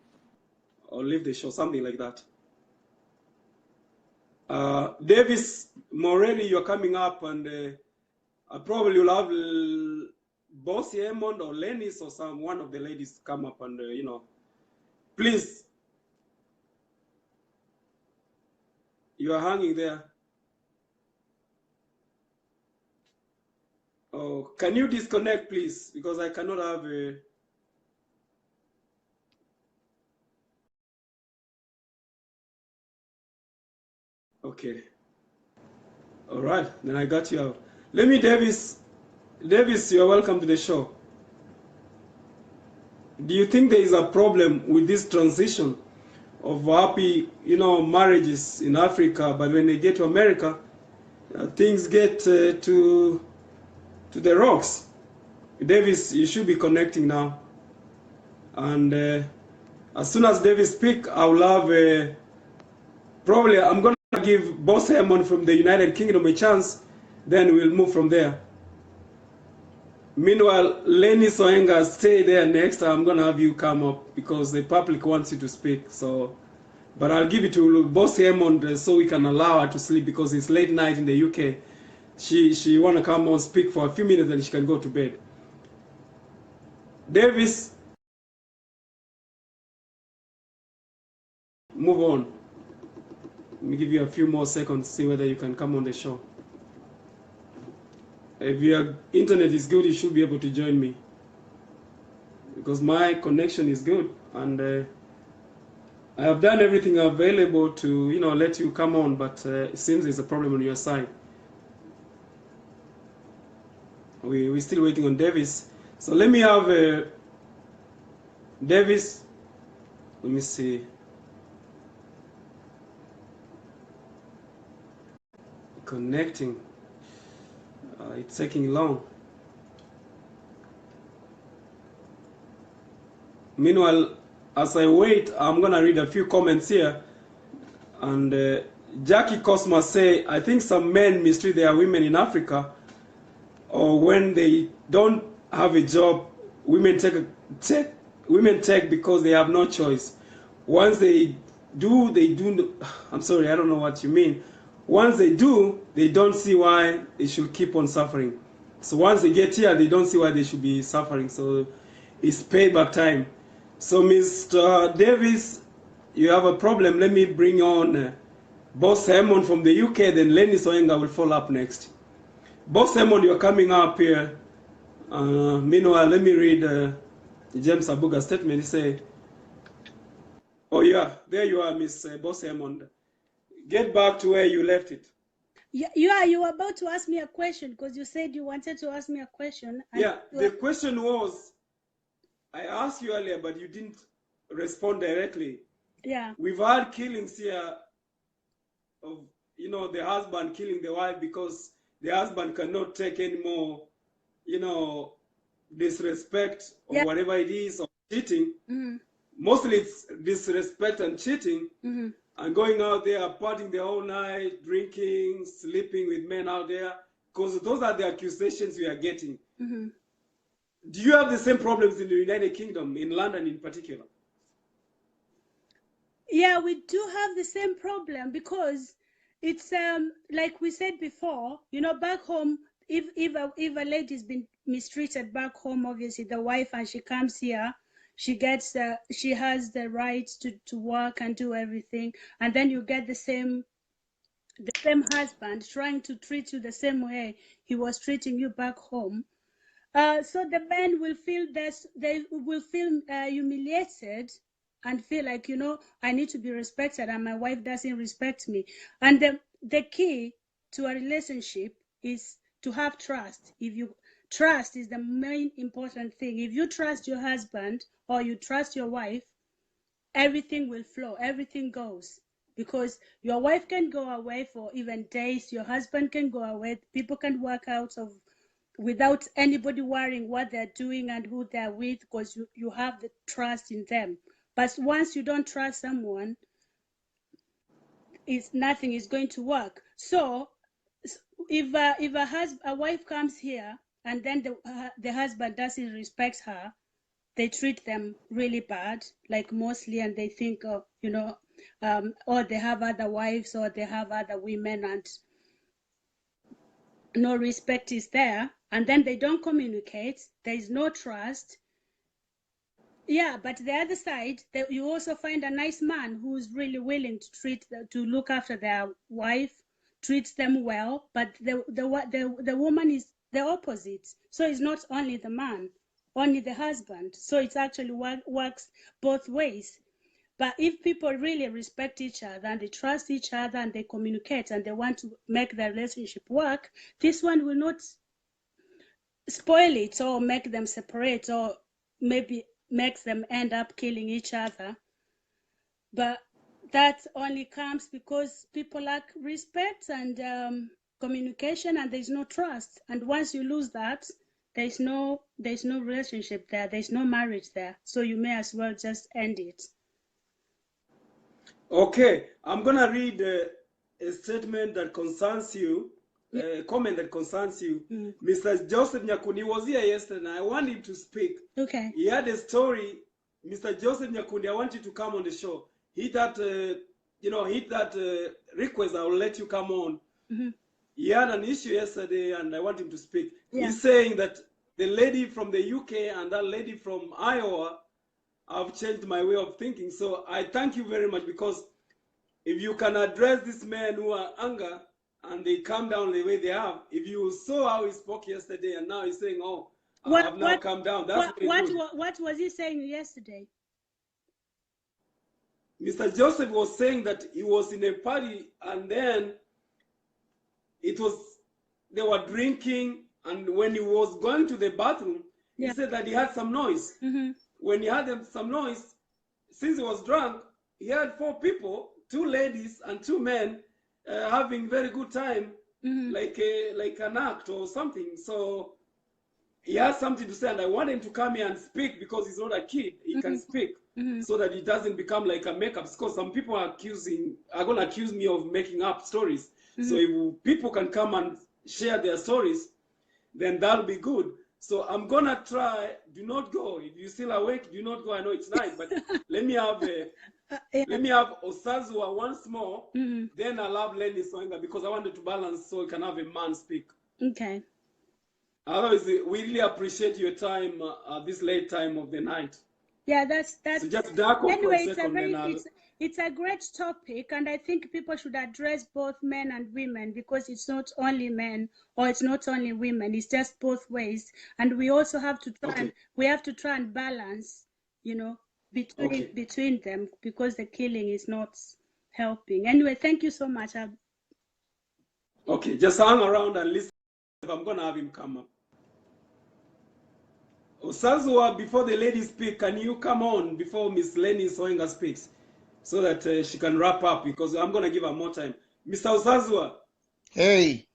or leave the show, something like that. Davis Morelli, you're coming up, and I probably will have Bossy Emond or Lennis or one of the ladies come up and, please. You are hanging there. Oh, can you disconnect, please? Because I cannot have a... Okay. All right, then I got you out. Let me, Davis, you're welcome to the show. Do you think there is a problem with this transition of happy, marriages in Africa, but when they get to America, things get to the rocks? Davis, you should be connecting now. And as soon as Davis speak, I will have probably I'm going to give Boss Hammond from the United Kingdom a chance, then we'll move from there. Meanwhile, Lenny Soenga, stay there next. I'm going to have you come up because the public wants you to speak. So, but I'll give it to Boss Hammond so we can allow her to sleep because it's late night in the UK. She want to come on, speak for a few minutes, and she can go to bed. Davis, move on. Let me give you a few more seconds to see whether you can come on the show. If your internet is good, you should be able to join me. Because my connection is good. And I have done everything available to, let you come on. But it seems there's a problem on your side. We're still waiting on Davis. So let me have Davis. Let me see. Connecting. It's taking long. Meanwhile, as I wait, I'm going to read a few comments here. And Jackie Cosma say, I think some men mistreat their women in Africa, or when they don't have a job, women take because they have no choice. Once they do, I'm sorry, I don't know what you mean. Once they do, they don't see why they should keep on suffering. So once they get here, they don't see why they should be suffering. So it's payback time. So Mr. Davis, you have a problem. Let me bring on Boss Hammond from the UK, then Lenny Soenga will follow up next. Boss Hammond, you're coming up here. Meanwhile, let me read James Abuga's statement. He said, oh yeah, there you are, Miss Boss Hammond. Get back to where you left it. Yeah, you were about to ask me a question because you said you wanted to ask me a question. Yeah, the question was, I asked you earlier, but you didn't respond directly. Yeah. We've had killings here of, the husband killing the wife because the husband cannot take any more, disrespect or whatever it is, or cheating. Mm-hmm. Mostly it's disrespect and cheating. Mm-hmm. And going out there, partying the whole night, drinking, sleeping with men out there, because those are the accusations we are getting. Mm-hmm. Do you have the same problems in the United Kingdom, in London in particular? Yeah, we do have the same problem because it's like we said before, back home, if a lady's been mistreated back home, obviously the wife, and she comes here, she has the right to work and do everything, and then you get the same the same husband trying to treat you the same way he was treating you back home. So the men will feel this, they will feel humiliated and feel like, you know, I need to be respected and my wife doesn't respect me. And the key to a relationship is to have trust. If you trust is the main important thing. If you trust your husband or you trust your wife, everything will flow, everything goes. Because your wife can go away for even days, your husband can go away, people can work out of without anybody worrying what they're doing and who they're with, because you have the trust in them. But once you don't trust someone, nothing is going to work. So if a wife comes here and then the husband doesn't respect her, they treat them really bad, like mostly, and they think of, you know, or they have other wives or they have other women and no respect is there, and then they don't communicate, there is no trust. Yeah, but the other side, you also find a nice man who's really willing to look after their wife, treats them well, but the woman is the opposite. So it's not only the man, only the husband. So it actually works both ways. But if people really respect each other and they trust each other and they communicate and they want to make the relationship work, this one will not spoil it or make them separate or maybe makes them end up killing each other. But that only comes because people lack respect and communication, and there's no trust. And once you lose that, there's no relationship there, there's no marriage there. So you may as well just end it. Okay, I'm gonna read a statement that concerns you, a comment that concerns you. Mr. Joseph Nyakundi was here yesterday, and I want him to speak. Okay. He had a story. Mr. Joseph Nyakundi, I want you to come on the show. Hit that, hit that request. I will let you come on. He had an issue yesterday, and I want him to speak. Yeah. He's saying that the lady from the UK and that lady from Iowa, I've changed my way of thinking. So I thank you very much, because if you can address these men who are anger and they calm down the way they have, if you saw how he spoke yesterday and now he's saying, oh, I've now calmed down, that's what was he saying yesterday? Mr. Joseph was saying that he was in a party and then they were drinking, and when he was going to the bathroom, he said that he had some noise. When he had some noise, since he was drunk, he had 4 people, 2 ladies and 2 men, having very good time, like an act or something. So he has something to say, and I want him to come here and speak, because he's not a kid. He can speak, so that it doesn't become like a makeup. Because some people are going to accuse me of making up stories. So if people can come and share their stories, then that'll be good. So I'm gonna try. Do not go. If you're still awake, do not go. I know it's night, but let me have Osazua once more. Then I'll have Lenny Soenga, because I wanted to balance so we can have a man speak. Okay. Otherwise, we really appreciate your time at this late time of the night. Yeah, that's so just dark anyway. It's a great topic, and I think people should address both men and women, because it's not only men or it's not only women. It's just both ways, and we also have to try and balance, you know, between them, because the killing is not helping. Anyway, thank you so much. Okay, just hang around and listen. I'm gonna have him come up. Osazua, before the lady speak, can you come on before Miss Lenny Soenga speaks, so that she can wrap up, because I'm going to give her more time. Mr. Osazua. Hey.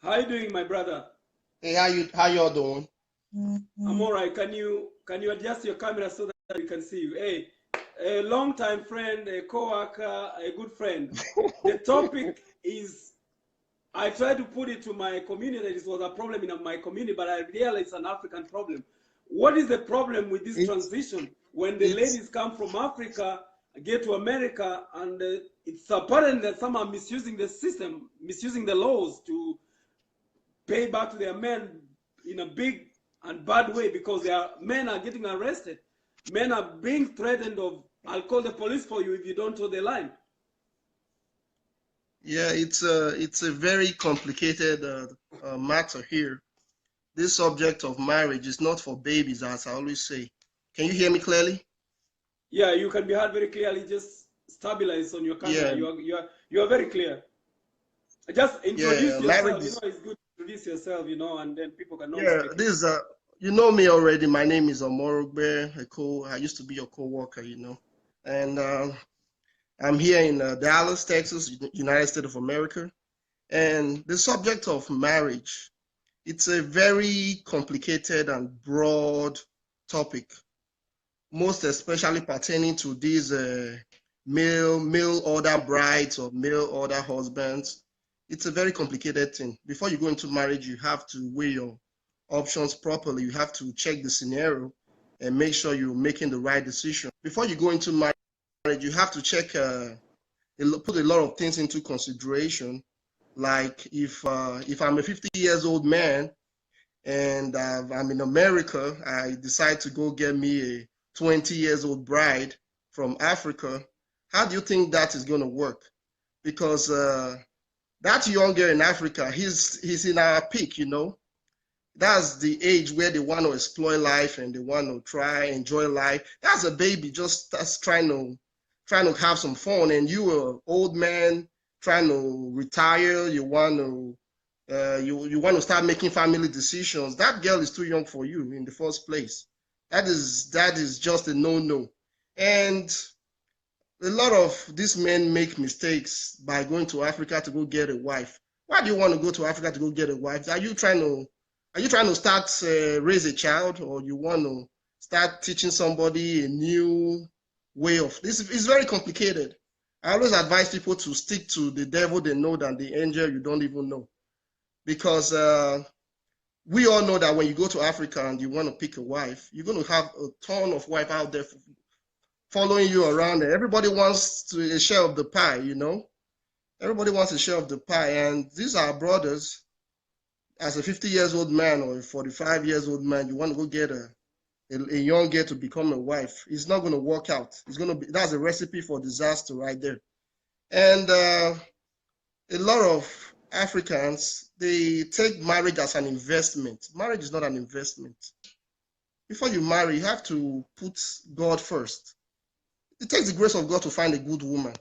How you doing, my brother? Hey, how y'all doing? I'm all right. Can you adjust your camera so that we can see you? Hey, a long-time friend, a co-worker, a good friend. The topic is, I tried to put it to my community that it was a problem in my community, but I realized it's an African problem. What is the problem with this transition? When the ladies come from Africa, get to America, and it's apparent that some are misusing the system, misusing the laws to pay back to their men in a big and bad way, because their men are getting arrested. Men are being threatened of, I'll call the police for you if you don't toe the line. Yeah, it's a very complicated matter here. This subject of marriage is not for babies, as I always say. Can you hear me clearly? Yeah, you can be heard very clearly. Just stabilize on your camera. Yeah, You are very clear. Just introduce marriage yourself. is, It's good to introduce yourself, and then people can know who's yeah, speaking. this is you know me already. My name is Omorogbe. I used to be your co-worker, and I'm here in Dallas, Texas, United States of America. And the subject of marriage, it's a very complicated and broad topic, most especially pertaining to these male order brides or male order husbands. It's a very complicated thing. Before you go into marriage, you have to weigh your options properly. You have to check the scenario and make sure you're making the right decision. Before you go into marriage, you have to check, put a lot of things into consideration. Like if I'm a 50 years old man and I'm in America, I decide to go get me a 20 years old bride from Africa, how do you think that is going to work? Because that young girl in Africa, he's in our peak, That's the age where they want to explore life and they want to try enjoy life. That's a baby that's trying to have some fun, and you an old man trying to retire. You want to start making family decisions. That girl is too young for you in the first place. That is just a no. And a lot of these men make mistakes by going to Africa to go get a wife. Why do you want to go to Africa to go get a wife? Are you trying to start raise a child, or you want to start teaching somebody a new way of this? It's very complicated. I always advise people to stick to the devil they know than the angel you don't even know, because we all know that when you go to Africa and you want to pick a wife, you're going to have a ton of wife out there following you around, and everybody wants a share of the pie. Everybody wants a share of the pie, and these are brothers. As a 50 years old man or a 45 years old man, you want to go get a young girl to become a wife. It's not going to work out. That's a recipe for disaster right there. And a lot of Africans, they take marriage as an investment. Marriage is not an investment. Before you marry, you have to put God first. It takes the grace of God to find a good woman.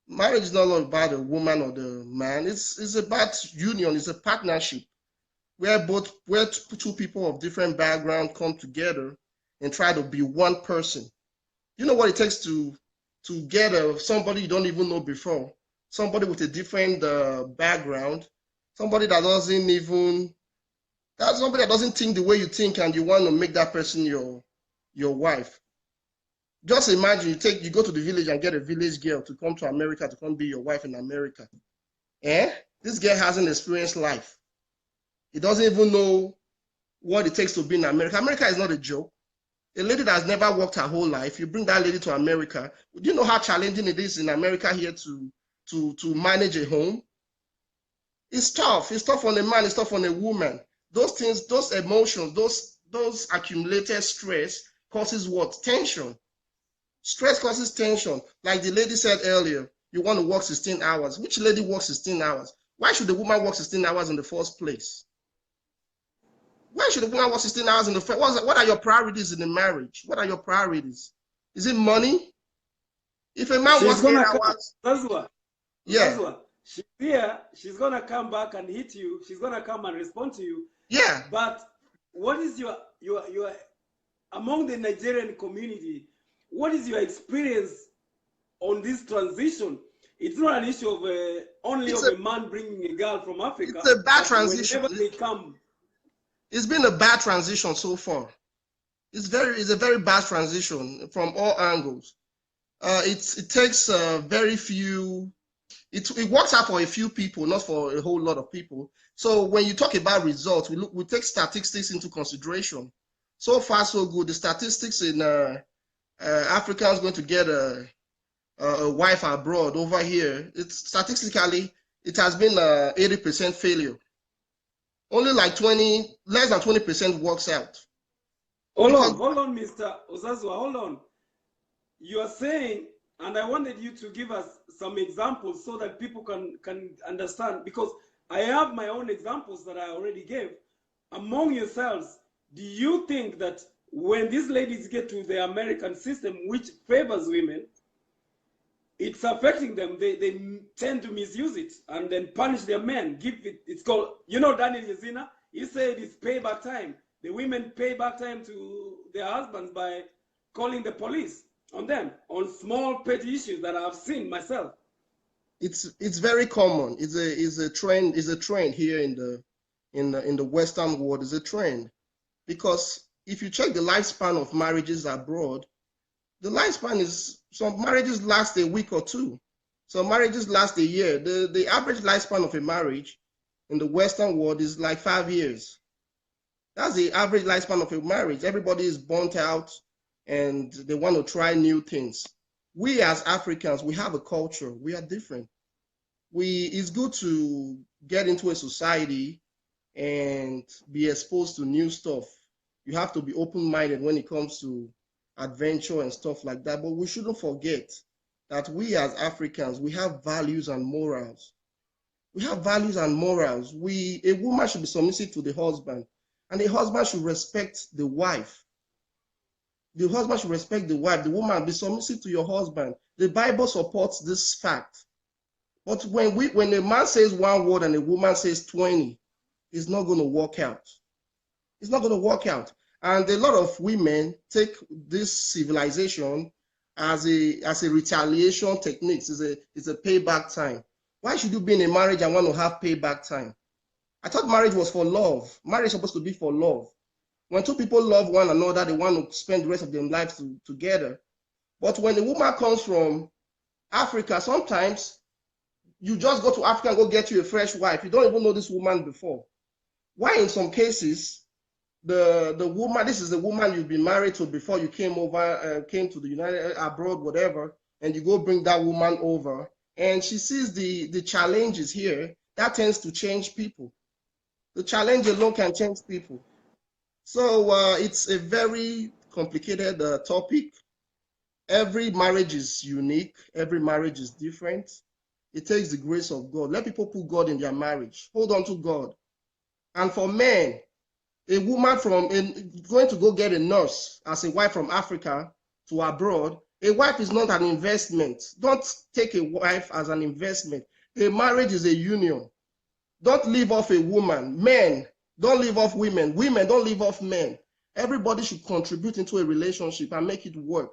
Marriage is not all about the woman or the man. It's about union. It's a partnership where two people of different background come together and try to be one person. You know what it takes to get somebody you don't even know before, somebody with a different background, somebody that doesn't think the way you think, and you want to make that person your wife. Just imagine you go to the village and get a village girl to come to America to come be your wife in America. This girl hasn't experienced life. He doesn't even know what it takes to be in America. America is not a joke. A lady that has never worked her whole life, you bring that lady to America. Do you know how challenging it is in America here to manage a home? It's tough. It's tough on a man. It's tough on a woman. Those things, those emotions, those accumulated stress causes what? Tension. Stress causes tension. Like the lady said earlier, you want to work 16 hours. Which lady works 16 hours? Why should the woman work 16 hours in the first place? Why should the woman work 16 hours in the first place? What are your priorities in the marriage? What are your priorities? Is it money? If a man works 8 hours. Zazua, she's here. She's going to come back and hit you. She's going to come and respond to you. Yeah. But what is your among the Nigerian community, what is your experience on this transition? It's not an issue of only a man bringing a girl from Africa. It's a bad transition. Whenever they come, it's been a bad transition so far. It's a very bad transition from all angles. It takes very few. It works out for a few people, not for a whole lot of people. So when you talk about results, we take statistics into consideration. So far, so good. The statistics in Africans going to get a wife abroad over here, statistically, it has been 80% failure. Only like less than 20% works out. Hold on, Mr. Ozazwa, hold on. You are saying, and I wanted you to give us some examples so that people can understand, because I have my own examples that I already gave. Among yourselves, do you think that when these ladies get to the American system, which favors women, it's affecting them? They tend to misuse it and then punish their men. It's called, Daniel Yezina, he said it's payback time. The women pay back time to their husbands by calling the police on them on small petty issues that I've seen myself. It's very common. It's a trend. It's a trend here in the Western world. It's a trend, because if you check the lifespan of marriages abroad, the lifespan is, some marriages last a week or two, some marriages last a year. The average lifespan of a marriage in the Western world is like 5 years. That's the average lifespan of a marriage. Everybody is burnt out and they want to try new things. We as Africans, we have a culture. We are different. It's good to get into a society and be exposed to new stuff. You have to be open-minded when it comes to adventure and stuff like that. But we shouldn't forget that we as Africans, we have values and morals. We have values and morals. A woman should be submissive to the husband, and the husband should respect the wife. The husband should respect the wife. The woman, be submissive to your husband. The Bible supports this fact. But when a man says one word and a woman says 20, it's not going to work out. It's not going to work out. And a lot of women take this civilization as a retaliation technique. It's a payback time. Why should you be in a marriage and want to have payback time? I thought marriage was for love. Marriage is supposed to be for love. When two people love one another, they want to spend the rest of their lives together. But when a woman comes from Africa, sometimes you just go to Africa and go get you a fresh wife. You don't even know this woman before. Why in some cases, the woman, this is the woman you've been married to before you came to the United abroad, whatever, and you go bring that woman over, and she sees the challenges here. That tends to change people. The challenge alone can change people. So it's a very complicated topic. Every marriage is unique. Every marriage is different. It takes the grace of God. Let people put God in their marriage. Hold on to God. And for men, a woman going to go get a nurse as a wife from Africa to abroad, a wife is not an investment. Don't take a wife as an investment. A marriage is a union. Don't live off a woman. Men, don't live off women. Women, don't live off men. Everybody should contribute into a relationship and make it work.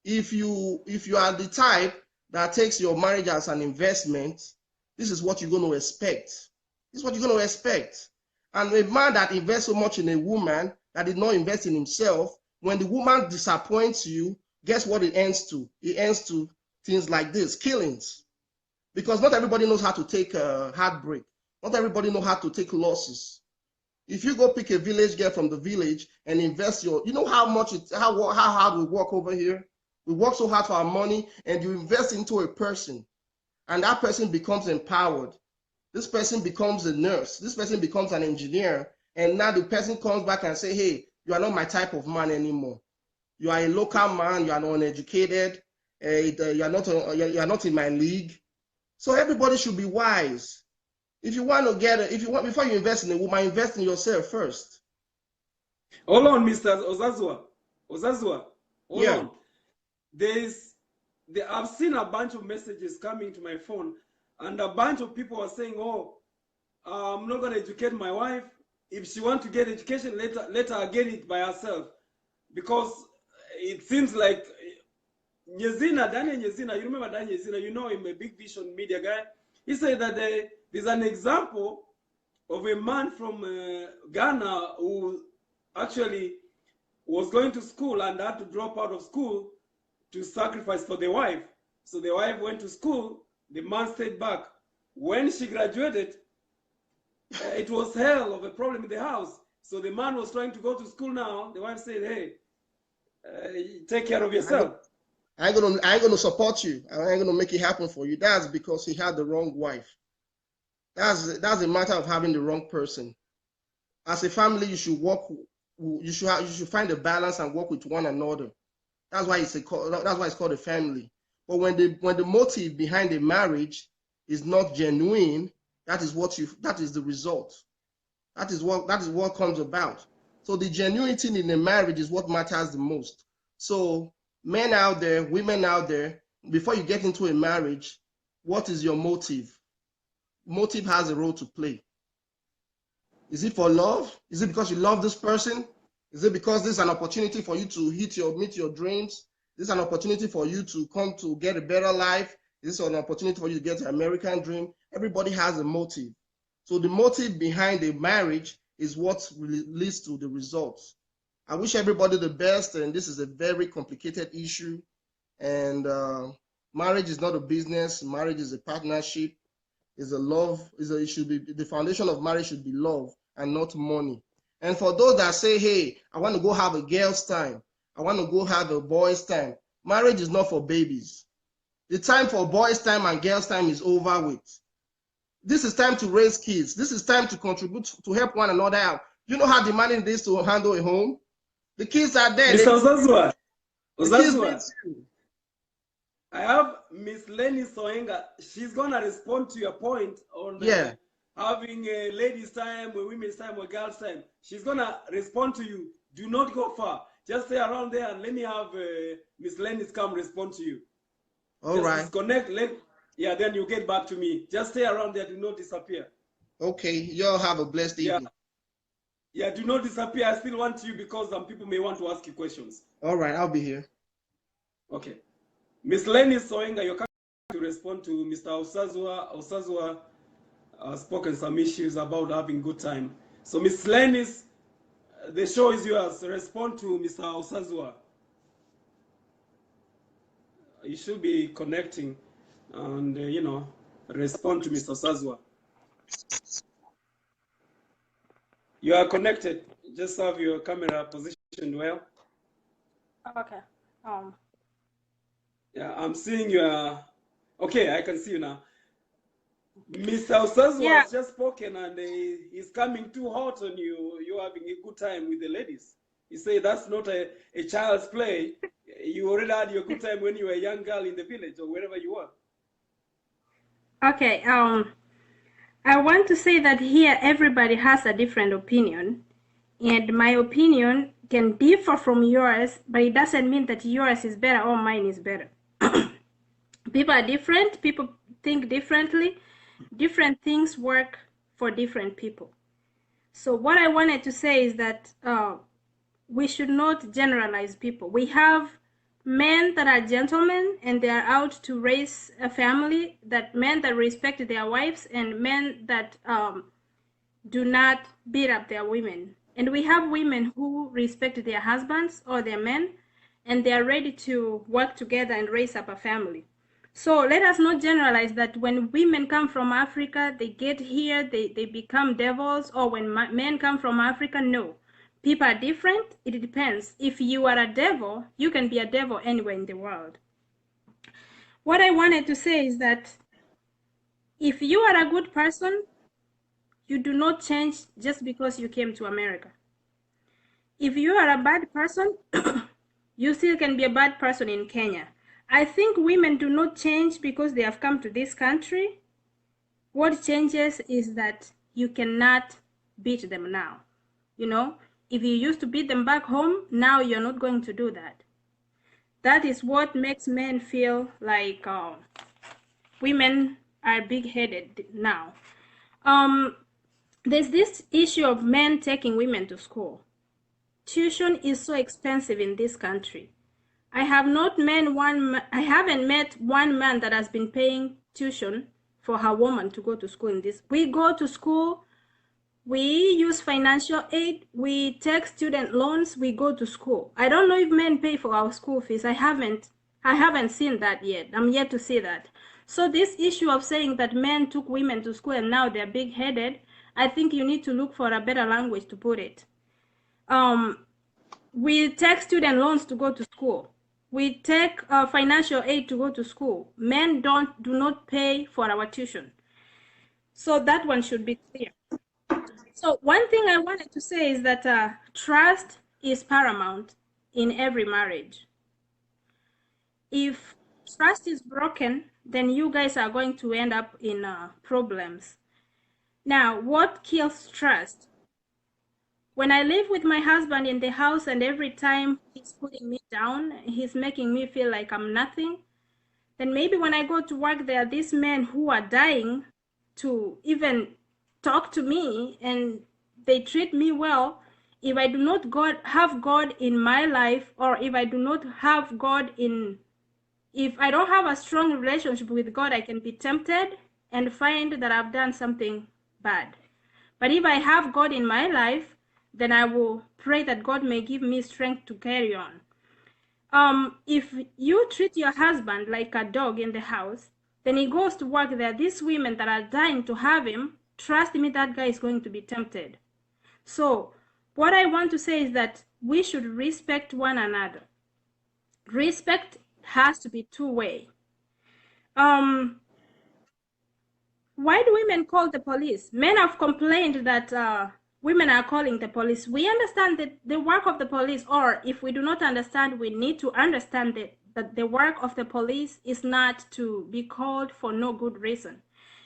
If you are the type that takes your marriage as an investment, this is what you're going to expect. This is what you're going to expect. And a man that invests so much in a woman that did not invest in himself, when the woman disappoints you, guess what it ends to? It ends to things like this, killings. Because not everybody knows how to take a heartbreak. Not everybody knows how to take losses. If you go pick a village girl from the village and invest you know how hard we work over here? We work so hard for our money, and you invest into a person, and that person becomes empowered. This person becomes a nurse. This person becomes an engineer. And now the person comes back and say, hey, you are not my type of man anymore. You are a local man. You are uneducated. You are not in my league. So everybody should be wise. If you want to before you invest in a woman, invest in yourself first. Hold on, Mr. Ozazua. Hold on. I've seen a bunch of messages coming to my phone, and a bunch of people are saying, oh, I'm not going to educate my wife. If she wants to get education, let her get it by herself. Because it seems like Daniel Nyezina, you remember Daniel Nyezina, you know him, a big vision media guy. He said that there's an example of a man from Ghana who actually was going to school and had to drop out of school to sacrifice for the wife. So the wife went to school, the man stayed back. When she graduated, it was hell of a problem in the house. So the man was trying to go to school now. The wife said, hey, take care of yourself. I ain't gonna support you. I ain't gonna make it happen for you. That's because he had the wrong wife. That's a matter of having the wrong person. As a family, you should work. You should find a balance and work with one another. That's why it's called a family. But when the motive behind the marriage is not genuine, that is the result. That is what comes about. So the genuinity in the marriage is what matters the most. So men out there, women out there, before you get into a marriage, what is your motive? Motive has a role to play. Is it for love? Is it because you love this person? Is it because this is an opportunity for you to meet your dreams? This is an opportunity for you to come to get a better life? This is an opportunity for you to get an American dream? Everybody has a motive. So the motive behind the marriage is what leads to the results. I wish everybody the best, and this is a very complicated issue. And marriage is not a business. Marriage is a partnership. Is a love. It should be the foundation of marriage should be love and not money. And for those that say, "Hey, I want to go have a girl's time. I want to go have a boy's time," marriage is not for babies. The time for boys' time and girls' time is over with. This is time to raise kids. This is time to contribute to help one another out. You know how demanding it is to handle a home? The kids are there. Mr. Ozazua, I have Miss Lenny Soenga. She's gonna respond to your point on having a ladies' time, or women's time, or girls' time. She's gonna respond to you. Do not go far. Just stay around there and let me have Miss Lenny come respond to you. All right. Disconnect. Then you get back to me. Just stay around there. Do not disappear. Okay. Y'all have a blessed evening. Yeah, do not disappear. I still want you because some people may want to ask you questions. All right, I'll be here. Okay. Miss Lenny Soenga, you're coming to respond to Mr. Osazua. Osazua spoken some issues about having good time. So Miss Lenny, the show is yours. Respond to Mr. Osazua. You should be connecting and, respond to Mr. Osazua. You are connected. Just have your camera positioned well. Okay. Yeah, I'm seeing you. Okay, I can see you now. Mr. Osazua has just spoken and he's coming too hot on you. You're having a good time with the ladies. He said that's not a child's play. You already had your good time when you were a young girl in the village or wherever you were. Okay. I want to say that here everybody has a different opinion, and my opinion can differ from yours, but it doesn't mean that yours is better or mine is better. People are different. People think differently. Different things work for different people. So what I wanted to say is that we should not generalize people. We have men that are gentlemen and they are out to raise a family, that men that respect their wives, and men that do not beat up their women. And we have women who respect their husbands or their men, and they are ready to work together and raise up a family. So let us not generalize that when women come from Africa, they get here, they become devils, or when men come from Africa, no. People are different. It depends. If you are a devil, you can be a devil anywhere in the world. What I wanted to say is that if you are a good person, you do not change just because you came to America. If you are a bad person, you still can be a bad person in Kenya. I think women do not change because they have come to this country. What changes is that you cannot beat them now. If you used to beat them back home, now you're not going to do that. That is what makes men feel like women are big-headed now. There's this issue of men taking women to school. Tuition is so expensive in this country. I haven't met one man that has been paying tuition for her woman to go to school in this. We go to school, we use financial aid, we take student loans, we go to school. I don't know if men pay for our school fees. I haven't seen that yet. I'm yet to see that. So this issue of saying that men took women to school and now they're big-headed, I think you need to look for a better language to put it. We take student loans to go to school. We take financial aid to go to school. Men do not pay for our tuition. So that one should be clear. So one thing I wanted to say is that trust is paramount in every marriage. If trust is broken, then you guys are going to end up in problems. Now, what kills trust? When I live with my husband in the house and every time he's putting me down, he's making me feel like I'm nothing, then maybe when I go to work, there are these men who are dying to even talk to me and they treat me well. If I do not have God in my life, or if I do not have God in, if I don't have a strong relationship with God, I can be tempted and find that I've done something bad. But if I have God in my life, then I will pray that God may give me strength to carry on. If you treat your husband like a dog in the house, then he goes to work, there are these women that are dying to have him. Trust me, that guy is going to be tempted. So what I want to say is that we should respect one another. Respect has to be two-way. Why do women call the police? Men have complained that women are calling the police. We understand that the work of the police, or if we do not understand, we need to understand that the work of the police is not to be called for no good reason.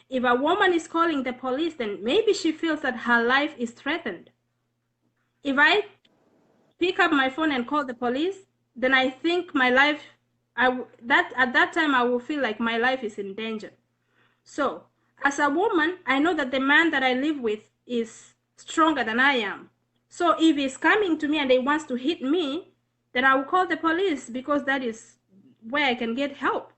If a woman is calling the police, then maybe she feels that her life is threatened. If I pick up my phone and call the police, then I think my life, at that time I will feel like my life is in danger. So as a woman, I know that the man that I live with is stronger than I am. So if he's coming to me and he wants to hit me, then I will call the police, because that is where I can get help.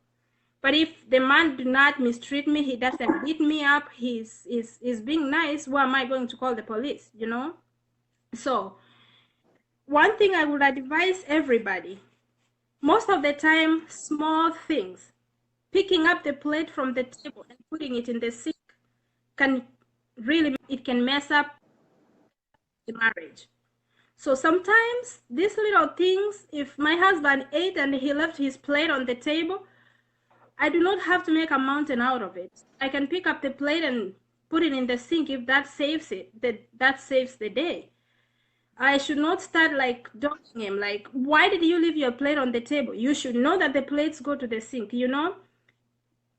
But if the man do not mistreat me, he doesn't beat me up, he's being nice, why am I going to call the police, you know? So one thing I would advise everybody, most of the time, small things, picking up the plate from the table and putting it in the sink, it can mess up the marriage. So sometimes these little things, if my husband ate and he left his plate on the table, I do not have to make a mountain out of it. I can pick up the plate and put it in the sink. If that saves it, that saves the day. I should not start like dogging him, like, why did you leave your plate on the table? You should know that the plates go to the sink, you know?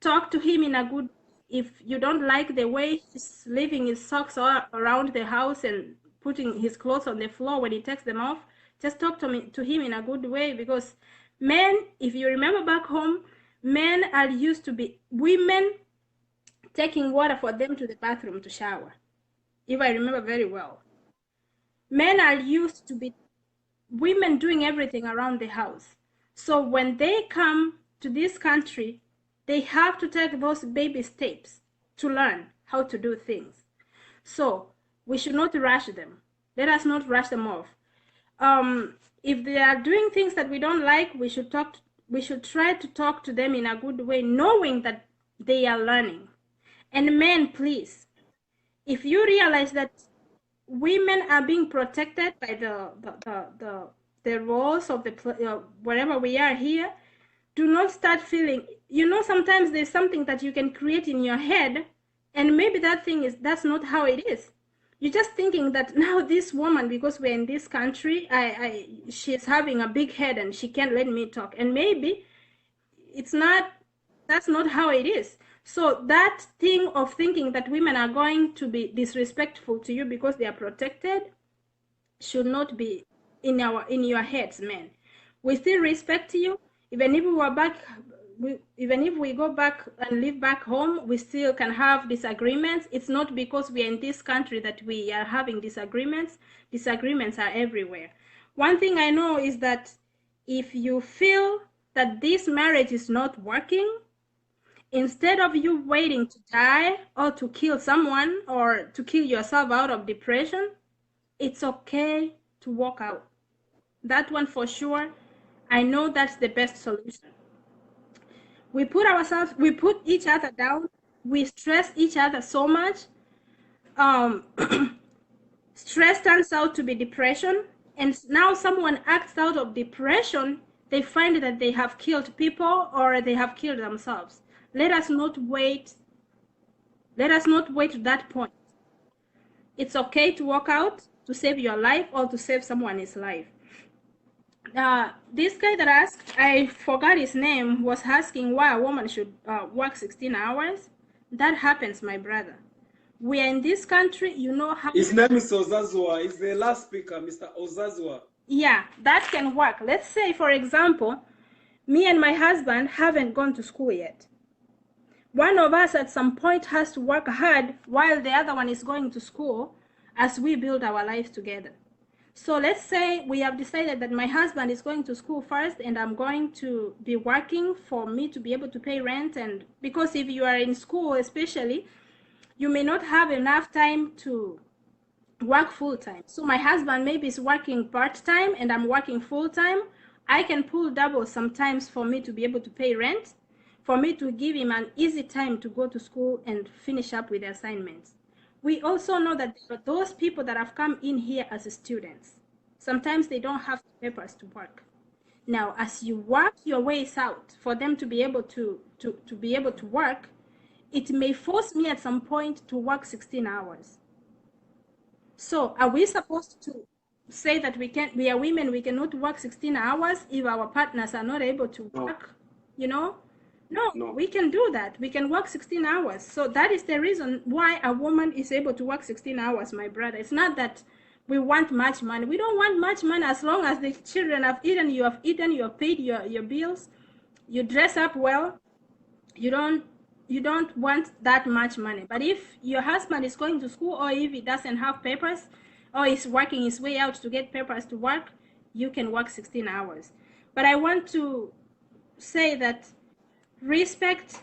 Talk to him in a good, if you don't like the way he's leaving his socks all around the house and putting his clothes on the floor when he takes them off, just talk to him in a good way, because men, if you remember back home, men are used to be women taking water for them to the bathroom to shower, if I remember very well. Men are used to be women doing everything around the house. So when they come to this country, they have to take those baby steps to learn how to do things. So we should not rush them. Let us not rush them off. If they are doing things that we don't like, we should try to talk to them in a good way, knowing that they are learning. And men, please, if you realize that women are being protected by the roles of wherever we are here, do not start feeling, you know, sometimes there's something that you can create in your head, and maybe that's not how it is. You're just thinking that now this woman, because we're in this country, she's having a big head and she can't let me talk, and maybe that's not how it is. So that thing of thinking that women are going to be disrespectful to you because they are protected should not be in your heads, men. We still respect you. Even if we go back and live back home, we still can have disagreements. It's not because we are in this country that we are having disagreements. Disagreements are everywhere. One thing I know is that if you feel that this marriage is not working, instead of you waiting to die or to kill someone or to kill yourself out of depression, it's okay to walk out. That one for sure. I know that's the best solution. We put each other down. We stress each other so much. Stress turns out to be depression. And now someone acts out of depression, they find that they have killed people or they have killed themselves. Let us not wait. Let us not wait to that point. It's okay to walk out to save your life or to save someone else's life. This guy that asked, I forgot his name, was asking why a woman should work 16 hours. That happens, my brother. We are in this country, you know how. His name is Ozazwa. He's the last speaker, Mr. Ozazwa. Yeah, that can work. Let's say, for example, me and my husband haven't gone to school yet. One of us at some point has to work hard while the other one is going to school as we build our lives together. So let's say we have decided that my husband is going to school first and I'm going to be working for me to be able to pay rent. And because if you are in school, especially, you may not have enough time to work full-time. So my husband maybe is working part-time and I'm working full-time. I can pull double sometimes for me to be able to pay rent, for me to give him an easy time to go to school and finish up with the assignments. We also know that there are those people that have come in here as students. Sometimes they don't have papers to work. Now, as you work your ways out for them to be able to be able to work, it may force me at some point to work 16 hours. So are we supposed to say that we are women, we cannot work 16 hours if our partners are not able to work, you know? No, we can do that. We can work 16 hours. So that is the reason why a woman is able to work 16 hours, my brother. It's not that we want much money. We don't want much money as long as the children have eaten, you have paid your bills, you dress up well. You don't want that much money. But if your husband is going to school or if he doesn't have papers or is working his way out to get papers to work, you can work 16 hours. But I want to say that respect.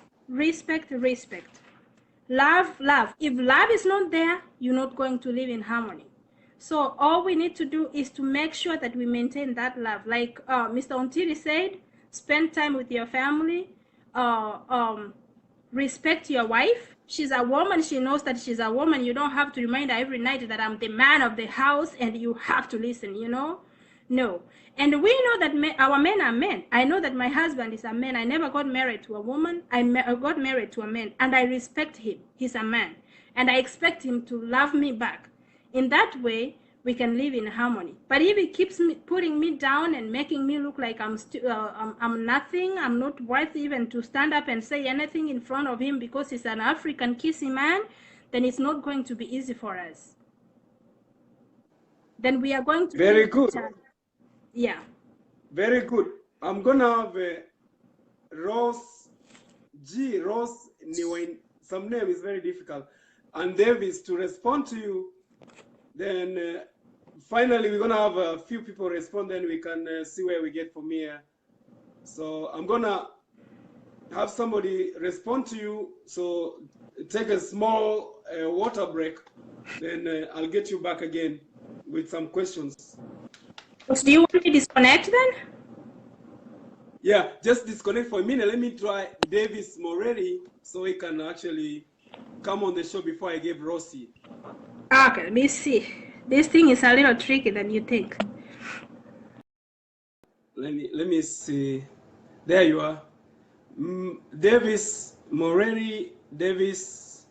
Love. If love is not there, you're not going to live in harmony. So all we need to do is to make sure that we maintain that love. Like Mr. Ontiri said, spend time with your family, respect your wife. She's a woman. She knows that she's a woman. You don't have to remind her every night that I'm the man of the house and you have to listen, you know? No. And we know that our men are men. I know that my husband is a man. I never got married to a woman. I got married to a man, and I respect him. He's a man. And I expect him to love me back. In that way, we can live in harmony. But if he keeps putting me down and making me look like I'm nothing, I'm not worth even to stand up and say anything in front of him because he's an African kissy man, then it's not going to be easy for us. Then we are going to very good. Yeah. Very good. I'm gonna have Ross G. Ross Niwin. Some name is very difficult. And Davis to respond to you. Then finally, we're gonna have a few people respond. Then we can see where we get from here. So I'm gonna have somebody respond to you. So take a small water break. Then I'll get you back again with some questions. So do you want me to disconnect then? Yeah, just disconnect for a minute. Let me try Davis Morelli so he can actually come on the show before I give Rossi. Okay, let me see. This thing is a little tricky than you think. Let me see. There you are. Davis Morelli. Davis,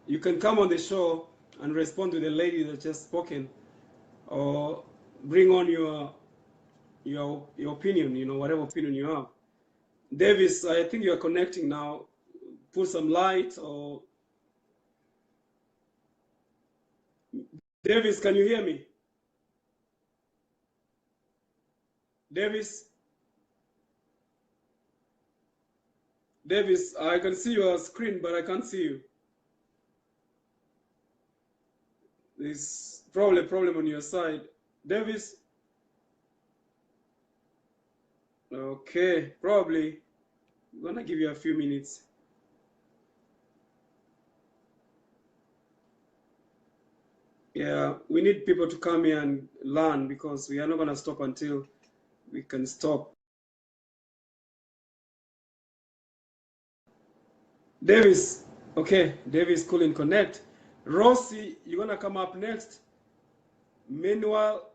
you can come on the show and respond to the lady that just spoken, or bring on your opinion, you know, whatever opinion you have. Davis, I think you are connecting now. Put some light. Or Davis, can you hear me? Davis, I can see your screen, but I can't see you. There's probably a problem on your side. Davis? Okay, probably. I'm gonna give you a few minutes. Yeah, we need people to come here and learn because we are not gonna stop until we can stop. Davis, okay, Davis couldn't connect. Rossi, you're gonna come up next. Meanwhile,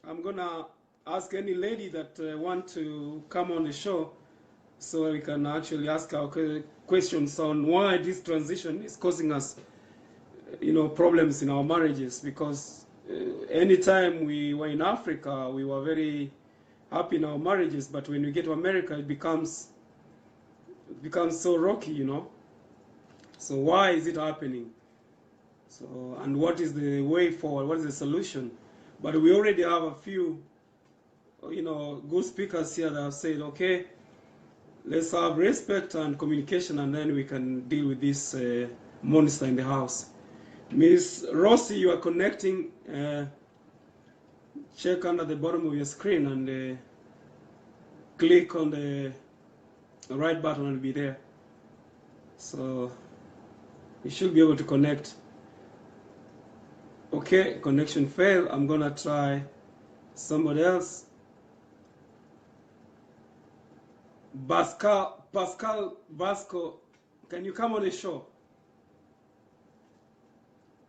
I'm gonna ask any lady that want to come on the show so we can actually ask our questions on why this transition is causing us, you know, problems in our marriages, because anytime we were in Africa, we were very happy in our marriages, but when we get to America, it becomes so rocky, you know. So why is it happening? So, and what is the way forward? What is the solution? But we already have a few, you know, good speakers here that have said, okay, let's have respect and communication, and then we can deal with this monster in the house. Miss Rossi, you are connecting. Check under the bottom of your screen and click on the right button and be there. So you should be able to connect. Okay, connection failed. I'm gonna try somebody else. Pascal Vasco, can you come on the show?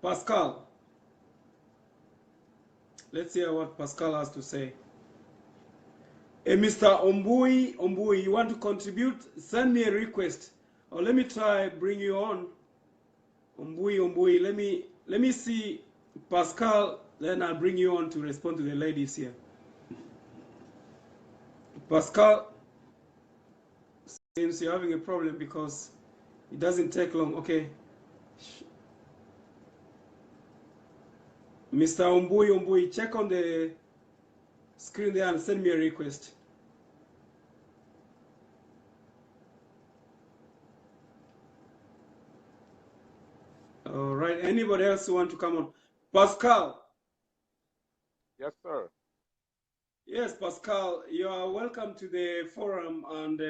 Pascal, let's hear what Pascal has to say. Hey, Mr. Ombui, you want to contribute? Send me a request, or let me try bring you on. Ombui, let me see Pascal. Then I'll bring you on to respond to the ladies here. Pascal, seems you're having a problem because it doesn't take long. Okay. Mr. Ombui, check on the screen there and send me a request. All right. Anybody else who want to come on? Pascal. Yes, sir. Yes, Pascal, you are welcome to the forum, and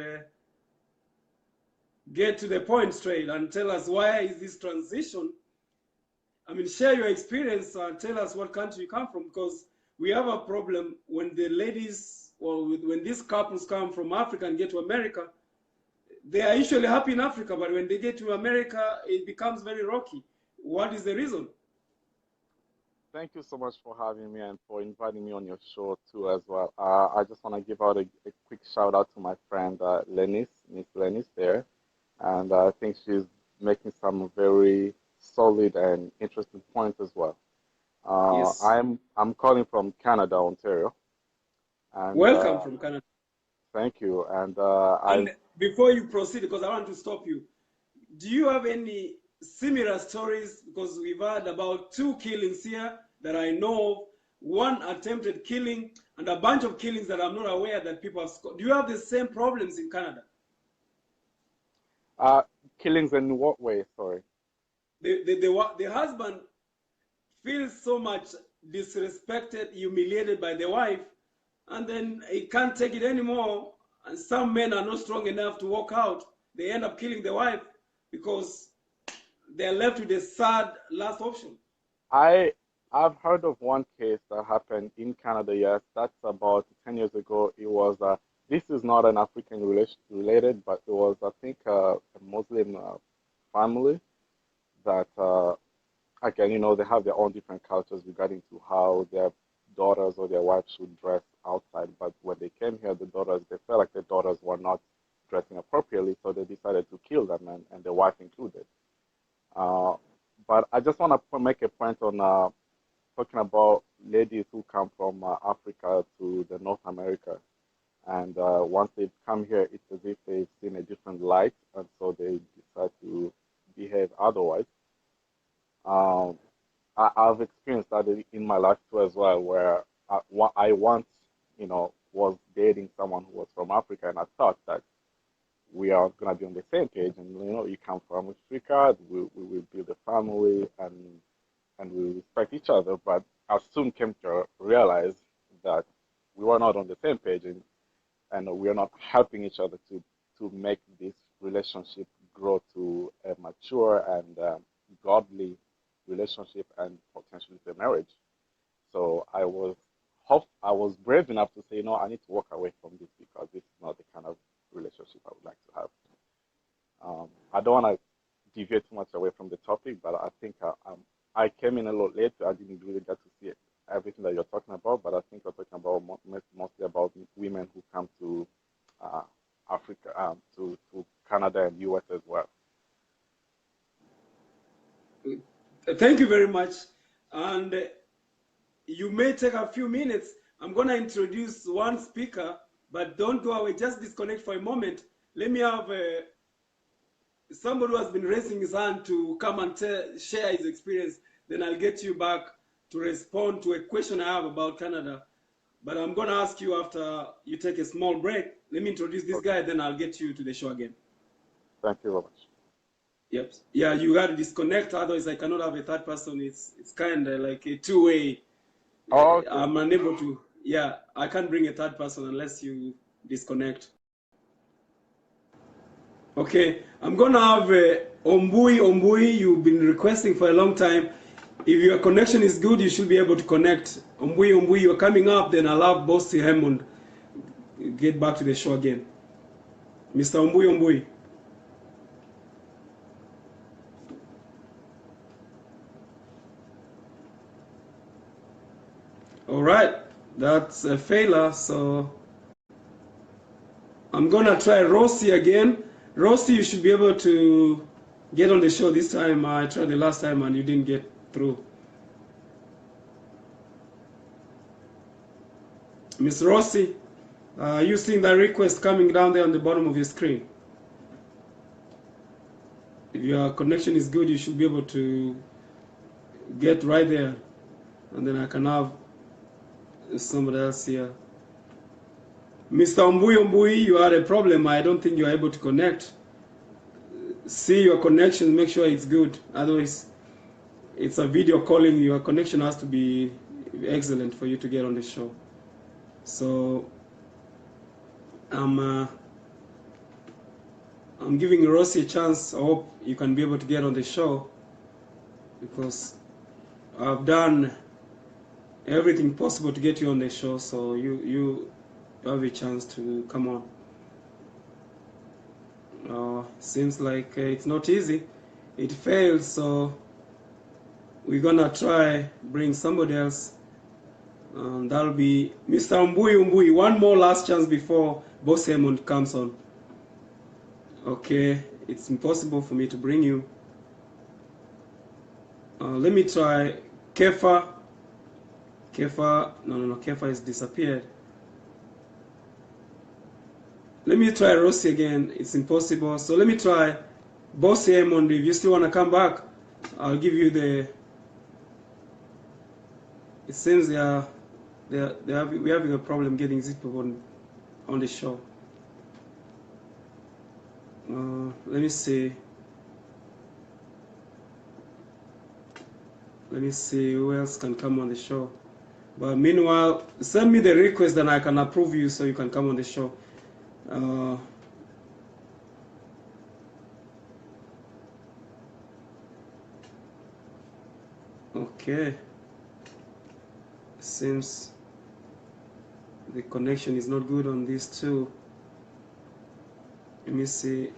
get to the point straight and tell us why is this transition. I mean, share your experience and tell us what country you come from, because we have a problem when the ladies, or when these couples come from Africa and get to America, they are usually happy in Africa, but when they get to America, it becomes very rocky. What is the reason? Thank you so much for having me and for inviting me on your show too as well. I just want to give out a quick shout out to my friend Miss Lenis there, and I think she's making some very solid and interesting points as well. Yes. I'm calling from Canada, Ontario. And welcome from Canada. Thank you. And before you proceed, because I want to stop you, do you have any similar stories? Because we've had about 2 killings here that I know of, 1 attempted killing, and a bunch of killings that I'm not aware that people have scored. Do you have the same problems in Canada? Killings in what way? Sorry. The husband feels so much disrespected, humiliated by the wife, and then he can't take it anymore. And some men are not strong enough to walk out. They end up killing the wife because they're left with a sad last option. I've heard of one case that happened in Canada. Yes, that's about 10 years ago. It was this is not an African related, but it was, I think, a Muslim family that again, you know, they have their own different cultures regarding to how their daughters or their wives should dress outside. But when they came here, they felt like the daughters were not dressing appropriately, so they decided to kill them, and the wife included. But I just want to make a point on talking about ladies who come from Africa to the North America. And once they've come here, it's as if they've seen a different light, and so they decide to behave otherwise. I've experienced that in my life too as well, where I once, you know, was dating someone who was from Africa, and I thought that we are going to be on the same page, and you know, you come from Africa, we will build a family, and we respect each other. But I soon came to realize that we were not on the same page, and we are not helping each other to make this relationship grow to a mature and godly relationship and potentially a marriage. So I was brave enough to say, no, I need to walk away from this because this is not the kind of relationship I would like to have. I don't want to deviate too much away from the topic, but I think I came in a little late. I didn't really get to see everything that you're talking about, but I think you're talking about mostly about women who come to Africa, to Canada and US as well. Thank you very much. And you may take a few minutes. I'm going to introduce one speaker, but don't go away. Just disconnect for a moment. Let me have somebody who has been raising his hand to come and share his experience. Then I'll get you back to respond to a question I have about Canada. But I'm going to ask you after you take a small break. Let me introduce this guy, then I'll get you to the show again. Thank you very much. Yep. Yeah, you got to disconnect. Otherwise, I cannot have a third person. It's kind of like a two-way. Oh, okay. I'm unable to. Yeah, I can't bring a third person unless you disconnect. Okay, I'm going to have Ombui. Ombui, you've been requesting for a long time. If your connection is good, you should be able to connect. Ombui, you're coming up, then I'll have Bossy Hammond get back to the show again. Mr. Ombui. All right, that's a failure, so I'm gonna try Rossi again. Rossi, you should be able to get on the show this time. I tried the last time and you didn't get through. Miss Rossi, you seeing that request coming down there on the bottom of your screen? If your connection is good, you should be able to get right there, and then I can have somebody else here. Mr. Ombui, you had a problem. I don't think you're able to connect. See your connection, make sure it's good. Otherwise, it's a video calling. Your connection has to be excellent for you to get on the show. So I'm giving Rossi a chance. I hope you can be able to get on the show, because I've done everything possible to get you on the show, so you have a chance to come on. Seems like it's not easy. It failed, so we're gonna try bring somebody else. That'll be Mr. Umbui. One more last chance before Boss Hammond comes on. Okay, it's impossible for me to bring you. Let me try Kefa. No, Kefa has disappeared. Let me try Rossi again. It's impossible. So let me try Boss Hammond. If you still want to come back, I'll give you the. It seems we're having a problem getting these people on the show. Let me see. Let me see who else can come on the show. But meanwhile, send me the request and I can approve you so you can come on the show. Okay. Seems the connection is not good on these two. Let me see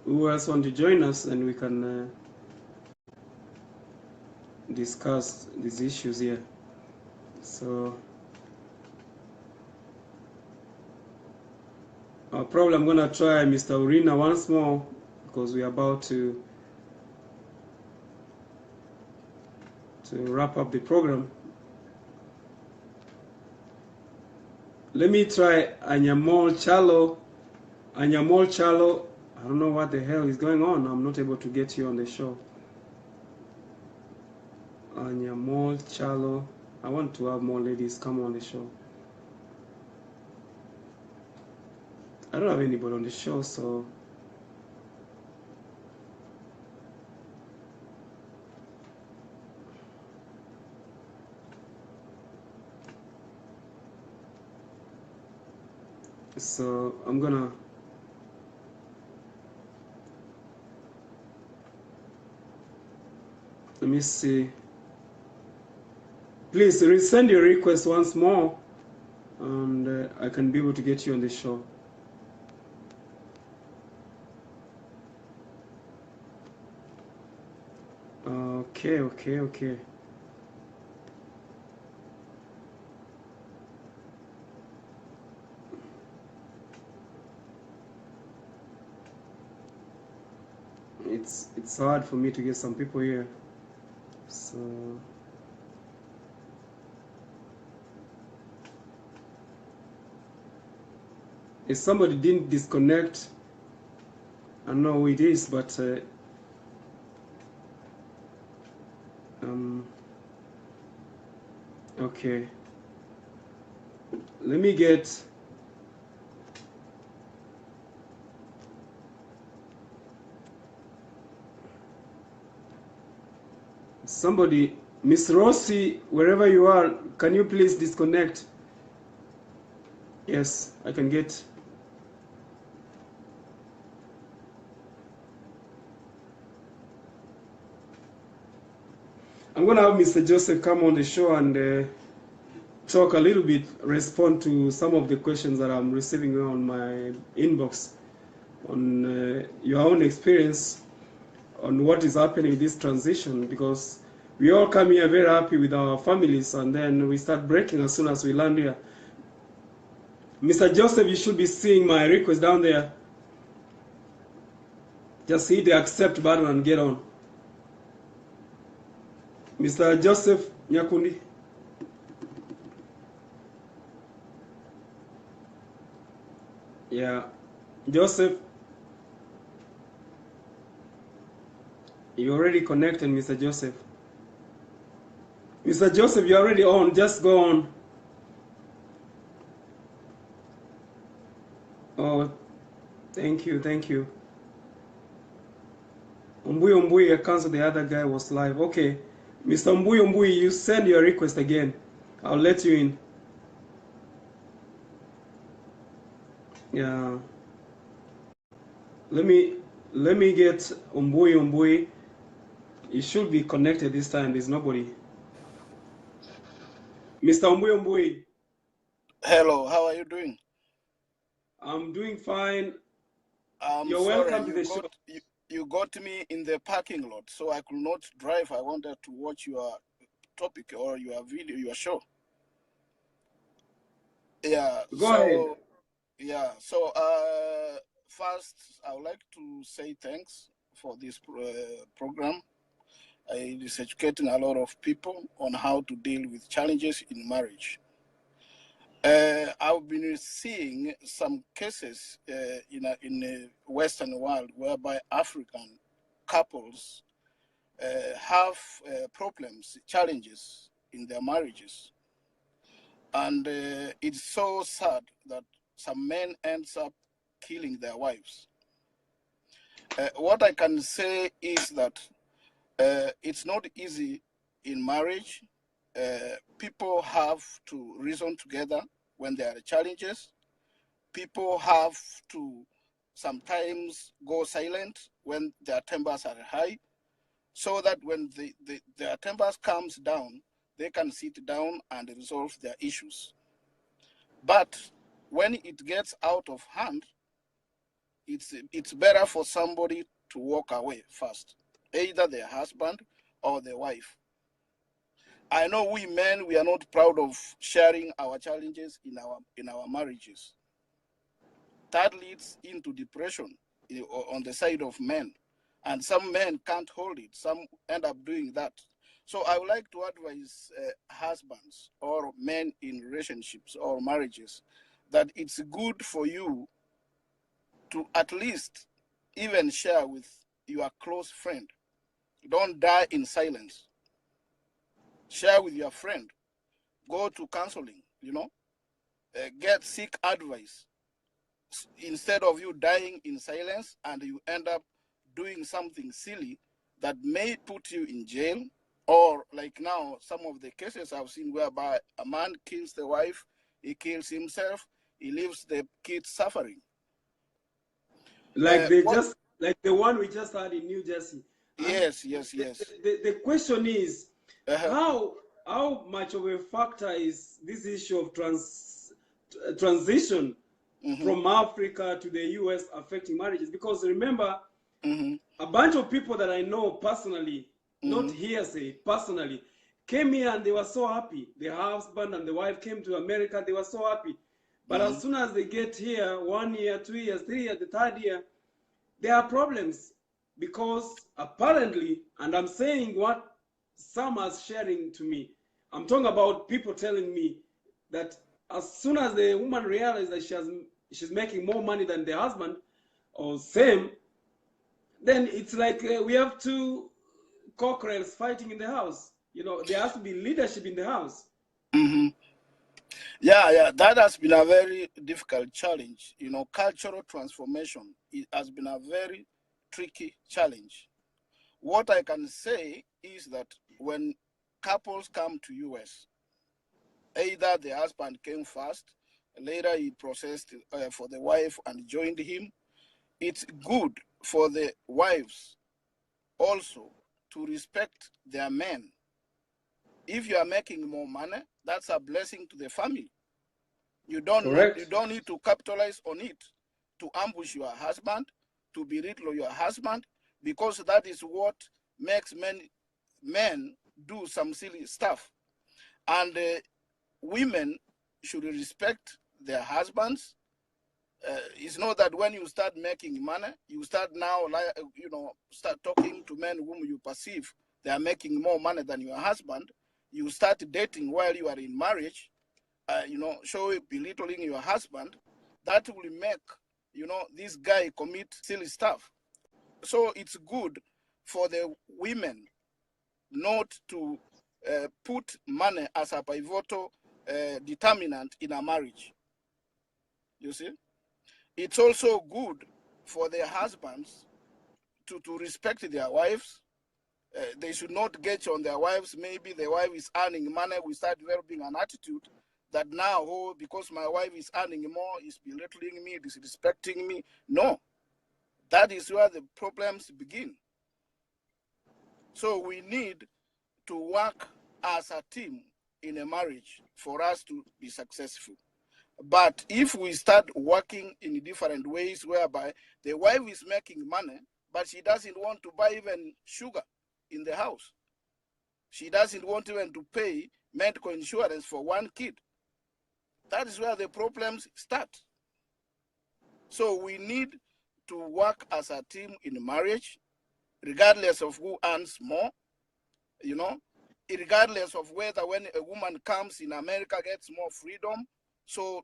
who else want to join us, and we can discuss these issues here. So probably I'm gonna try Mr. Urina once more, because we're about to wrap up the program. Let me try Anyamol Chalo. I don't know what the hell is going on. I'm not able to get you on the show. Anyamol Chalo. I want to have more ladies come on the show. I don't have anybody on the show, so I'm gonna let me see. Please resend your request once more, and I can be able to get you on the show. Okay. It's hard for me to get some people here, so If somebody didn't disconnect, I don't know who it is, but okay. Let me get somebody. Miss Rossi, wherever you are, can you please disconnect? Yes, I can get. I'm going to have Mr. Joseph come on the show and talk a little bit, respond to some of the questions that I'm receiving on my inbox on your own experience on what is happening with this transition, because we all come here very happy with our families and then we start breaking as soon as we land here. Mr. Joseph, you should be seeing my request down there. Just hit the accept button and get on. Mr. Joseph Nyakundi. Yeah, Joseph, you already connected, Mr. Joseph. Mr. Joseph, you're already on, just go on. Oh, thank you, thank you. Umbui, I cancelled, the other guy was live. Okay, Mr. Umbui, you send your request again. I'll let you in. Yeah. Let me get Umbui. You should be connected this time. There's nobody. Mr. Umbui. Hello, how are you doing? I'm doing fine. I'm You're sorry, welcome to the show. you got me in the parking lot, so I could not drive. I wanted to watch your topic or your video, your show. Yeah. Go ahead. Yeah. So first, I would like to say thanks for this program. It is educating a lot of people on how to deal with challenges in marriage. I've been seeing some cases in the Western world whereby African couples have problems, challenges in their marriages. And it's so sad that some men ends up killing their wives. What I can say is that it's not easy in marriage. People have to reason together when there are challenges. People have to sometimes go silent when their tempers are high, so that when their tempers comes down, they can sit down and resolve their issues. But when it gets out of hand, it's better for somebody to walk away first, either their husband or their wife. I know we men, we are not proud of sharing our challenges in our marriages. That leads into depression on the side of men. And some men can't hold it. Some end up doing that. So I would like to advise husbands or men in relationships or marriages that it's good for you to at least even share with your close friend. Don't die in silence. Share with your friend. Go to counseling, seek advice. Instead of you dying in silence and you end up doing something silly that may put you in jail, or like now, some of the cases I've seen whereby a man kills the wife, he kills himself, he leaves the kids suffering. Like like the one we just had in New Jersey. Yes. The question is, how much of a factor is this issue of transition from Africa to the US affecting marriages? Because remember, a bunch of people that I know personally, not hearsay, personally, came here and they were so happy. The husband and the wife came to America, they were so happy. But as soon as they get here, 1 year, 2 years, 3 years, the third year, there are problems, because apparently, and I'm saying what some are sharing to me, I'm talking about people telling me that as soon as the woman realizes that she has she's making more money than the husband, or same, then it's like we have two cockerels fighting in the house. You know, there has to be leadership in the house. Mm-hmm. Yeah, that has been a very difficult challenge. You know, cultural transformation, it has been a very tricky challenge. What I can say is that when couples come to US, either the husband came first, later he processed for the wife and joined him. It's good for the wives also to respect their men. If you are making more money, that's a blessing to the family. You don't need to capitalize on it to ambush your husband, to belittle your husband, because that is what makes men do some silly stuff. And women should respect their husbands. It's not that when you start making money, you start now, start talking to men whom you perceive they are making more money than your husband. You start dating while you are in marriage, show belittling your husband. That will make, this guy commit silly stuff. So it's good for the women not to put money as a pivotal determinant in a marriage. You see? It's also good for their husbands to respect their wives. They should not get on their wives. Maybe the wife is earning money. We start developing an attitude that now, because my wife is earning more, is belittling me, disrespecting me. No, that is where the problems begin. So we need to work as a team in a marriage for us to be successful. But if we start working in different ways whereby the wife is making money, but she doesn't want to buy even sugar in the house, she doesn't want even to pay medical insurance for one kid, that is where the problems start. So we need to work as a team in marriage, regardless of who earns more, regardless of whether when a woman comes in America gets more freedom. So,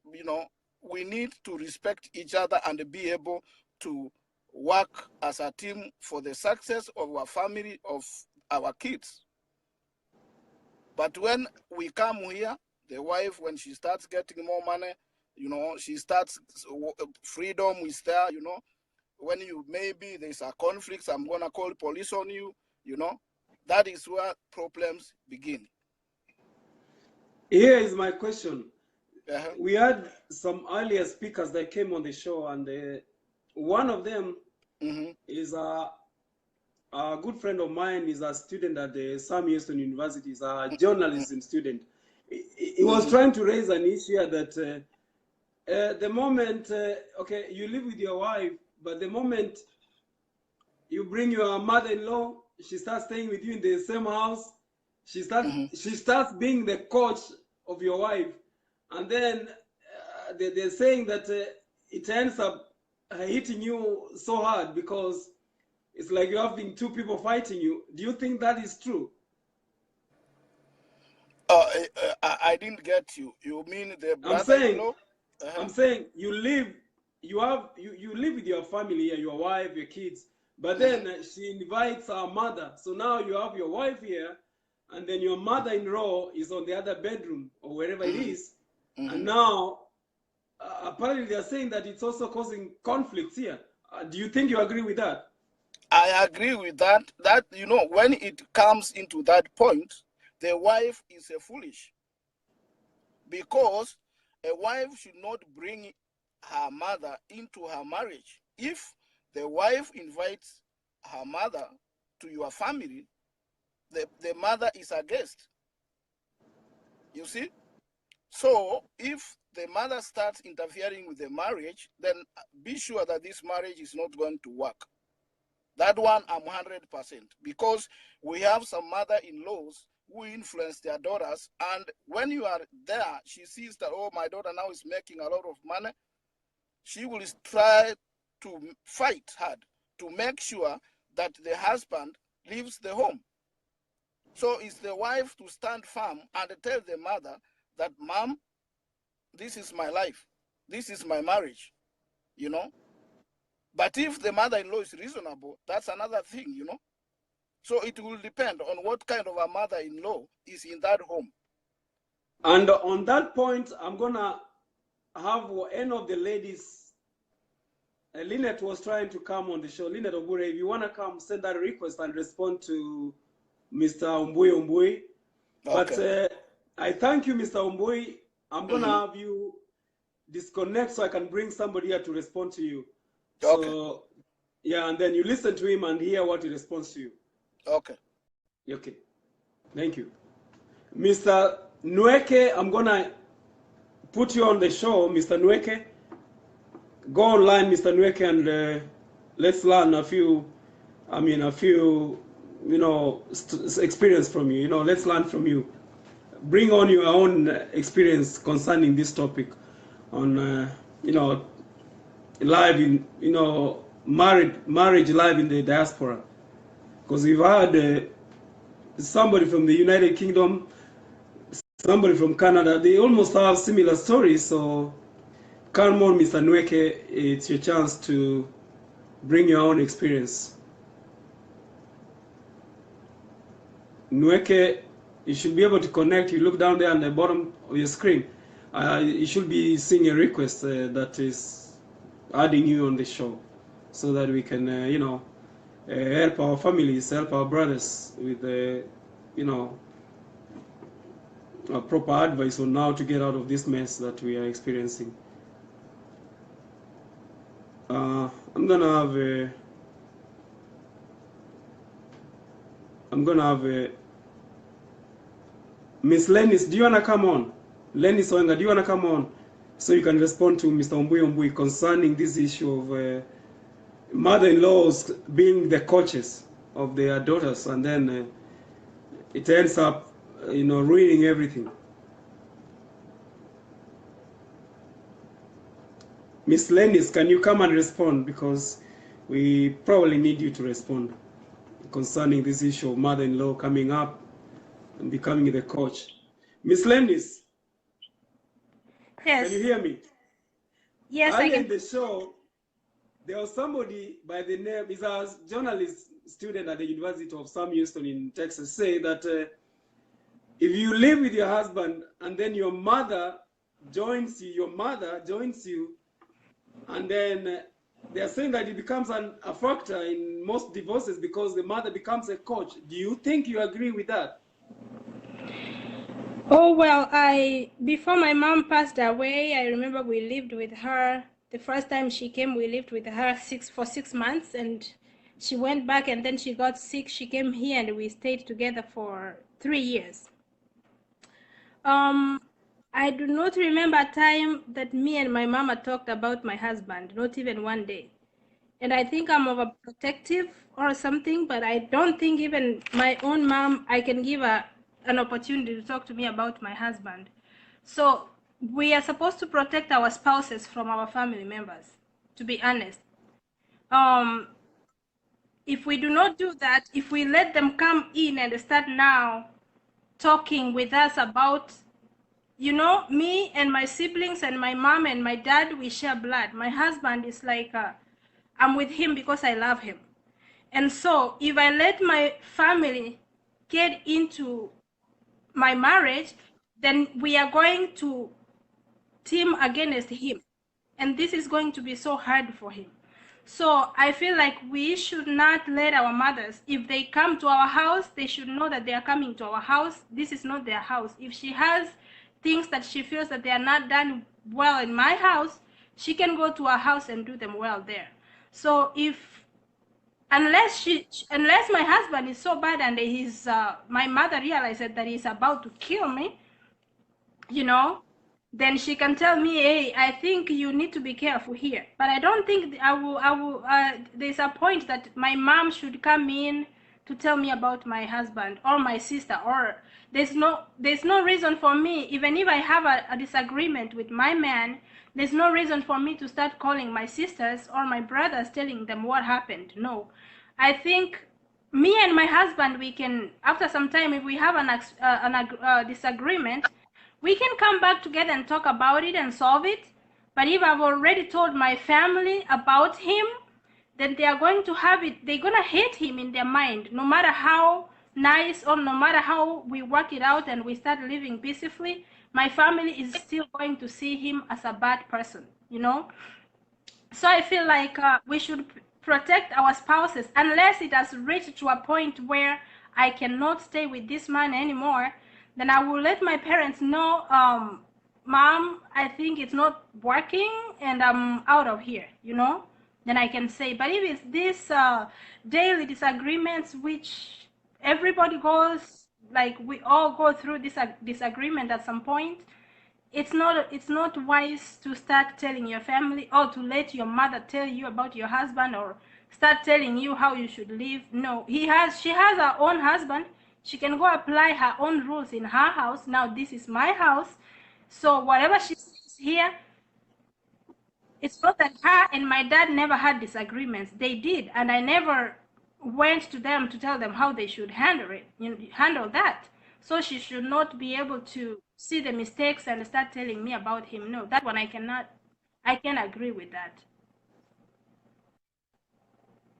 we need to respect each other and be able to work as a team for the success of our family, of our kids. But when we come here, the wife, when she starts getting more money, she starts freedom is there, when maybe there's a conflict, I'm going to call police on you, that is where problems begin. Here is my question. We had some earlier speakers that came on the show, and one of them is a good friend of mine. Is a student at the Sam Houston University. Is a journalism student. He was trying to raise an issue that the moment, okay, you live with your wife, but the moment you bring your mother-in-law, she starts staying with you in the same house. She starts being the coach of your wife. And then they're saying that it ends up hitting you so hard because it's like you're having two people fighting you. Do you think that is true? I didn't get you. You mean the brother-in-law? I'm saying you live with your family here, your wife, your kids, but then she invites her mother. So now you have your wife here, and then your mother-in-law is on the other bedroom or wherever it is. And now, apparently they're saying that it's also causing conflicts here. Do you think you agree with that? I agree with that. That, when it comes into that point, the wife is a foolish. Because a wife should not bring her mother into her marriage. If the wife invites her mother to your family, the mother is a guest. You see? So if the mother starts interfering with the marriage, then be sure that this marriage is not going to work. That one, I'm 100%. Because we have some mother-in-laws who influence their daughters, and when you are there, she sees that, oh, my daughter now is making a lot of money. She will try to fight hard to make sure that the husband leaves the home. So it's the wife to stand firm and tell the mother that, Mom, this is my life. this is my marriage, you know. But if the mother-in-law is reasonable, that's another thing, you know. So it will depend on what kind of a mother-in-law is in that home. And on that point, I'm gonna have any of the ladies. Lynette was trying to come on the show. Lynette Obure, if you wanna come, send that request and respond to Mr. Umbui. But Okay. I thank you, Mr. Umbui. I'm gonna have you disconnect so I can bring somebody here to respond to you. Okay. So yeah, and then you listen to him and hear what he responds to you. Okay. Okay. Thank you. Mr. Nweke, I'm gonna put you on the show, Mr. Nweke. Go online, Mr. Nweke, and let's learn a few, you know, experience from you. You know, let's learn from you. Bring on your own experience concerning this topic on, you know, live in, you know, marriage live in the diaspora. Because we've had somebody from the United Kingdom, somebody from Canada, they almost have similar stories. So come on, Mr. Nweke, it's your chance to bring your own experience. Nweke, you should be able to connect. You look down there on the bottom of your screen. You should be seeing a request that is adding you on the show so that we can, you know, help our families, help our brothers with, you know, proper advice on how to get out of this mess that we are experiencing. I'm gonna have Miss Lennis, do you wanna come on? Lennis Oenga, do you wanna come on so you can respond to Mr. Umbui concerning this issue of mother-in-laws being the coaches of their daughters, and then it ends up, you know, ruining everything. Miss Lennis, can you come and respond, because we probably need you to respond concerning this issue of mother-in-law coming up and becoming the coach. Miss Lennis, Yes. can you hear me? Yes, I Earlier can. in the show, there was somebody by the name, he's a journalist student at the University of Sam Houston in Texas, say that if you live with your husband and then your mother joins you, and then they are saying that it becomes a factor in most divorces because the mother becomes a coach. Do you think you agree with that? Oh, well, before my mom passed away, I remember we lived with her. The first time she came, we lived with her for 6 months, and she went back, and then she got sick. She came here, and we stayed together for 3 years. I do not remember a time that me and my mama talked about my husband, not even one day. And I think I'm overprotective or something, but I don't think even my own mom, I can give an opportunity to talk to me about my husband. So we are supposed to protect our spouses from our family members, to be honest. If we do not do that, if we let them come in and start now talking with us about, you know, me and my siblings and my mom and my dad, we share blood. My husband is like, I'm with him because I love him. And so if I let my family get into my marriage, then we are going to team against him. And this is going to be so hard for him. So I feel like we should not let our mothers, if they come to our house, they should know that they are coming to our house. This is not their house. If she has things that she feels that they are not done well in my house, she can go to our house and do them well there. So unless my husband is so bad and my mother realizes that he's about to kill me, you know, then she can tell me, hey, I think you need to be careful here. But I don't think there's a point that my mom should come in to tell me about my husband or my sister, or there's no reason for me, even if I have a disagreement with my man, there's no reason for me to start calling my sisters or my brothers, telling them what happened. No, I think me and my husband, we can, after some time, if we have a disagreement, we can come back together and talk about it and solve it. But if I've already told my family about him, then they are going to have it, they're going to hate him in their mind, no matter how nice or no matter how we work it out and we start living peacefully, my family is still going to see him as a bad person, you know? So I feel like we should protect our spouses unless it has reached to a point where I cannot stay with this man anymore. Then I will let my parents know, Mom, I think it's not working and I'm out of here, you know? Then I can say, but if it's this daily disagreements, which everybody goes, like we all go through this disagreement at some point, it's not wise to start telling your family or to let your mother tell you about your husband or start telling you how you should live. No, she has her own husband. She can go apply her own rules in her house. Now this is my house, so whatever she says here, it's not that her and my dad never had disagreements. They did, and I never went to them to tell them how they should handle that. So she should not be able to see the mistakes and start telling me about him. No, that one I can agree with that.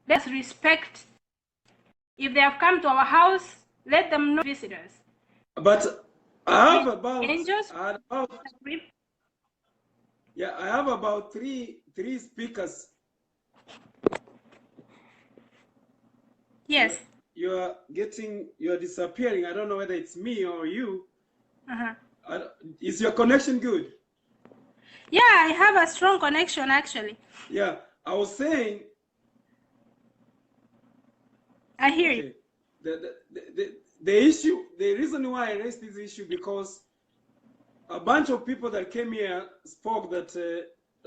Let's respect. If they have come to our house, let them know visitors. But I have Angels? I have about three speakers. Yes. You're disappearing. I don't know whether it's me or you. Is your connection good? Yeah, I have a strong connection actually. Yeah, I was saying. I hear you. The issue, the reason why I raised this issue, because a bunch of people that came here spoke that,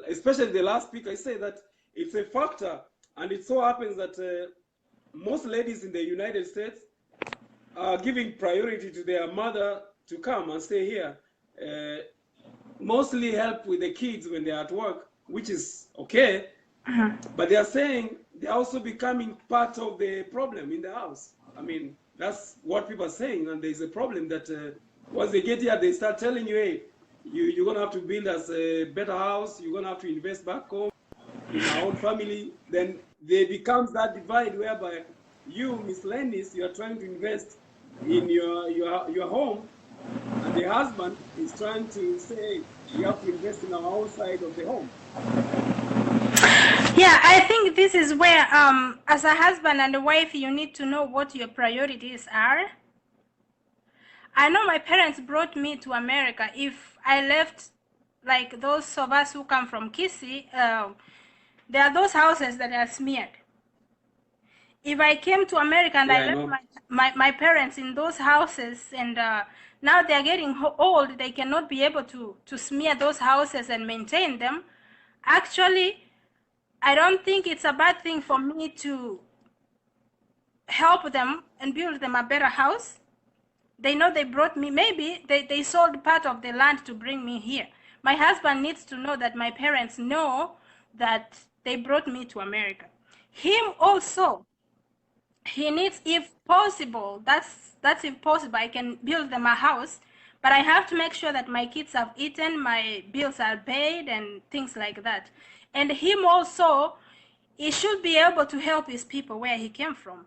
especially the last speaker, I say that it's a factor, and it so happens that most ladies in the United States are giving priority to their mother to come and stay here, mostly help with the kids when they're at work, which is okay, but they are saying they're also becoming part of the problem in the house. I mean, that's what people are saying, and there's a problem that once they get here, they start telling you, hey, you're going to have to build us a better house, you're going to have to invest back home in our own family. Then there becomes that divide whereby you, Miss Lennis, you are trying to invest in your home, and the husband is trying to say, we have to invest in our own side of the home. Yeah, I think this is where, as a husband and a wife, you need to know what your priorities are. I know my parents brought me to America. If I left, like those of us who come from Kisii, there are those houses that are smeared. If I came to America and I left my parents in those houses, and now they're getting old, they cannot be able to smear those houses and maintain them. Actually, I don't think it's a bad thing for me to help them and build them a better house. They know they brought me, maybe they sold part of the land to bring me here. My husband needs to know that my parents know that they brought me to America. Him also, he needs, if possible, that's impossible, I can build them a house, but I have to make sure that my kids have eaten, my bills are paid, and things like that. And him also, he should be able to help his people where he came from.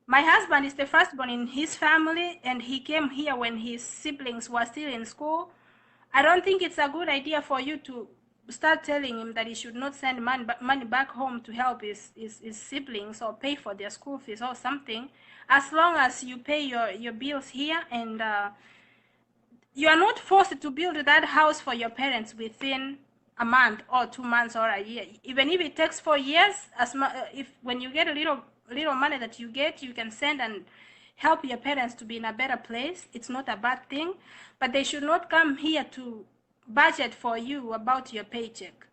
My husband is the firstborn in his family, and he came here when his siblings were still in school. I don't think it's a good idea for you to start telling him that he should not send money back home to help his siblings or pay for their school fees or something, as long as you pay your bills here, and you are not forced to build that house for your parents within a month or 2 months or a year. Even if it takes 4 years, when you get a little money that you get, you can send and help your parents to be in a better place. It's not a bad thing, but they should not come here to budget for you about your paycheck.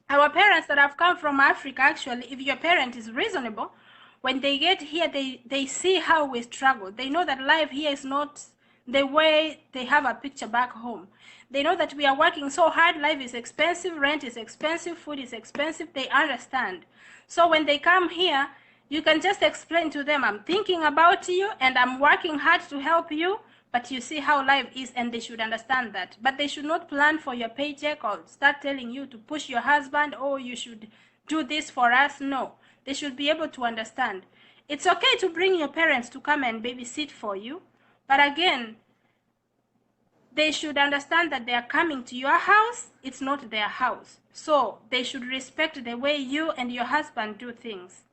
Our parents that have come from Africa, actually, if your parent is reasonable, when they get here, they see how we struggle. They know that life here is not the way they have a picture back home. They know that we are working so hard, life is expensive, rent is expensive, food is expensive, they understand. So when they come here, you can just explain to them, I'm thinking about you and I'm working hard to help you, But you see how life is, and they should understand that. But they should not plan for your paycheck or start telling you to push your husband, oh, you should do this for us. No, they should be able to understand. It's okay to bring your parents to come and babysit for you, but again, they should understand that they are coming to your house. It's not their house. So they should respect the way you and your husband do things.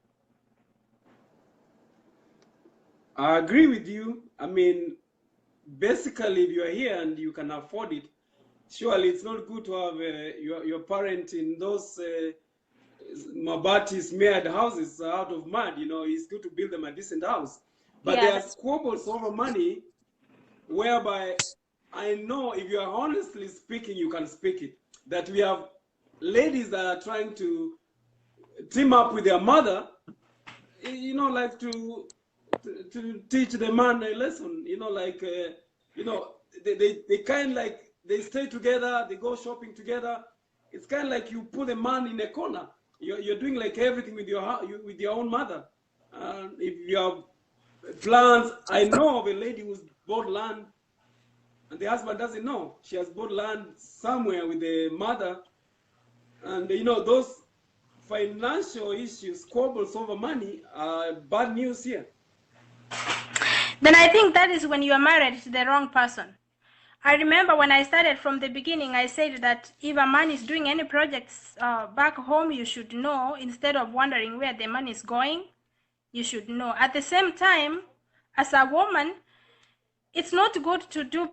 I agree with you. I mean, basically, if you are here and you can afford it, surely it's not good to have your parent in those Mabati's made houses out of mud. You know, it's good to build them a decent house. But Yeah, there are squabbles over money, whereby I know, if you are honestly speaking, you can speak it, that we have ladies that are trying to team up with their mother, you know, like to teach the man a lesson, you know, like, you know, they kind like, they stay together, they go shopping together. It's kind of like you put a man in a corner. You're doing like everything with your own mother. If you have plans, I know of a lady who's bought land and the husband doesn't know. She has bought land somewhere with the mother. And, you know, those financial issues, squabbles over money, are bad news here. Then I think that is when you are married to the wrong person. I remember when I started from the beginning, I said that if a man is doing any projects back home, you should know. Instead of wondering where the money is going, you should know. At the same time, as a woman, it's not good to do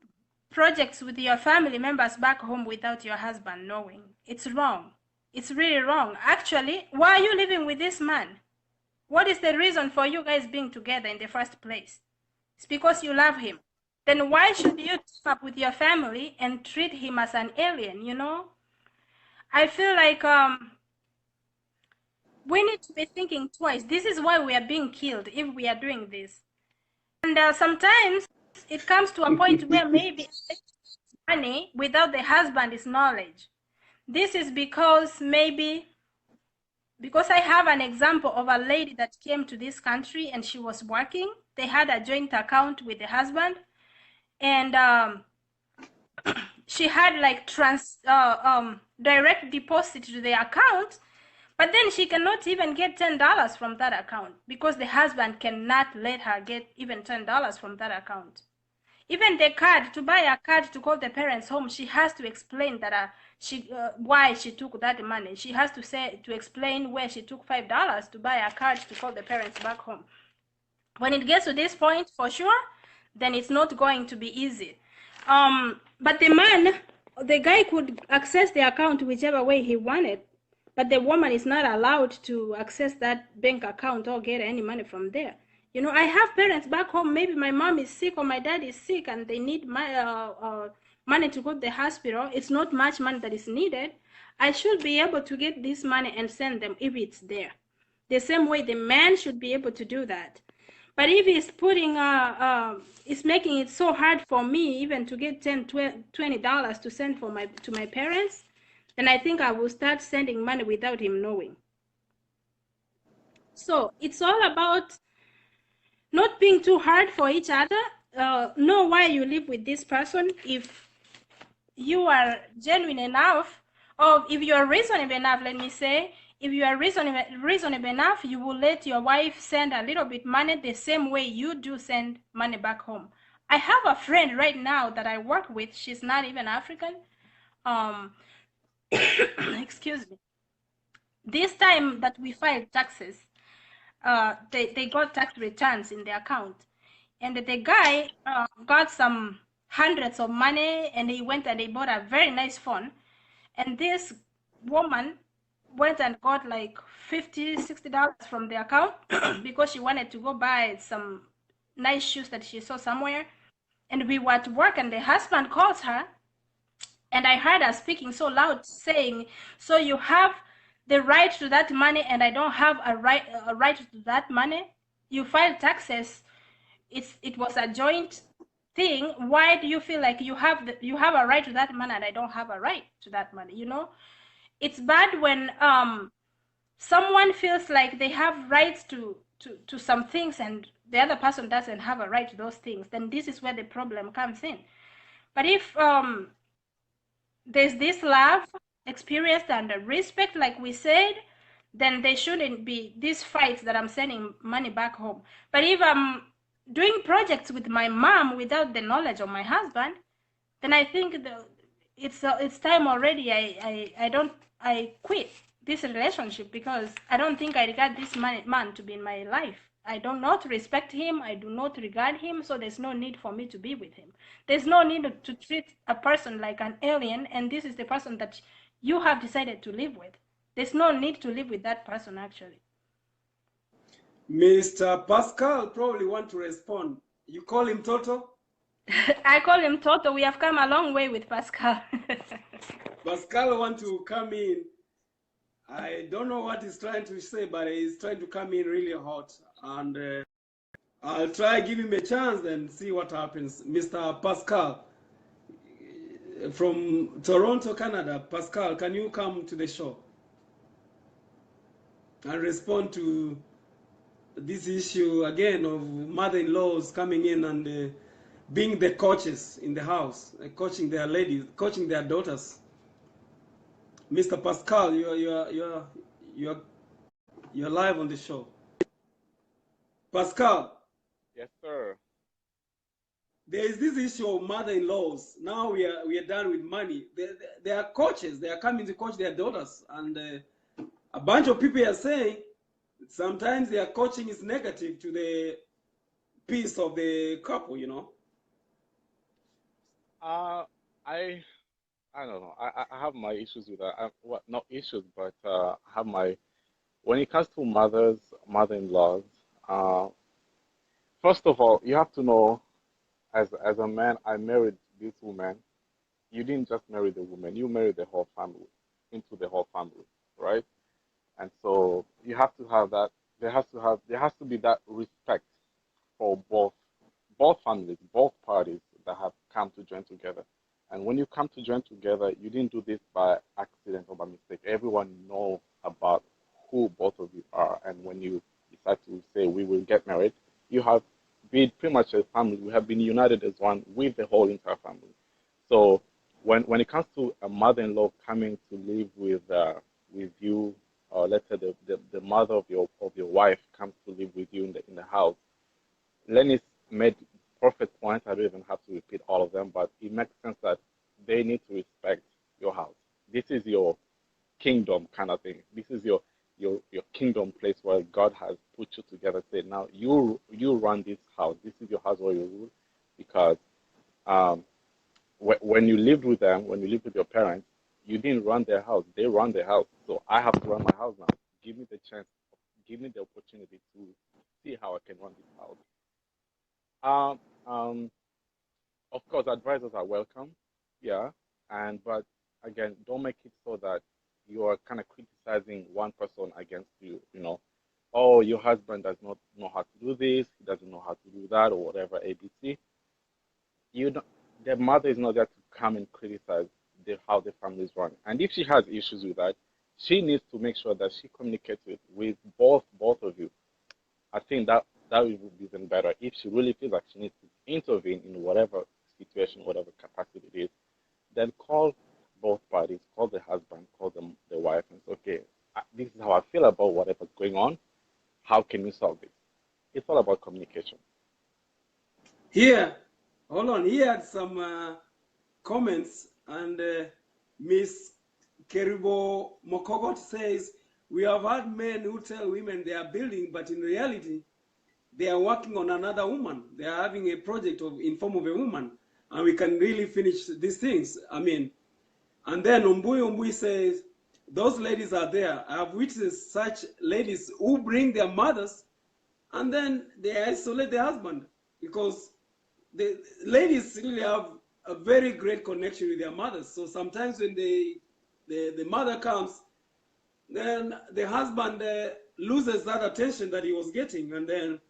projects with your family members back home without your husband knowing. It's wrong. It's really wrong. Actually, why are you living with this man? What is the reason for you guys being together in the first place? It's because you love him. Then why should you team up with your family and treat him as an alien, you know? I feel like we need to be thinking twice. This is why we are being killed if we are doing this. And sometimes it comes to a point where maybe money without the husband's knowledge. This is because I have an example of a lady that came to this country and she was working. They had a joint account with the husband, and she had like direct deposit to the account, but then she cannot even get $10 from that account because the husband cannot let her get even $10 from that account. Even the card, to buy a card to call the parents home, she has to explain that why she took that money. She has to explain where she took $5 to buy a card to call the parents back home. When it gets to this point, for sure, then it's not going to be easy. But the guy could access the account whichever way he wanted, but the woman is not allowed to access that bank account or get any money from there. You know, I have parents back home, maybe my mom is sick or my dad is sick and they need my money to go to the hospital. It's not much money that is needed. I should be able to get this money and send them if it's there. The same way the man should be able to do that. But if he's putting, it's making it so hard for me even to get $10, $20 to send to my parents, then I think I will start sending money without him knowing. So it's all about not being too hard for each other. Know why you live with this person. If you are genuine enough, or if you are reasonable enough, let me say, if you are reasonable enough, you will let your wife send a little bit money the same way you do send money back home. I have a friend right now that I work with. She's not even African. Excuse me. This time that we filed taxes, they got tax returns in the account, and the guy got some hundreds of money, and he went and he bought a very nice phone, and this woman went and got like $50, $60 from the account because she wanted to go buy some nice shoes that she saw somewhere. And we were at work and the husband calls her, and I heard her speaking so loud saying, so you have the right to that money and I don't have a right to that money? You filed taxes. It was a joint thing. Why do you feel like you have a right to that money and I don't have a right to that money? You know, it's bad when someone feels like they have rights to to some things and the other person doesn't have a right to those things, then this is where the problem comes in. But if there's this love experienced and respect, like we said, then there shouldn't be these fights that I'm sending money back home. But if I'm doing projects with my mom without the knowledge of my husband, then I think it's time already. I quit this relationship, because I don't think I regard this man to be in my life. I do not respect him. I do not regard him. So there's no need for me to be with him. There's no need to treat a person like an alien, and this is the person that you have decided to live with. There's no need to live with that person, actually. Mr. Pascal probably want to respond. You call him Toto? I call him Toto. We have come a long way with Pascal. Pascal want to come in. I don't know what he's trying to say, but he's trying to come in really hot. And I'll try give him a chance and see what happens. Mr. Pascal from Toronto, Canada. Pascal, can you come to the show and respond to this issue again of mother-in-laws coming in and being the coaches in the house, coaching their ladies, coaching their daughters? Mr. Pascal, you're live on the show. Pascal. Yes, sir. There is this issue of mother-in-laws. Now we are done with money. They are coaches. They are coming to coach their daughters, and a bunch of people are saying sometimes their coaching is negative to the peace of the couple. You know. I don't know. I have my issues with that. Well, not issues, but I have my, when it comes to mother-in-laws, first of all, you have to know, as a man, I married this woman. You didn't just marry the woman, you married the whole family, into the whole family, right? And so you have to have that, there has to be that respect for both families, both parties that have come to join together. And when you come to join together, you didn't do this by accident or by mistake. Everyone knows about who both of you are. And when you decide to say, we will get married, you have been pretty much a family. We have been united as one with the whole entire family. So when it comes to a mother-in-law coming to live with you, or let's say the mother of your wife comes to live with you in the house, Lenny made perfect points. I don't even have to repeat all of them, but it makes sense that they need to respect your house. This is your kingdom kind of thing. This is your kingdom place where God has put you together. Say, now you run this house. This is your house where you rule, because when you lived with them, when you lived with your parents, you didn't run their house. They run their house. So I have to run my house now. Give me the chance. Give me the opportunity to see how I can run this house. Of course, advisors are welcome, yeah, but again, don't make it so that you are kind of criticizing one person against you. You know, oh, your husband does not know how to do this, he doesn't know how to do that, or whatever, ABC. The mother is not there to come and criticize how the family is run. And if she has issues with that, she needs to make sure that she communicates with both of you. I think that would be even better. If she really feels like she needs to intervene in whatever situation, whatever capacity it is, then call both parties, call the husband, call the wife, and say, okay, this is how I feel about whatever's going on. How can we solve this? It's all about communication. Here, hold on. He had some comments, and Miss Keribo Mokogot says, we have had men who tell women they are building, but in reality, they are working on another woman. They are having a project in form of a woman, and we can really finish these things. I mean, and then Umbui says, those ladies are there. I have witnessed such ladies who bring their mothers, and then they isolate their husband, because the ladies really have a very great connection with their mothers. So sometimes when the mother comes, then the husband loses that attention that he was getting, and then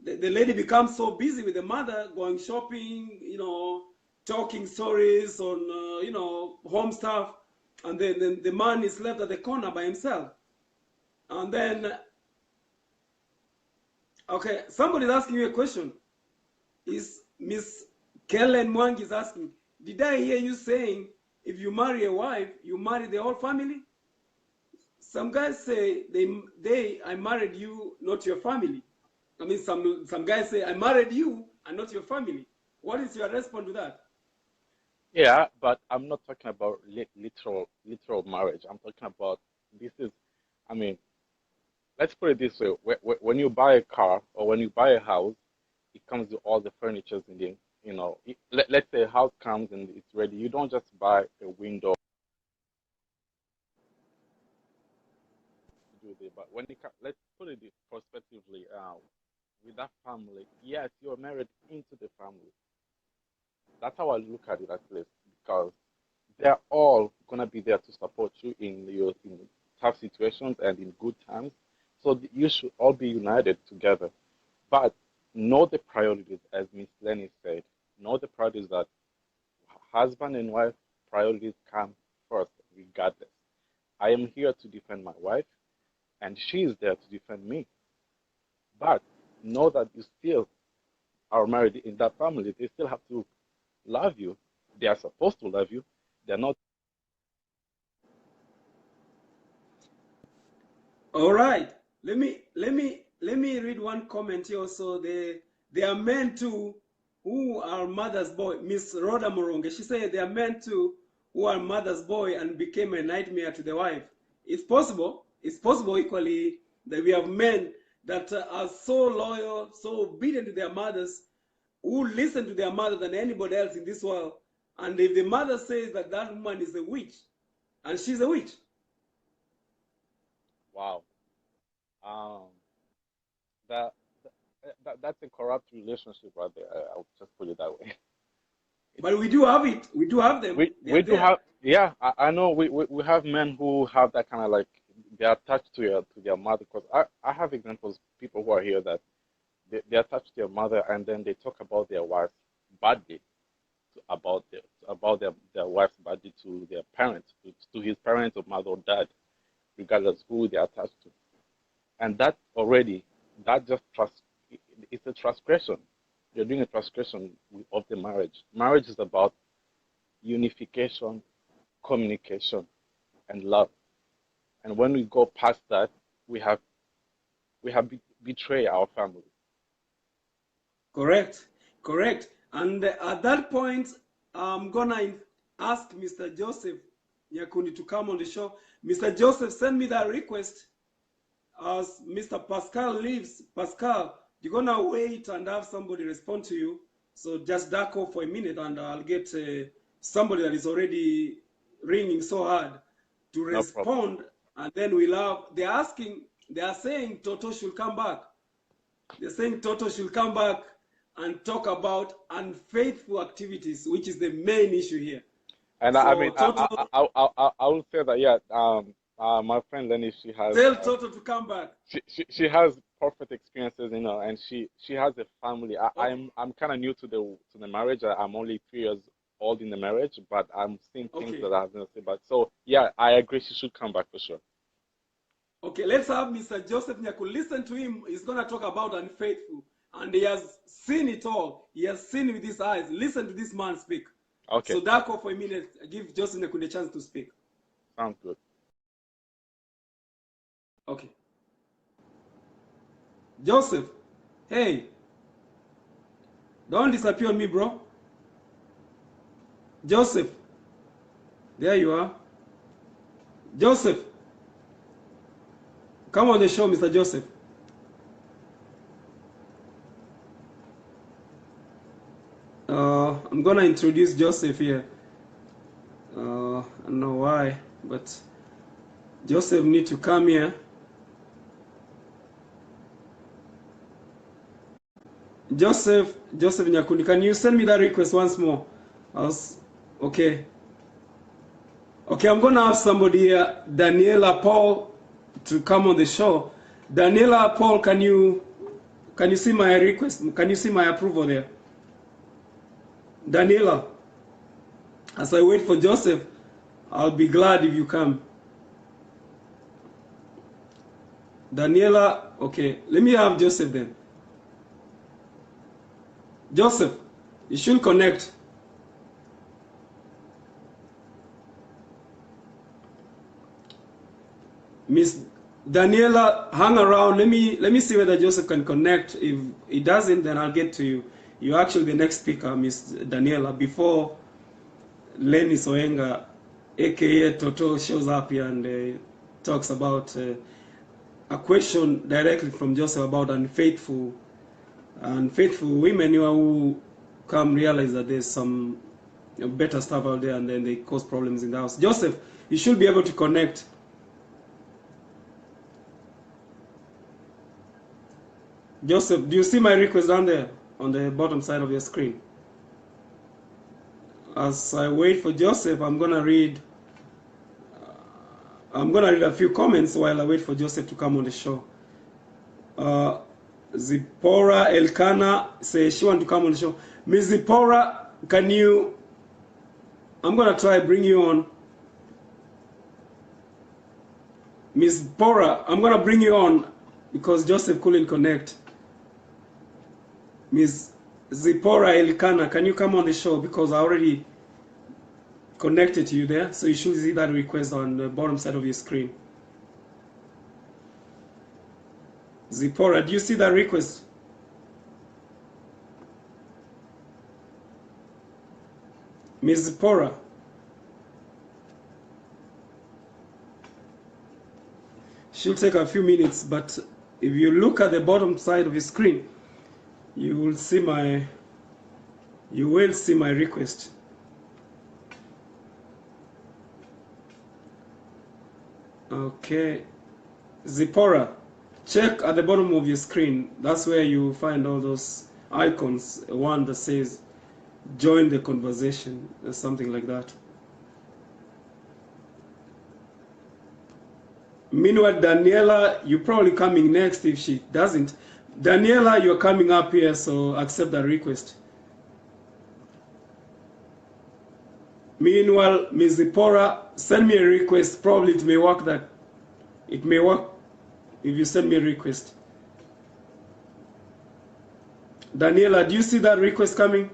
the lady becomes so busy with the mother, going shopping, you know, talking stories on, you know, home stuff, and then the man is left at the corner by himself. And then Okay, somebody's asking you a question. Is Miss Kellen Mwangi is asking, did I hear you saying if you marry a wife, you marry the whole family? Some guys say I married you, not your family. I mean, some guys say I married you and not your family. What is your response to that? Yeah, but I'm not talking about literal marriage. I'm talking about this is, I mean, let's put it this way: when you buy a car or when you buy a house, it comes with all the furnitures in the, let's say a house comes and it's ready. You don't just buy a window to do this. But when it let's put it prospectively, with that family, yes, you're married into the family. That's how I look at it at least, because they're all gonna be there to support you in your tough situations and in good times. So you should all be united together. But know the priorities, as Miss Lenny said. Know the priorities that husband and wife priorities come first, regardless. I am here to defend my wife, and she is there to defend me. But know that you still are married in that family. They still have to love you. They are supposed to love you. They're not. All right. Let me read one comment here. Also, they are men too who are mother's boy. Miss Rhoda Moronge, she said they are men too who are mother's boy and became a nightmare to the wife. It's possible. It's possible equally that we have men that are so loyal, so obedient to their mothers, who listen to their mother than anybody else in this world. And if the mother says that that woman is a witch, and she's a witch. Wow. Um, that, that's a corrupt relationship right there. I'll just put it that way. But we do have it. We do have them. We do have, yeah. I know we have men who have that kind of like they're attached to their mother. Because I have examples, people who are here that they're attached to their mother and then they talk about their wife badly, about their wife's badly to their parents, to his parents or mother or dad, regardless who they're attached to. And that already, that just it's a transgression. You're doing a transgression of the marriage. Marriage is about unification, communication, and love. And when we go past that, we have betrayed our family. Correct, correct. And at that point, I'm gonna ask Mr. Joseph Nyakundi to come on the show. Mr. Joseph, send me that request. As Mr. Pascal leaves, Pascal, you're gonna wait and have somebody respond to you. So just duck off for a minute, and I'll get somebody that is already ringing so hard to respond, and then we'll have. They are saying Toto should come back. They're saying Toto should come back and talk about unfaithful activities, which is the main issue here. And so, I mean, Toto, I will say that, yeah. My friend Lenny, she has. Tell Toto to come back. She has perfect experiences, and she has a family. Okay. I'm kind of new to the marriage. I'm only 3 years old in the marriage, but I'm seeing things that I haven't seen. But so yeah, I agree. She should come back for sure. Okay, let's have Mr. Joseph Nyaku. Listen to him. He's gonna talk about unfaithful, and he has seen it all. He has seen with his eyes. Listen to this man speak. Okay. So duck off for a minute. Give Joseph Nyaku the chance to speak. Sounds good. Okay. Joseph, hey, don't disappear on me, bro. Joseph, there you are. Joseph, come on the show, Mr. Joseph. I'm gonna introduce Joseph here. I don't know why, but Joseph need to come here. Joseph Nyakundi, can you send me that request once more? Okay. Okay, I'm gonna have somebody here, Daniela Paul, to come on the show. Daniela Paul, can you see my request? Can you see my approval there? Daniela, as I wait for Joseph, I'll be glad if you come. Daniela, okay, let me have Joseph then. Joseph, you should connect. Miss Daniela, hang around. Let me see whether Joseph can connect. If he doesn't, then I'll get to you. You're actually the next speaker, Miss Daniela, before Lenny Soenga, aka Toto, shows up here and talks about a question directly from Joseph about unfaithful women who come realize that there's some better stuff out there and then they cause problems in the house. Joseph, you should be able to connect. Joseph, do you see my request down there on the bottom side of your screen? As I wait for Joseph, I'm gonna read a few comments while I wait for Joseph to come on the show. Zipporah Elkana says she wants to come on the show. Miss Zipporah, can you? I'm gonna try bring you on. Miss Zipporah, I'm gonna bring you on because Joseph couldn't connect. Miss Zipporah Elkana, can you come on the show? Because I already connected to you there, so you should see that request on the bottom side of your screen. Zipporah, do you see that request? Miss Zipporah. She'll take a few minutes, but if you look at the bottom side of your screen, you will see my request. Okay. Zipporah, check at the bottom of your screen. That's where you find all those icons. One that says join the conversation or something like that. Meanwhile, Daniela, you're probably coming next if she doesn't. Daniela, you're coming up here, so accept that request. Meanwhile, Ms. Zipporah, send me a request. Probably it may work if you send me a request. Daniela, do you see that request coming?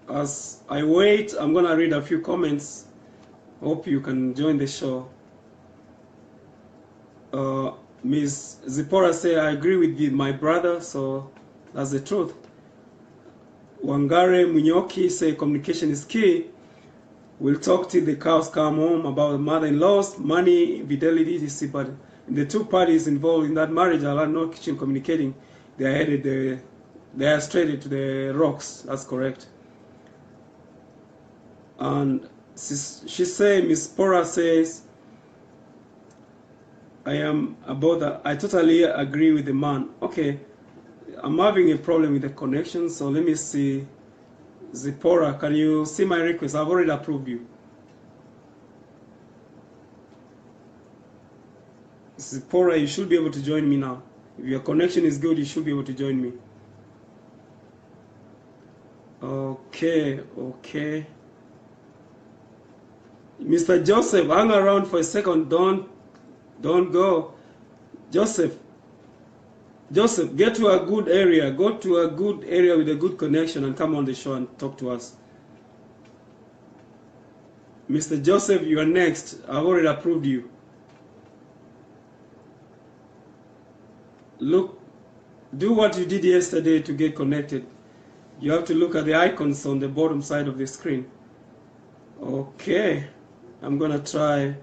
As I wait, I'm gonna read a few comments. Hope you can join the show. Ms. Zipporah say, I agree with my brother, so that's the truth. Wangare Munyoki say, communication is key. We'll talk till the cows come home about mother-in-laws, money, fidelity, etc. But the two parties involved in that marriage are not communicating. They are straight to the rocks. That's correct. And she said, Miss Pora says, I totally agree with the man. Okay, I'm having a problem with the connection, so let me see. Zipporah, can you see my request? I've already approved you. Zipporah, you should be able to join me now. If your connection is good, you should be able to join me. Okay. Mr. Joseph, hang around for a second. Don't go. Joseph, get to a good area. Go to a good area with a good connection and come on the show and talk to us. Mr. Joseph, you are next. I've already approved you. Look, do what you did yesterday to get connected. You have to look at the icons on the bottom side of the screen. Okay, I'm gonna try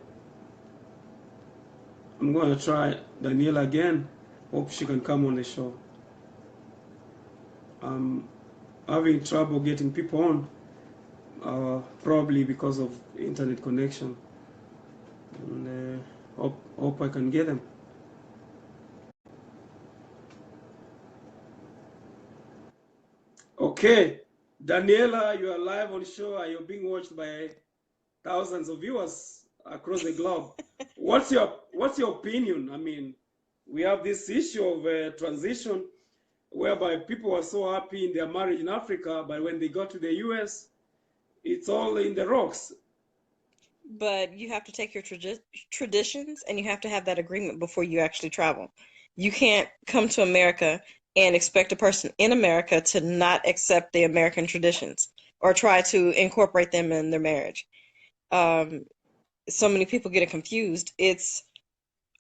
Daniela again. Hope she can come on the show. I'm having trouble getting people on, probably because of internet connection. And hope I can get them. Okay, Daniela, you are live on the show and you're being watched by thousands of viewers across the globe. What's your opinion? I mean, we have this issue of transition whereby people are so happy in their marriage in Africa, but when they go to the US, it's all in the rocks. but you have to take your traditions and you have to have that agreement before you actually travel. You can't come to America and expect a person in America to not accept the American traditions or try to incorporate them in their marriage. So many people get it confused. It's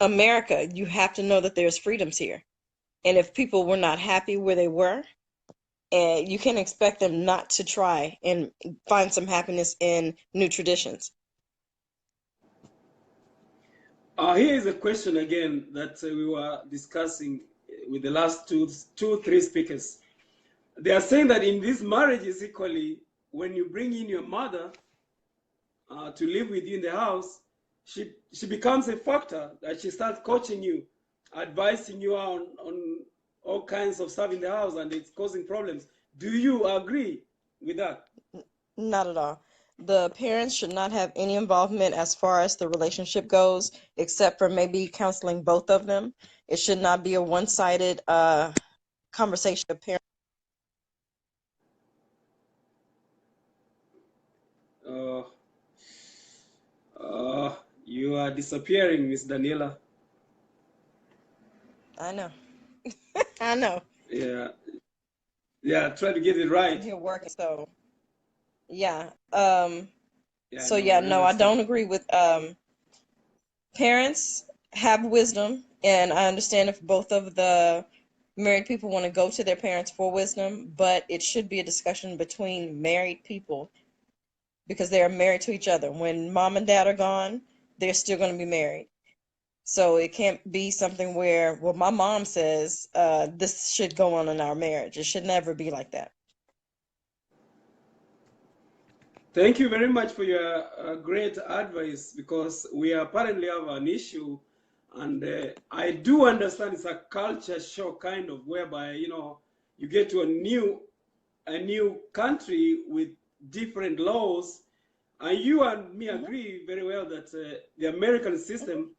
America. You have to know that there's freedoms here. And if people were not happy where they were, and you can't expect them not to try and find some happiness in new traditions. Here is a question again that we were discussing with the last three speakers. They are saying that in these marriages equally, when you bring in your mother to live with you in the house, she becomes a factor that she starts coaching you, advising you on all kinds of stuff in the house, and it's causing problems. Do you agree with that? Not at all. The parents should not have any involvement as far as the relationship goes, except for maybe counseling both of them. It should not be a one-sided conversation of parents. You are disappearing, Miss Daniela. I know. I know. Yeah, try to get it right. I'm here working, so yeah. Yeah, So no, yeah, I no, I understand. don't agree with parents have wisdom, and I understand if both of the married people want to go to their parents for wisdom, but it should be a discussion between married people because they are married to each other. When mom and dad are gone, they're still going to be married. So it can't be something where, well, my mom says this should go on in our marriage. It should never be like that. Thank you very much for your great advice, because we apparently have an issue, and I do understand it's a culture shock kind of, whereby you get to a new country with different laws, and you and me agree very well that the American system,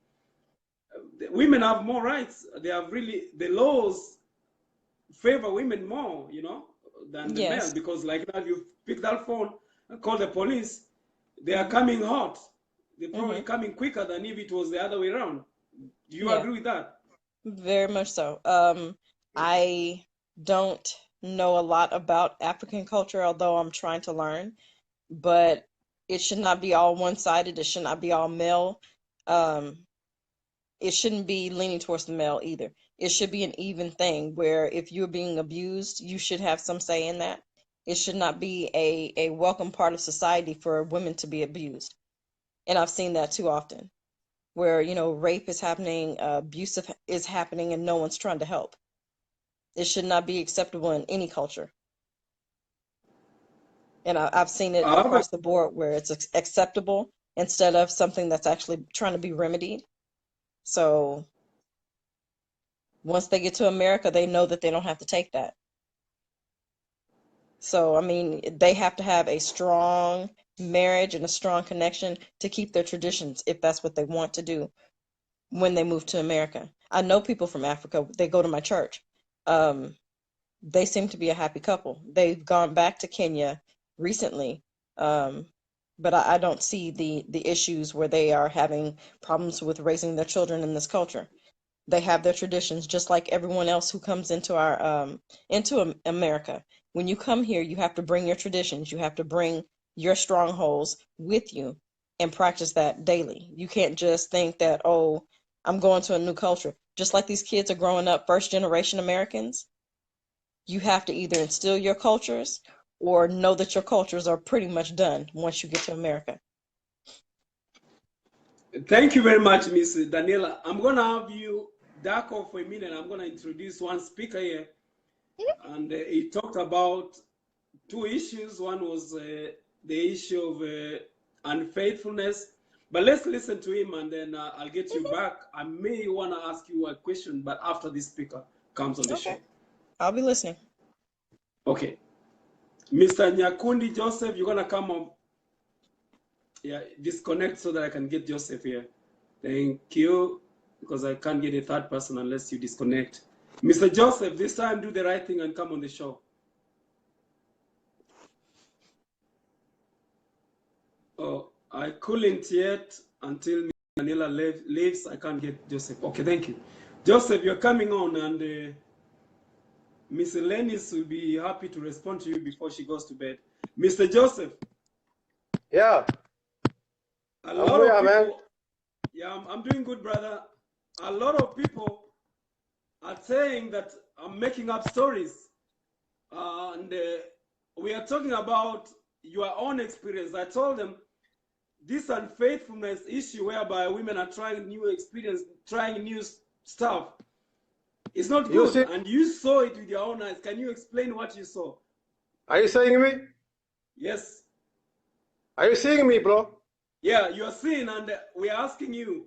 women have more rights. They have really, the laws favor women more, than the male, because like now you pick that phone and call the police, they are coming hot. They're probably coming quicker than if it was the other way around. Do you agree with that? Very much so. I don't know a lot about African culture, although I'm trying to learn, but it should not be all one-sided. It should not be all male. It shouldn't be leaning towards the male either. It should be an even thing where if you're being abused, you should have some say in that. It should not be a welcome part of society for women to be abused. And I've seen that too often, where, rape is happening, abuse is happening, and no one's trying to help. It should not be acceptable in any culture. And I've seen it across the board where it's acceptable instead of something that's actually trying to be remedied. So once they get to America, they know that they don't have to take that. So, I mean, they have to have a strong marriage and a strong connection to keep their traditions if that's what they want to do when they move to America. I know people from Africa, they go to my church. They seem to be a happy couple. They've gone back to Kenya recently, but I don't see the issues where they are having problems with raising their children in this culture. They have their traditions just like everyone else who comes into into America. When you come here, you have to bring your traditions. You have to bring your strongholds with you and practice that daily. You can't just think that, oh, I'm going to a new culture. Just like these kids are growing up first generation Americans, you have to either instill your cultures or know that your cultures are pretty much done once you get to America. Thank you very much, Miss Daniela. I'm going to have you duck off for a minute. I'm going to introduce one speaker here. And he talked about two issues. One was the issue of unfaithfulness. But let's listen to him, and then I'll get you back. I may want to ask you a question, but after this speaker comes on the show. I'll be listening. Okay. Mr. Nyakundi Joseph, you're going to come on. Yeah, disconnect so that I can get Joseph here. Thank you, because I can't get a third person unless you disconnect. Mr. Joseph, this time do the right thing and come on the show. Oh, I couldn't yet until Manila leaves. I can't get Joseph. Okay, thank you. Joseph, you're coming on, and Miss Lenis will be happy to respond to you before she goes to bed. Mr. Joseph. Yeah. A lot of people. Man. Yeah, I'm doing good, brother. A lot of people are saying that I'm making up stories, and we are talking about your own experience. I told them this unfaithfulness issue whereby women are trying new experience, trying new stuff. It's not good, and you saw it with your own eyes. Can you explain what you saw? Are you seeing me? Yes. Are you seeing me, bro? Yeah, you are seeing, and we are asking you.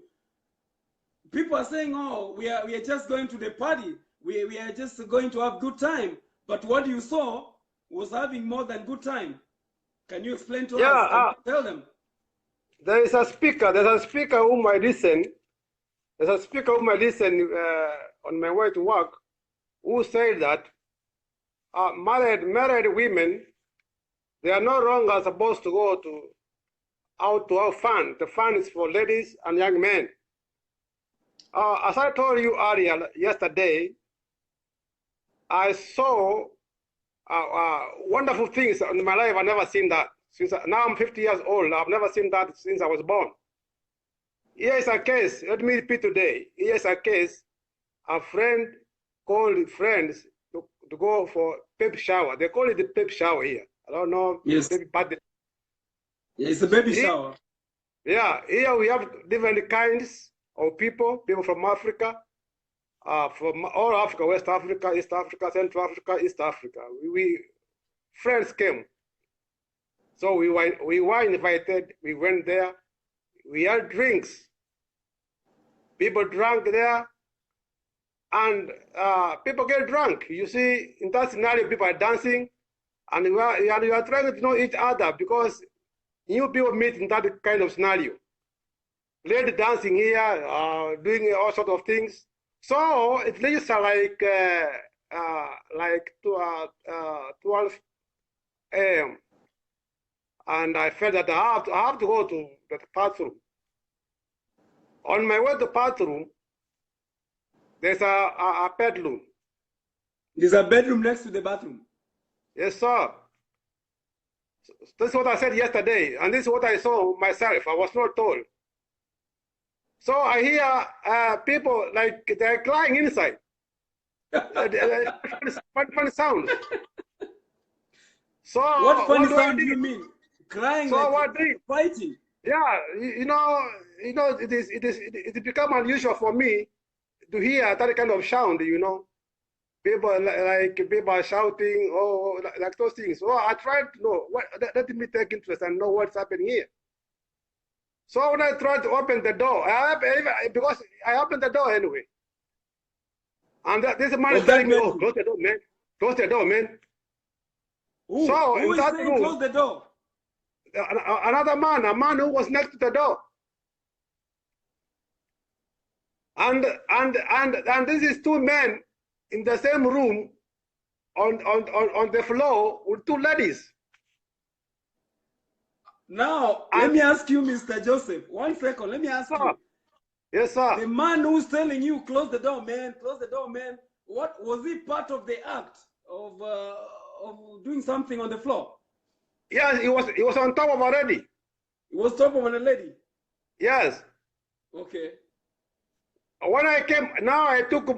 People are saying, "Oh, we are just going to the party. We are just going to have good time." But what you saw was having more than good time. Can you explain to us? Can you tell them? There is a speaker. There's a speaker whom I listen. There's a speaker whom I listen on my way to work, who said that married women, they are no longer supposed to go out to have fun. The fun is for ladies and young men. As I told you earlier yesterday, I saw wonderful things in my life. I've never seen that. Since now I'm 50 years old, I've never seen that since I was born. Here is a case, let me repeat today. Here is a case, a friend called friends to go for baby shower. They call it the baby shower here. I don't know. Yes. But yeah, it's a baby shower. Yeah, here we have different kinds of people from Africa, from all Africa, West Africa, East Africa, Central Africa, East Africa. We friends came. So we were invited, we went there, we had drinks. People drank there, and people get drunk. You see, in that scenario, people are dancing, and we are trying to know each other because new people meet in that kind of scenario. Lady dancing here, doing all sorts of things. So it reaches like 12 a.m. And I felt that I have to go to the bathroom. On my way to the bathroom, there's a bedroom. There's a bedroom next to the bathroom? Yes, sir. This is what I said yesterday, and this is what I saw myself. I was not told. So I hear people like they're crying inside. Funny sounds. So what funny sound do you mean? Crying? So like fighting? Yeah, you know, it become unusual for me to hear that kind of sound. You know, people are shouting, oh, like those things. So I tried to know let me take interest and know what's happening here. So when I tried to open the door, because I opened the door anyway, and this man is telling me, "Oh, close the door, man! Close the door, man!" Ooh, so who in is that saying room, close the door? Another man, a man who was next to the door, and this is two men in the same room on the floor with two ladies. Now, let me ask you, Mr. Joseph, 1 second. Let me ask you. Yes, sir. The man who's telling you, close the door, man, close the door, man. What was he part of the act of doing something on the floor? Yes, he was on top of a lady. He was top of a lady? Yes. Okay. When I came, now I took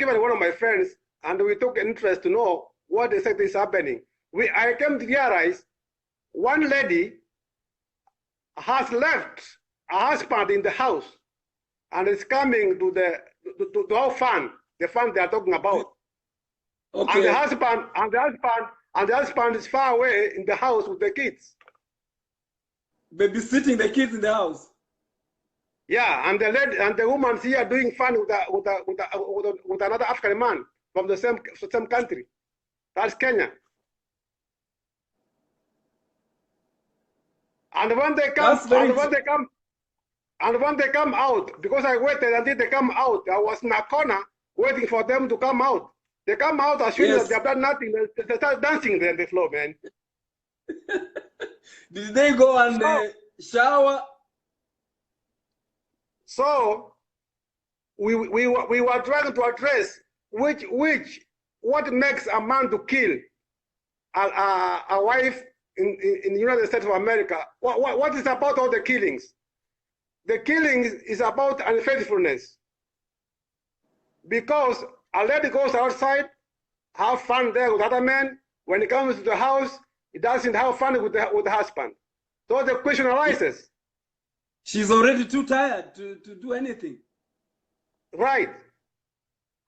even one of my friends, and we took interest to know what exactly is happening. I came to realize one lady has left a husband in the house and is coming to have fun, the fun they are talking about. Okay. And the husband is far away in the house with the kids. Babysitting the kids in the house. Yeah, and the lady and the woman's here doing fun with another African man from the same country. That's Kenya. And when they come out, because I waited until they come out, I was in a corner waiting for them to come out. They come out as soon as they have done nothing. They start dancing there on the floor, man. Did they go and Shower. So we were trying to address what makes a man to kill a wife in the United States of America. What is about all the killings? The killings is about unfaithfulness. Because a lady goes outside, have fun there with other men. When it comes to the house, he doesn't have fun with the husband. So the question arises. She's already too tired to do anything. Right.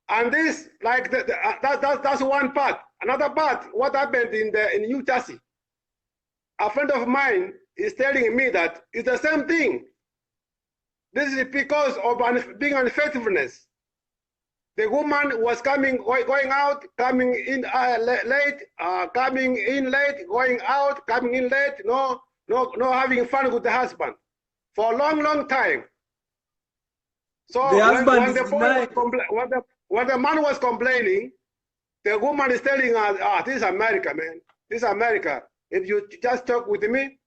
And this, like, that's one part. Another part, what happened in New Jersey. A friend of mine is telling me that it's the same thing. This is because of being unfaithfulness. The woman was going out, coming in late, coming in late, going out, coming in late, no having fun with the husband for a long time. So when the man was complaining, the woman is telling us, this is America, man. This is America. If you just talk with me,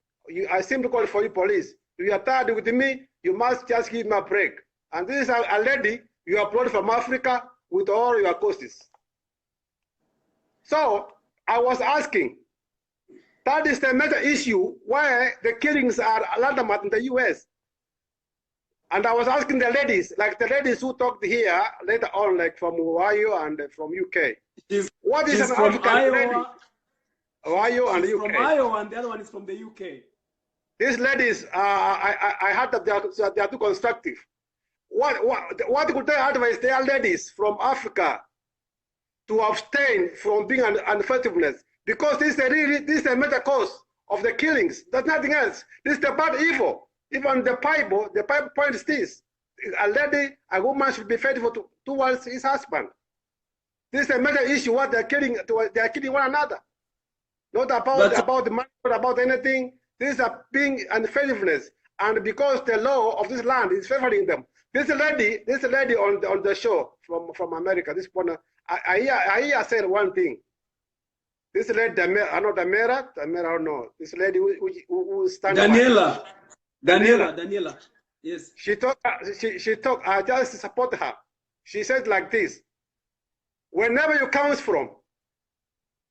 I simply call for you police. If you are tired with me, you must just give me a break. And this is a lady you are brought from Africa with all your costs. So I was asking, that is the major issue why the killings are alarming in the US. And I was asking the ladies, like the ladies who talked here later on, like from Ohio and from UK. What is an African lady? Ohio and UK. From Iowa, and the other one is from the UK. These ladies, I heard that they are too constructive. What could they advise their ladies from Africa to abstain from being unfaithfulness? Because this is the major cause of the killings. There's nothing else. This is the bad evil. Even the Bible points this: a woman should be faithful towards his husband. This is a major issue. What they're killing one another. Not about the money, not about anything. This is a being unfaithfulness, and because the law of this land is favoring them. This lady on the show from America. This one, I hear said one thing. This lady, I know Damera, I don't know. This lady who standing. Daniela. Yes. She talked. I just support her. She said like this: whenever you comes from,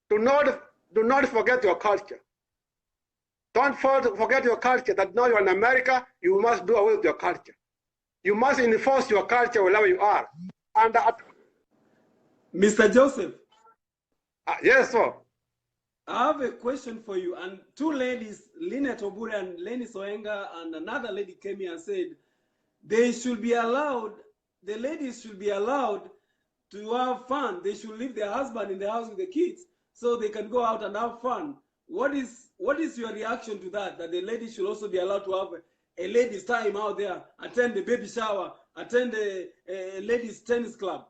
do not forget your culture. Don't forget your culture. That now you're in America, you must do away with your culture. You must enforce your culture wherever you are. And Mr. Joseph. Yes, sir. I have a question for you. And two ladies, Lynette Obure and Lenny Soenga, and another lady came here and said they should be allowed, the ladies should be allowed to have fun. They should leave their husband in the house with the kids so they can go out and have fun. What is your reaction to that? That the ladies should also be allowed to have a ladies' time out there, attend the baby shower, attend a ladies' tennis club?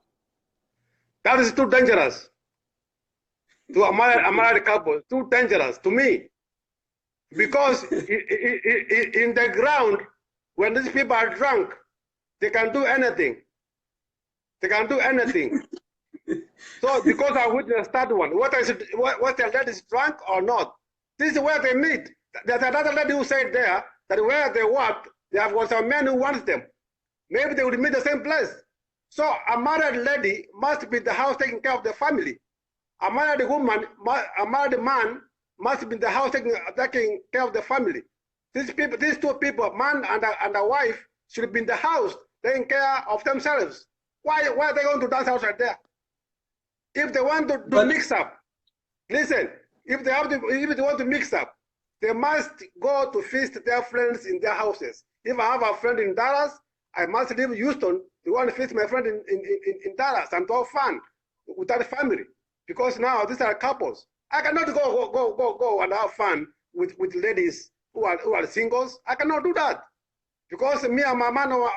That is too dangerous. To a married couple, too dangerous to me. Because in the ground, when these people are drunk, they can do anything. They can do anything. So because I witnessed that one, what the lady is drunk or not? This is where they meet. There's another lady who said there that where they work, there was a man who wants them. Maybe they would meet the same place. So a married lady must be in the house taking care of the family. A married woman, a married man must be in the house taking care of the family. These two people, man and a wife, should be in the house taking care of themselves. Why are they going to dance outside there? If they want to mix up, listen. If they want to mix up, they must go to feast their friends in their houses. If I have a friend in Dallas, I must leave Houston to want to feast my friend in Dallas and to have fun with that family. Because now these are couples. I cannot go and have fun with ladies who are singles. I cannot do that. Because me and my man are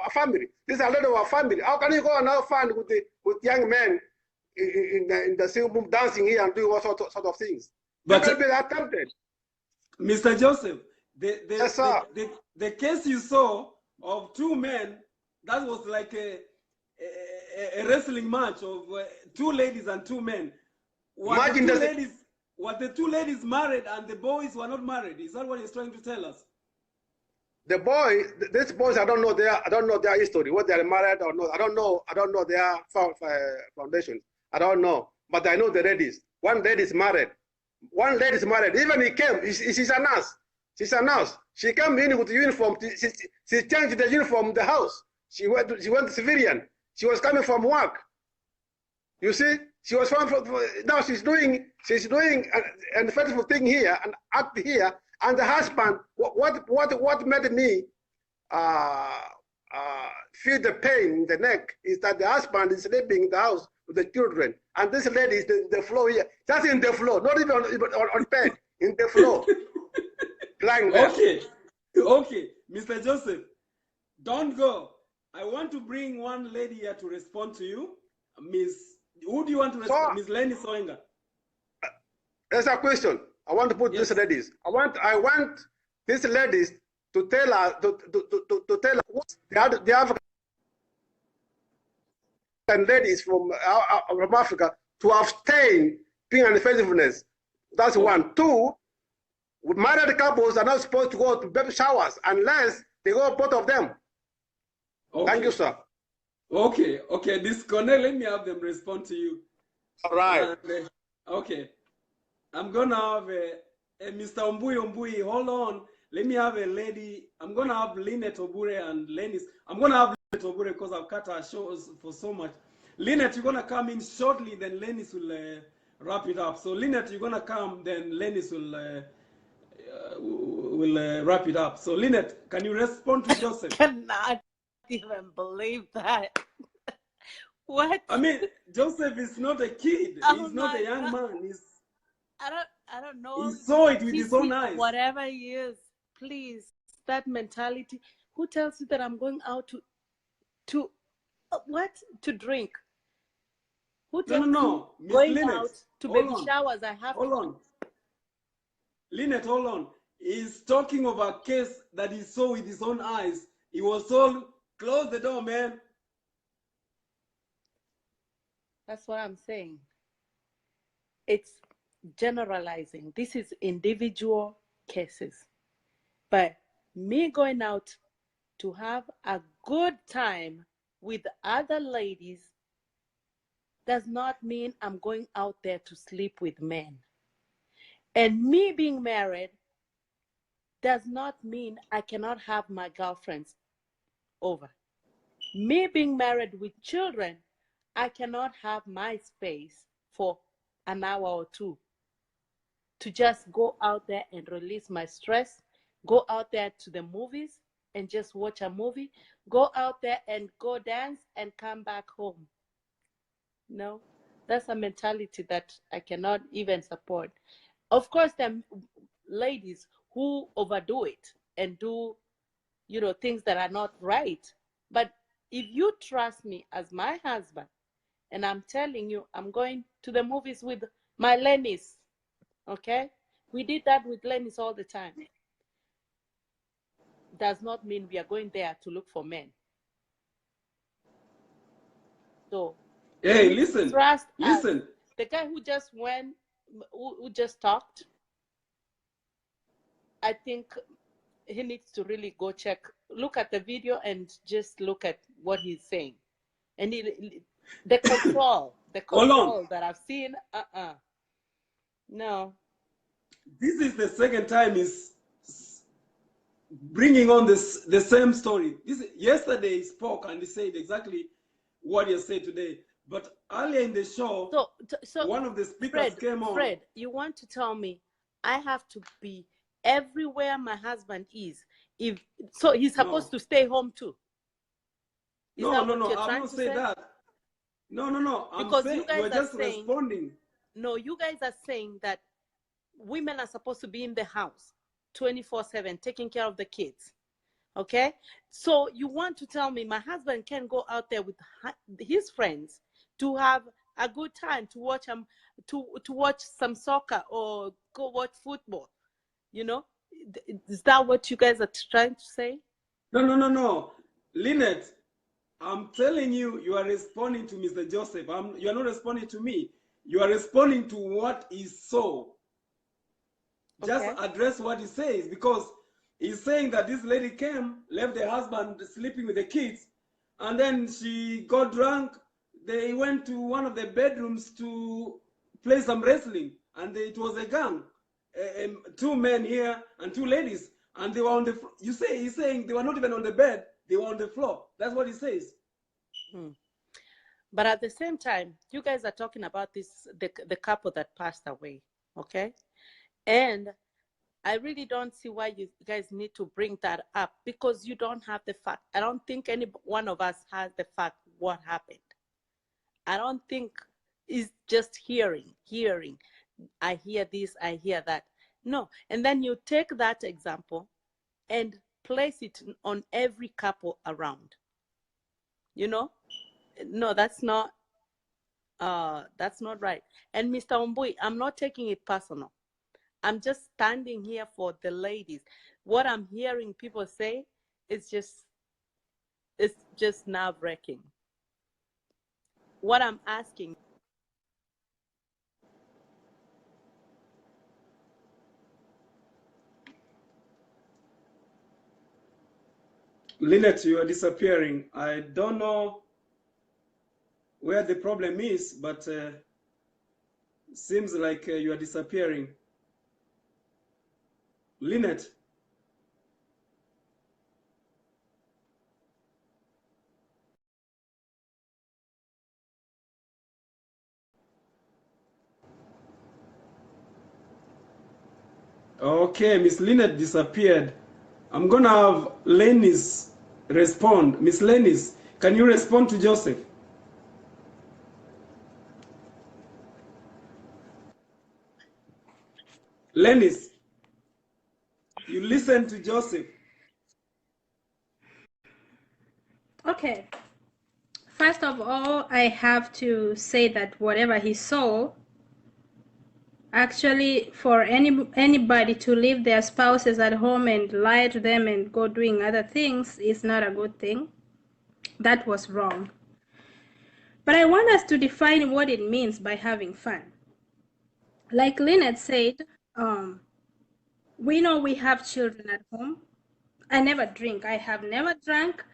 a family. These are a lot of our family. How can you go and have fun with young men in the single room dancing here and doing all sort of things? But you will be attempted. Mr. Joseph, yes, sir. The case you saw of two men, that was like a wrestling match of two ladies and two men. Were the two ladies married and the boys were not married? Is that what he's trying to tell us? The boy, these boys, I don't know their history, whether they are married or not. I don't know their foundation. I don't know, but I know the ladies. One lady is married. One lady is married. Even he came. She's a nurse. She's a nurse. She came in with uniform. She changed the uniform in the house. She went civilian. She was coming from work. You see, she was from now she's doing an faithful thing here, and act here. And the husband, what made me feel the pain in the neck is that the husband is sleeping in the house with the children, and this lady is the floor here, just in the floor, not even on bed, in the floor, lying there. Okay, Mr. Joseph, don't go. I want to bring one lady here to respond to you, Miss. Who do you want to respond, Miss Lenny Soenga? There's a question. I want to put these ladies. I want these ladies to tell us to tell us what the African ladies from Africa to abstain being unfaithfulness. That's one. Two, married couples are not supposed to go to baby showers unless they go both of them. Okay. Thank you, sir. Okay, disconnect. Let me have them respond to you. All right. And, okay. I'm gonna have Mr. Ombui. Hold on. Let me have a lady. I'm gonna have Lynette Obure and Lennis. I'm gonna have Lynette Obure because I've cut our shows for so much. Lynette, you're gonna come in shortly. Then Lennis will wrap it up. So Lynette, you're gonna come. Then Lennis will wrap it up. So Lynette, can you respond to Joseph? I cannot even believe that. What? I mean, Joseph is not a kid. Oh He's not my a young God. man. I don't know. He saw it with his own eyes. Whatever he is, please, that mentality. Who tells you that I'm going out to what? To drink? Who tells No. you Miss going Lynette, out to hold baby on. showers? I have Hold to. on. Lynette, hold on. He's talking of a case that he saw with his own eyes. He was told, close the door, man. That's what I'm saying. It's generalizing. This is individual cases. But me going out to have a good time with other ladies does not mean I'm going out there to sleep with men. And me being married does not mean I cannot have my girlfriends over. Me being married with children, I cannot have my space for an hour or two to just go out there and release my stress, go out there to the movies and just watch a movie, go out there and go dance and come back home. No, that's a mentality that I cannot even support. Of course, there are ladies who overdo it and do, things that are not right. But if you trust me as my husband, and I'm telling you, I'm going to the movies with my Lennis, okay? We did that with Lennis all the time. Does not mean we are going there to look for men. So, hey, listen. Trust us. The guy who just went, who just talked, I think he needs to really go look at the video and just look at what he's saying. And the control that I've seen, no. This is the second time he's bringing on the same story. Yesterday he spoke and he said exactly what you said today. But earlier in the show, so one of the speakers came on. Fred, you want to tell me I have to be everywhere my husband is? So he's supposed to stay home too? No, I don't say that. No. Because you guys we're just saying, responding. No, you guys are saying that women are supposed to be in the house 24/7, taking care of the kids. Okay? So you want to tell me my husband can go out there with his friends to have a good time, to watch to watch some soccer or go watch football? Is that what you guys are trying to say? No. Lynette, I'm telling you, you are responding to Mr. Joseph. You are not responding to me. You are responding to what he saw. Just address what he says, because He's saying that this lady came, left the husband sleeping with the kids, and then she got drunk. They went to one of the bedrooms to play some wrestling, and it was a gang, 2 men here and 2 ladies, and they were on the. He's saying they were not even on the bed; they were on the floor. That's what he says. But at the same time, you guys are talking about the couple that passed away, okay? And I really don't see why you guys need to bring that up, because you don't have the fact. I don't think any one of us has the fact what happened. I don't think it's just hearing. I hear this, I hear that. No. And then you take that example and place it on every couple around. You know? No, that's not right. And Mr. Ombui, I'm not taking it personal. I'm just standing here for the ladies. What I'm hearing people say is it's just nerve-wracking. What I'm asking. Lynette, you are disappearing. I don't know where the problem is, but seems like you are disappearing. Lynette. Okay, Miss Lynette disappeared. I'm gonna have Lennis respond. Miss Lennis, can you respond to Joseph? Lennis, you listen to Joseph. Okay. First of all, I have to say that whatever he saw, actually, for anybody to leave their spouses at home and lie to them and go doing other things is not a good thing. That was wrong. But I want us to define what it means by having fun. Like Lynette said, we know we have children at home. I never drink. I have never drank.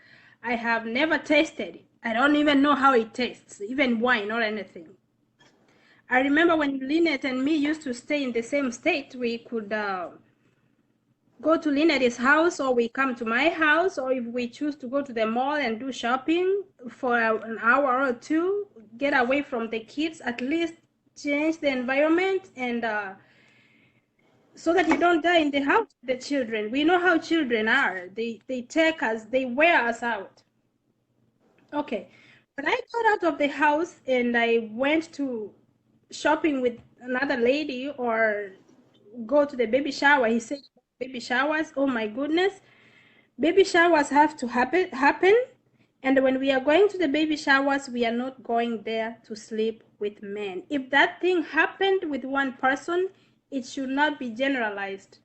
I have never tasted. I don't even know how it tastes, even wine or anything. I remember when Lynette and me used to stay in the same state, we could go to Lynette's house, or we come to my house, or if we choose to go to the mall and do shopping for an hour or two, get away from the kids, at least change the environment, and so that you don't die in the house with the children. We know how children are. They take us, they wear us out. Okay, when I got out of the house and I went to shopping with another lady or go to the baby shower, he said baby showers, oh my goodness, baby showers have to happen. And when we are going to the baby showers, we are not going there to sleep with men. If that thing happened with one person, it should not be generalized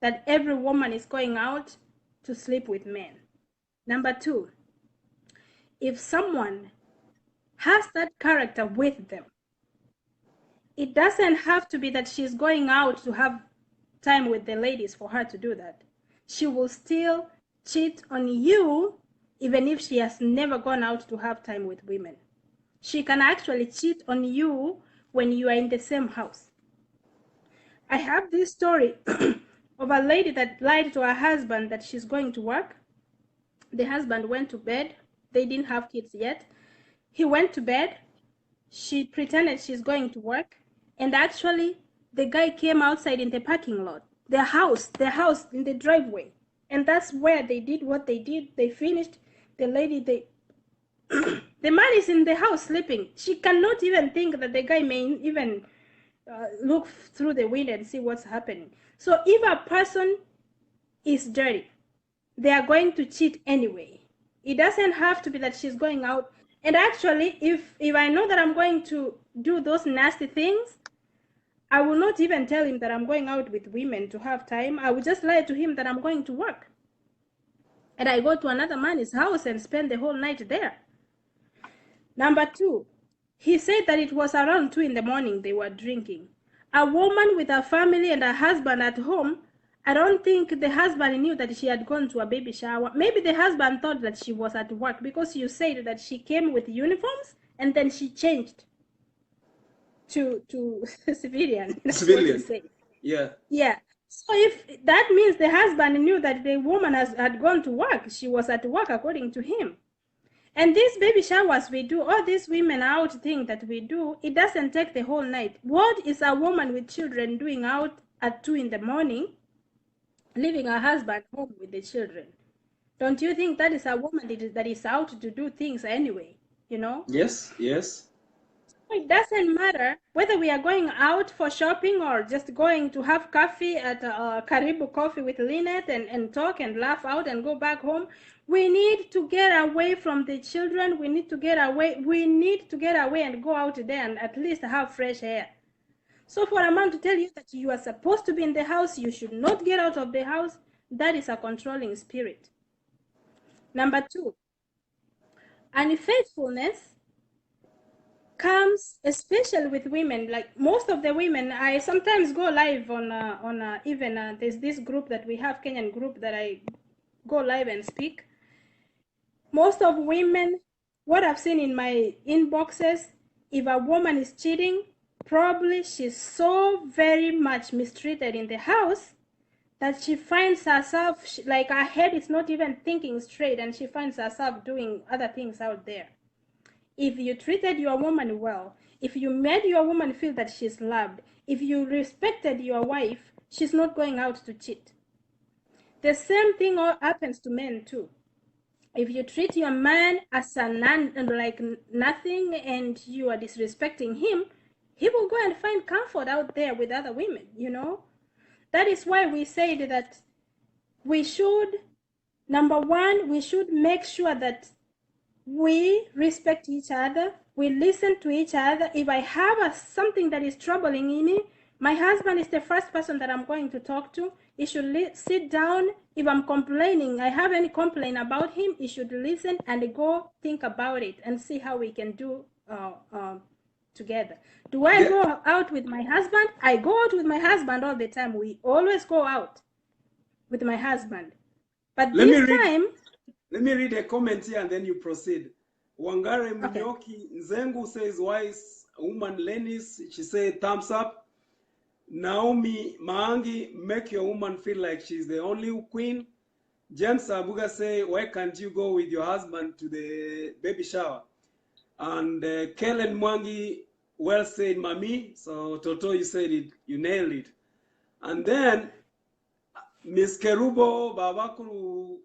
that every woman is going out to sleep with men. Number two, if someone has that character with them, it doesn't have to be that she's going out to have time with the ladies for her to do that. She will still cheat on you even if she has never gone out to have time with women. She can actually cheat on you when you are in the same house. I have this story of a lady that lied to her husband that she's going to work. The husband went to bed. They didn't have kids yet. He went to bed. She pretended she's going to work. And actually, the guy came outside in the parking lot, their house in the driveway. And that's where they did what they did. They finished. The lady, the man is in the house sleeping. She cannot even think that the guy may even look through the window and see what's happening. So if a person is dirty, they are going to cheat anyway. It doesn't have to be that she's going out. And actually, if I know that I'm going to do those nasty things, I will not even tell him that I'm going out with women to have time. I will just lie to him that I'm going to work. And I go to another man's house and spend the whole night there. Number two, he said that it was around 2 in the morning they were drinking. A woman with her family and her husband at home, I don't think the husband knew that she had gone to a baby shower. Maybe the husband thought that she was at work, because you said that she came with uniforms and then she changed to civilian. That's what you Civilian. said. Yeah. Yeah. So if that means the husband knew that the woman had gone to work, she was at work according to him. And these baby showers we do, all these women out thing that we do, it doesn't take the whole night. What is a woman with children doing out at 2 in the morning, leaving her husband home with the children? Don't you think that is a woman that is out to do things anyway, you know? Yes, yes. It doesn't matter whether we are going out for shopping or just going to have coffee at Karibu Coffee with Lynette and talk and laugh out and go back home. We need to get away from the children. We need to get away. We need to get away and go out there and at least have fresh air. So for a man to tell you that you are supposed to be in the house, you should not get out of the house, that is a controlling spirit. Number 2, unfaithfulness comes especially with women. Like most of the women, I sometimes go live on even there's this group that we have, Kenyan group, that I go live and speak. Most of women, what I've seen in my inboxes, if a woman is cheating, probably she's so very much mistreated in the house that she finds herself, like her head is not even thinking straight, and she finds herself doing other things out there. If you treated your woman well, if you made your woman feel that she's loved, if you respected your wife, she's not going out to cheat. The same thing happens to men too. If you treat your man as a like nothing and you are disrespecting him, he will go and find comfort out there with other women, you know? That is why we said that we should, number 1, we should make sure that we respect each other, we listen to each other. If I have something that is troubling me, my husband is the first person that I'm going to talk to. He should sit down. If I'm complaining, I have any complaint about him, he should listen and go think about it and see how we can do together. Do I go out with my husband? I go out with my husband all the time. We always go out with my husband. But Let me read a comment here and then you proceed. Wangare Munyoki Nzengu says, wise woman Lenis, she said, thumbs up. Naomi Maangi, make your woman feel like she's the only queen. James Abuga say, why can't you go with your husband to the baby shower? And Kellen Mwangi, well said, Mami. So Toto, you said it, you nailed it. And then Miss Kerubo Babakuru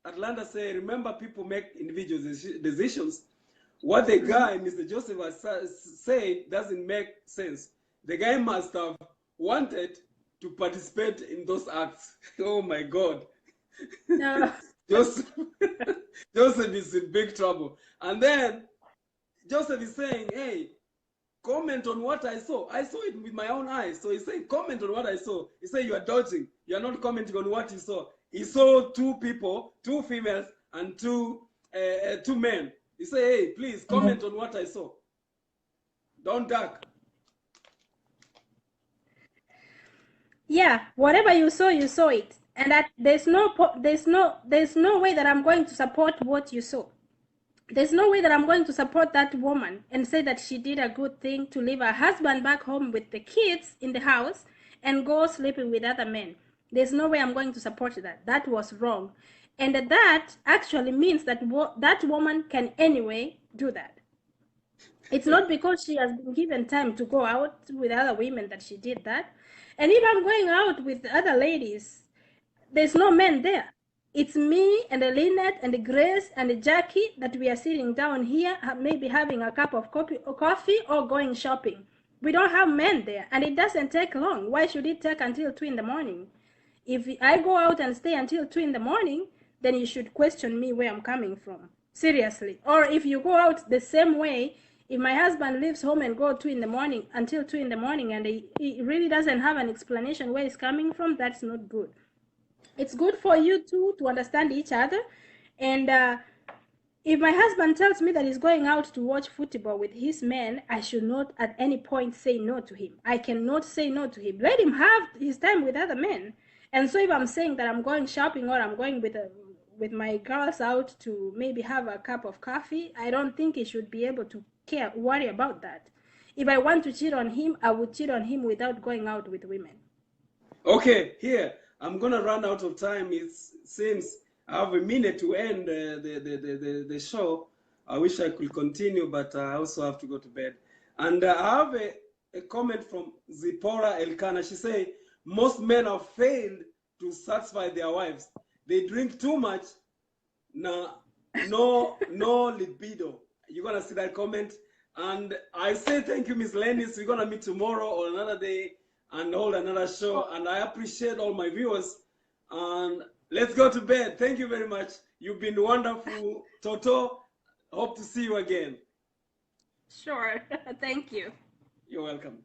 Atlanta say, remember, people make individual decisions. What the guy, Mr. Joseph, has said doesn't make sense. The guy must have wanted to participate in those acts. Oh my God. No. Joseph is in big trouble. And then Joseph is saying, hey, comment on what I saw. I saw it with my own eyes. So he's saying, comment on what I saw. He said, you are dodging. You are not commenting on what you saw. He saw 2 people, 2 females, and 2 men. He said, hey, please comment on what I saw. Don't duck. Yeah, whatever you saw it. And that there's no way that I'm going to support what you saw. There's no way that I'm going to support that woman and say that she did a good thing to leave her husband back home with the kids in the house and go sleeping with other men. There's no way I'm going to support that. That was wrong. And that actually means that that woman can anyway do that. It's not because she has been given time to go out with other women that she did that. And if I'm going out with other ladies, there's no men there. It's me and Lynette and Grace and Jackie that we are sitting down here, maybe having a cup of coffee or going shopping. We don't have men there, and it doesn't take long. Why should it take until 2 in the morning? If I go out and stay until 2 in the morning, then you should question me where I'm coming from. Seriously. Or if you go out the same way, if my husband leaves home and go 2 in the morning until 2 in the morning and he really doesn't have an explanation where he's coming from, that's not good. It's good for you two to understand each other. And if my husband tells me that he's going out to watch football with his men, I should not at any point say no to him. I cannot say no to him. Let him have his time with other men. And so if I'm saying that I'm going shopping or I'm going with my girls out to maybe have a cup of coffee, I don't think he should be able to worry about that. If I want to cheat on him, I would cheat on him without going out with women. Okay, here, I'm going to run out of time. It seems I have a minute to end the show. I wish I could continue, but I also have to go to bed. And I have a comment from Zipporah Elkana. She says, most men have failed to satisfy their wives. They drink too much. No libido. You're going to see that comment. And I say thank you, Miss Lennis. We're going to meet tomorrow or another day and hold another show. And I appreciate all my viewers. And let's go to bed. Thank you very much. You've been wonderful, Toto. Hope to see you again. Sure. Thank you. You're welcome.